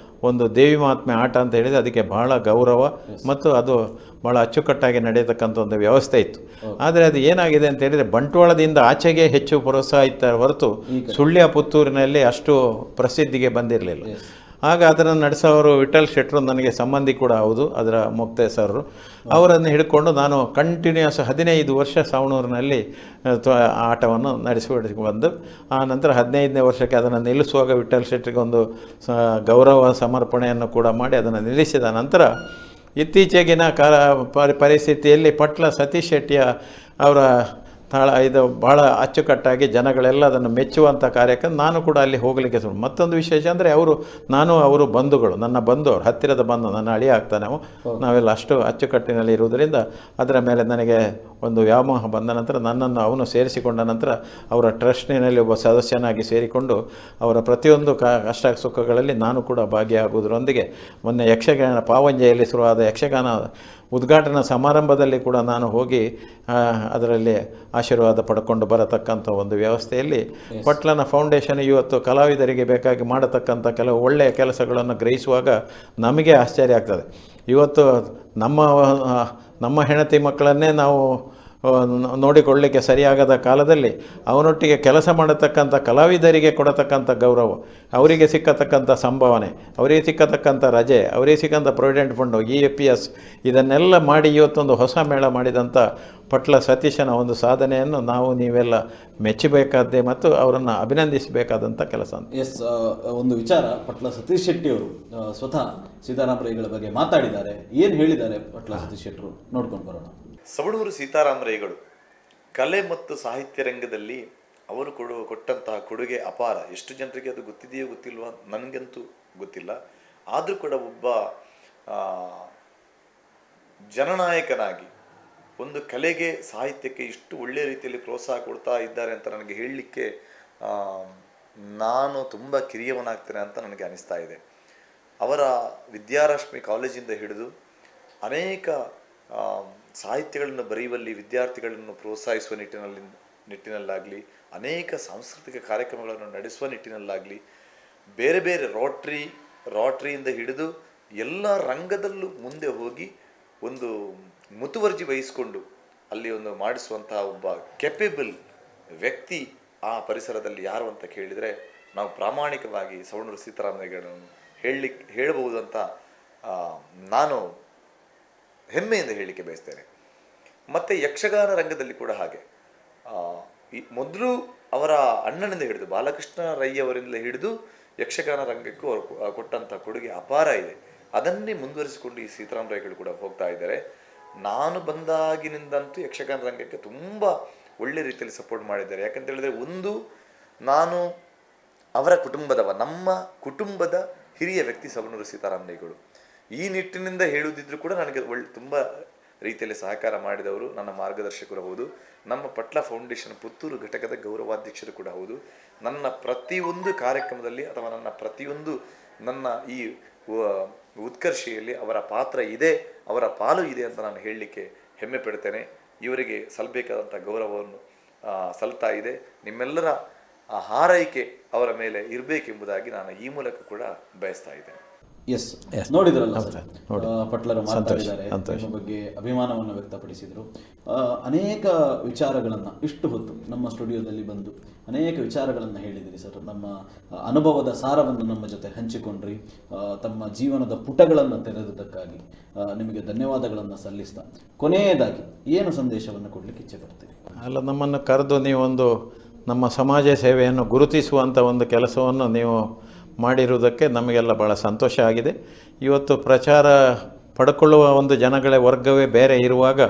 ಒಂದು ದೇವಿ ಮಹಾತ್ಮೆ ಆಟ ಅಂತ ಹೇಳಿದರೆ ಅದಕ್ಕೆ ಭಾಳ ಗೌರವ ಮತ್ತು ಅದು ಭಾಳ ಅಚ್ಚುಕಟ್ಟಾಗಿ ನಡೆಯತಕ್ಕಂಥ ಒಂದು ವ್ಯವಸ್ಥೆ ಇತ್ತು. ಆದರೆ ಅದು ಏನಾಗಿದೆ ಅಂತ ಹೇಳಿದರೆ ಬಂಟ್ವಾಳದಿಂದ ಆಚೆಗೆ ಹೆಚ್ಚು ಪ್ರೋತ್ಸಾಹ ಇತ್ತ ಹೊರತು ಸುಳ್ಯ ಪುತ್ತೂರಿನಲ್ಲಿ ಅಷ್ಟು ಪ್ರಸಿದ್ಧಿಗೆ ಬಂದಿರಲಿಲ್ಲ. ಆಗ ಅದನ್ನು ನಡೆಸೋರು ವಿಠಲ್ ಶೆಟ್ಟರು ನನಗೆ ಸಂಬಂಧಿ ಕೂಡ ಹೌದು, ಅದರ ಮುಕ್ತೇಸರರು. ಅವರನ್ನು ಹಿಡ್ಕೊಂಡು ನಾನು ಕಂಟಿನ್ಯೂಸ್ 15 ವರ್ಷ ಸವಣೂರಿನಲ್ಲಿ ಆಟವನ್ನು ನಡೆಸಿ ಬಂದು ಆ ನಂತರ 15ನೇ ವರ್ಷಕ್ಕೆ ಅದನ್ನು ನಿಲ್ಲಿಸುವಾಗ ವಿಠಲ್ ಶೆಟ್ಟರಿಗೆ ಒಂದು ಗೌರವ ಸಮರ್ಪಣೆಯನ್ನು ಕೂಡ ಮಾಡಿ ಅದನ್ನು ನಿಲ್ಲಿಸಿದ ನಂತರ ಇತ್ತೀಚೆಗಿನ ಪರಿಸ್ಥಿತಿಯಲ್ಲಿ ಪಟ್ಲ ಸತೀಶ್ ಶೆಟ್ಟಿಯ ಅವರ ಇದು ಭಾಳ ಅಚ್ಚುಕಟ್ಟಾಗಿ ಜನಗಳೆಲ್ಲ ಅದನ್ನು ಮೆಚ್ಚುವಂಥ ಕಾರ್ಯಕ್ರಮ. ನಾನು ಕೂಡ ಅಲ್ಲಿ ಹೋಗಲಿಕ್ಕೆ ಮತ್ತೊಂದು ವಿಶೇಷ ಅಂದರೆ ಅವರು ಬಂಧುಗಳು, ನನ್ನ ಬಂಧು, ಅವ್ರು ಹತ್ತಿರದ ಬಂಧು, ನನ್ನ ಅಳಿಯ ಆಗ್ತಾನೆ ನಾವೆಲ್ಲ ಅಷ್ಟು ಅಚ್ಚುಕಟ್ಟಿನಲ್ಲಿ ಇರುವುದರಿಂದ ಅದರ ಮೇಲೆ ನನಗೆ ಒಂದು ವ್ಯಾಮೋಹ ಬಂದ ನಂತರ ನನ್ನನ್ನು ಅವನು ಸೇರಿಸಿಕೊಂಡ ನಂತರ ಅವರ ಟ್ರಸ್ಟಿನಲ್ಲಿ ಒಬ್ಬ ಸದಸ್ಯನಾಗಿ ಸೇರಿಕೊಂಡು ಅವರ ಪ್ರತಿಯೊಂದು ಕಷ್ಟ ಸುಖಗಳಲ್ಲಿ ನಾನು ಕೂಡ ಭಾಗಿಯಾಗುವುದರೊಂದಿಗೆ ಮೊನ್ನೆ ಯಕ್ಷಗಾನ ಪಾವಂಜೆಯಲ್ಲಿ ಶುರುವಾದ ಯಕ್ಷಗಾನ ಉದ್ಘಾಟನಾ ಸಮಾರಂಭದಲ್ಲಿ ಕೂಡ ನಾನು ಹೋಗಿ ಅದರಲ್ಲಿ ಆಶೀರ್ವಾದ ಪಡ್ಕೊಂಡು ಬರತಕ್ಕಂಥ ಒಂದು ವ್ಯವಸ್ಥೆಯಲ್ಲಿ ಪಟ್ಲನ ಫೌಂಡೇಶನ್ ಇವತ್ತು ಕಲಾವಿದರಿಗೆ ಬೇಕಾಗಿ ಮಾಡತಕ್ಕಂಥ ಕೆಲವು ಒಳ್ಳೆಯ ಕೆಲಸಗಳನ್ನು ಗ್ರಹಿಸುವಾಗ ನಮಗೆ ಆಶ್ಚರ್ಯ ಆಗ್ತದೆ. ಇವತ್ತು ನಮ್ಮ ಹೆಂಡತಿ ಮಕ್ಕಳನ್ನೇ ನಾವು ನೋಡಿಕೊಳ್ಳಲಿಕ್ಕೆ ಸರಿಯಾಗದ ಕಾಲದಲ್ಲಿ ಅವನೊಟ್ಟಿಗೆ ಕೆಲಸ ಮಾಡತಕ್ಕಂಥ ಕಲಾವಿದರಿಗೆ ಕೊಡತಕ್ಕಂಥ ಗೌರವ, ಅವರಿಗೆ ಸಿಕ್ಕತಕ್ಕಂಥ ಸಂಭಾವನೆ, ಅವರಿಗೆ ಸಿಕ್ಕತಕ್ಕಂಥ ರಜೆ, ಅವರಿಗೆ ಸಿಕ್ಕಂಥ ಪ್ರೊವಿಡೆಂಟ್ ಫಂಡು, EPS ಇದನ್ನೆಲ್ಲ ಮಾಡಿ ಇವತ್ತೊಂದು ಹೊಸ ಮೇಳ ಮಾಡಿದಂಥ ಪಟ್ಲ ಸತೀಶನ ಒಂದು ಸಾಧನೆಯನ್ನು ನೀವೆಲ್ಲ ಮೆಚ್ಚಬೇಕಾದ್ದೇ ಮತ್ತು ಅವರನ್ನು ಅಭಿನಂದಿಸಬೇಕಾದಂಥ ಕೆಲಸ ಅಂತ. ಎಸ್, ಒಂದು ವಿಚಾರ, ಪಟ್ಲ ಸತೀಶ್ ಶೆಟ್ಟಿಯವರು ಸ್ವತಃ ಸೀತಾರಾಮ ರೈಗಳ ಬಗ್ಗೆ ಮಾತಾಡಿದ್ದಾರೆ. ಏನು ಹೇಳಿದ್ದಾರೆ ಪಟ್ಲ ಸತೀಶ್ ಶೆಟ್ಟರು ನೋಡ್ಕೊಂಡು ಬರೋಣ. ಸವಣೂರು ಸೀತಾರಾಮ ರೈಗಳು ಕಲೆ ಮತ್ತು ಸಾಹಿತ್ಯ ರಂಗದಲ್ಲಿ ಅವರು ಕೊಟ್ಟಂತಹ ಕೊಡುಗೆ ಅಪಾರ. ಎಷ್ಟು ಜನರಿಗೆ ಅದು ಗೊತ್ತಿದೆಯೋ ಗೊತ್ತಿಲ್ವಾ, ನನಗಂತೂ ಗೊತ್ತಿಲ್ಲ. ಆದರೂ ಕೂಡ ಒಬ್ಬ ಜನನಾಯಕನಾಗಿ ಒಂದು ಕಲೆಗೆ, ಸಾಹಿತ್ಯಕ್ಕೆ ಇಷ್ಟು ಒಳ್ಳೆಯ ರೀತಿಯಲ್ಲಿ ಪ್ರೋತ್ಸಾಹ ಕೊಡ್ತಾ ಇದ್ದಾರೆ ಅಂತ ನನಗೆ ಹೇಳಲಿಕ್ಕೆ ನಾನು ತುಂಬ ಕಿರಿಯವನಾಗ್ತೇನೆ ಅಂತ ನನಗೆ ಅನಿಸ್ತಾ ಇದೆ. ಅವರ ವಿದ್ಯಾರಶ್ಮಿ ಕಾಲೇಜಿಂದ ಹಿಡಿದು ಅನೇಕ ಸಾಹಿತ್ಯಗಳನ್ನು ಬರೆಯುವಲ್ಲಿ ವಿದ್ಯಾರ್ಥಿಗಳನ್ನು ಪ್ರೋತ್ಸಾಹಿಸುವ ನಿಟ್ಟಿನಲ್ಲಾಗಲಿ, ಅನೇಕ ಸಾಂಸ್ಕೃತಿಕ ಕಾರ್ಯಕ್ರಮಗಳನ್ನು ನಡೆಸುವ ನಿಟ್ಟಿನಲ್ಲಾಗಲಿ, ಬೇರೆ ಬೇರೆ ರೋಟ್ರಿಯಿಂದ ಹಿಡಿದು ಎಲ್ಲ ರಂಗದಲ್ಲೂ ಮುಂದೆ ಹೋಗಿ ಒಂದು ಮುತುವರ್ಜಿ ವಹಿಸಿಕೊಂಡು ಅಲ್ಲಿ ಒಂದು ಮಾಡಿಸುವಂತಹ ಒಬ್ಬ ಕೆಪೇಬಲ್ ವ್ಯಕ್ತಿ ಆ ಪರಿಸರದಲ್ಲಿ ಯಾರು ಅಂತ ಕೇಳಿದರೆ ನಾವು ಪ್ರಾಮಾಣಿಕವಾಗಿ ಸವಣೂರು ಸೀತಾರಾಮಯ್ಯಗಳನ್ನು ಹೇಳಬಹುದು ಅಂತ ನಾನು ಹೆಮ್ಮೆಯಿಂದ ಹೇಳಲಿಕ್ಕೆ ಬಯಸ್ತೇನೆ. ಮತ್ತು ಯಕ್ಷಗಾನ ರಂಗದಲ್ಲಿ ಕೂಡ ಹಾಗೆ ಮೊದಲು ಅವರ ಅಣ್ಣನಿಂದ ಹಿಡಿದು ಬಾಲಕೃಷ್ಣ ರೈ ಅವರಿಂದ ಹಿಡಿದು ಯಕ್ಷಗಾನ ರಂಗಕ್ಕೂ ಅವರು ಕೊಟ್ಟಂಥ ಕೊಡುಗೆ ಅಪಾರ ಇದೆ. ಅದನ್ನೇ ಮುಂದುವರಿಸಿಕೊಂಡು ಈ ಸೀತಾರಾಮರಾಯಗಳು ಕೂಡ ಹೋಗ್ತಾ ಇದ್ದಾರೆ. ನಾನು ಬಂದಾಗಿನಿಂದಂತೂ ಯಕ್ಷಗಾನ ರಂಗಕ್ಕೆ ತುಂಬ ಒಳ್ಳೆ ರೀತಿಯಲ್ಲಿ ಸಪೋರ್ಟ್ ಮಾಡಿದ್ದಾರೆ. ಯಾಕಂತ ಹೇಳಿದ್ರೆ, ಒಂದು, ನಾನು ಅವರ ನಮ್ಮ ಕುಟುಂಬದ ಹಿರಿಯ ವ್ಯಕ್ತಿ ಸವಣೂರು ಸೀತಾರಾಮಯ್ಯಗಳು. ಈ ನಿಟ್ಟಿನಿಂದ ಹೇಳುವುದಿದ್ರು ಕೂಡ ನನಗೆ ತುಂಬ ರೀತಿಯಲ್ಲಿ ಸಹಕಾರ ಮಾಡಿದವರು, ನನ್ನ ಮಾರ್ಗದರ್ಶಕರು ಹೌದು. ನಮ್ಮ ಪಟ್ಲ ಫೌಂಡೇಶನ್ ಪುತ್ತೂರು ಘಟಕದ ಗೌರವಾಧ್ಯಕ್ಷರು ಕೂಡ ಹೌದು. ನನ್ನ ಪ್ರತಿಯೊಂದು ಕಾರ್ಯಕ್ರಮದಲ್ಲಿ ಅಥವಾ ನನ್ನ ಈ ಉತ್ಕರ್ಷೆಯಲ್ಲಿ ಅವರ ಪಾತ್ರ ಇದೆ, ಅವರ ಪಾಲು ಇದೆ ಅಂತ ನಾನು ಹೇಳಲಿಕ್ಕೆ ಹೆಮ್ಮೆ ಪಡ್ತೇನೆ. ಇವರಿಗೆ ಸಲ್ಲಬೇಕಾದಂಥ ಗೌರವವನ್ನು ಸಲ್ತಾ ಇದೆ. ನಿಮ್ಮೆಲ್ಲರ ಹಾರೈಕೆ ಅವರ ಮೇಲೆ ಇರಬೇಕೆಂಬುದಾಗಿ ನಾನು ಈ ಮೂಲಕ ಕೂಡ ಬಯಸ್ತಾ ಇದ್ದೇನೆ. ಎಸ್, ನೋಡಿದ್ರಲ್ಲ ಪಟ್ಲರು ಮಾತಾಡಿದ್ದಾರೆ, ನಿಮ್ಮ ಬಗ್ಗೆ ಅಭಿಮಾನವನ್ನು ವ್ಯಕ್ತಪಡಿಸಿದರು. ಅನೇಕ ವಿಚಾರಗಳನ್ನು ಇಷ್ಟು ಹೊತ್ತು ನಮ್ಮ ಸ್ಟುಡಿಯೋದಲ್ಲಿ ಬಂದು ಅನೇಕ ವಿಚಾರಗಳನ್ನು ಹೇಳಿದಿರಿ ಸರ್. ನಮ್ಮ ಅನುಭವದ ಸಾರವನ್ನು ನಮ್ಮ ಜೊತೆ ಹಂಚಿಕೊಂಡ್ರಿ. ತಮ್ಮ ಜೀವನದ ಪುಟಗಳನ್ನು ತೆರೆದುದಕ್ಕಾಗಿ ನಿಮಗೆ ಧನ್ಯವಾದಗಳನ್ನು ಸಲ್ಲಿಸ್ತಾ, ಕೊನೆಯದಾಗಿ ಏನು ಸಂದೇಶವನ್ನು ಕೊಡಲಿಕ್ಕೆ ಇಚ್ಛೆ ಪಡ್ತೀರಿ? ಅಲ್ಲ, ನಮ್ಮನ್ನು ಕರೆದು ನೀವೊಂದು ನಮ್ಮ ಸಮಾಜ ಸೇವೆಯನ್ನು ಗುರುತಿಸುವಂಥ ಒಂದು ಕೆಲಸವನ್ನು ನೀವು ಮಾಡಿರುವುದಕ್ಕೆ ನಮಗೆಲ್ಲ ಭಾಳ ಸಂತೋಷ ಆಗಿದೆ. ಇವತ್ತು ಪ್ರಚಾರ ಪಡ್ಕೊಳ್ಳುವ ಒಂದು ಜನಗಳ ವರ್ಗವೇ ಬೇರೆ ಇರುವಾಗ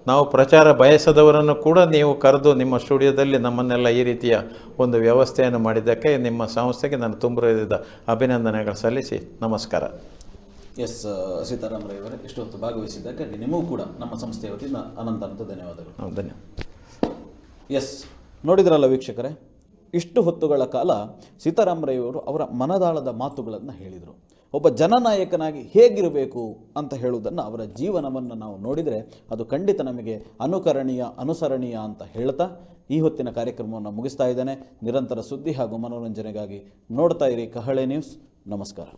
ನಾವು ಪ್ರಚಾರ ಬಯಸದವರನ್ನು ಕೂಡ ನೀವು ಕರೆದು ನಿಮ್ಮ ಸ್ಟುಡಿಯೋದಲ್ಲಿ ನಮ್ಮನ್ನೆಲ್ಲ ಈ ರೀತಿಯ ಒಂದು ವ್ಯವಸ್ಥೆಯನ್ನು ಮಾಡಿದ್ದಕ್ಕೆ ನಿಮ್ಮ ಸಂಸ್ಥೆಗೆ ನಾನು ತುಂಬ ಅಭಿನಂದನೆಗಳು ಸಲ್ಲಿಸಿ ನಮಸ್ಕಾರ. ಎಸ್, ಸೀತಾರಾಮರಾಯವರೇ, ಇಷ್ಟೊತ್ತು ಭಾಗವಹಿಸಿದ್ದಕ್ಕಾಗಿ ನಿಮಗೂ ಕೂಡ ನಮ್ಮ ಸಂಸ್ಥೆಯ ವತಿಯಿಂದ ಅನಂತ ಧನ್ಯವಾದಗಳು. ಧನ್ಯವಾದ. ಎಸ್, ನೋಡಿದ್ರಲ್ಲ ವೀಕ್ಷಕರೇ, ಇಷ್ಟು ಹೊತ್ತುಗಳ ಕಾಲ ಸೀತಾರಾಮರಾಯವರು ಅವರ ಮನದಾಳದ ಮಾತುಗಳನ್ನು ಹೇಳಿದರು. ಒಬ್ಬ ಜನನಾಯಕನಾಗಿ ಹೇಗಿರಬೇಕು ಅಂತ ಹೇಳುವುದನ್ನು, ಅವರ ಜೀವನವನ್ನು ನಾವು ನೋಡಿದರೆ ಅದು ಖಂಡಿತ ನಮಗೆ ಅನುಸರಣೀಯ ಅಂತ ಹೇಳ್ತಾ ಈ ಹೊತ್ತಿನ ಕಾರ್ಯಕ್ರಮವನ್ನು ಮುಗಿಸ್ತಾ ಇದ್ದೇನೆ. ನಿರಂತರ ಸುದ್ದಿ ಹಾಗೂ ಮನೋರಂಜನೆಗಾಗಿ ನೋಡ್ತಾ ಇರಿ ಕಹಳೆ ನ್ಯೂಸ್. ನಮಸ್ಕಾರ.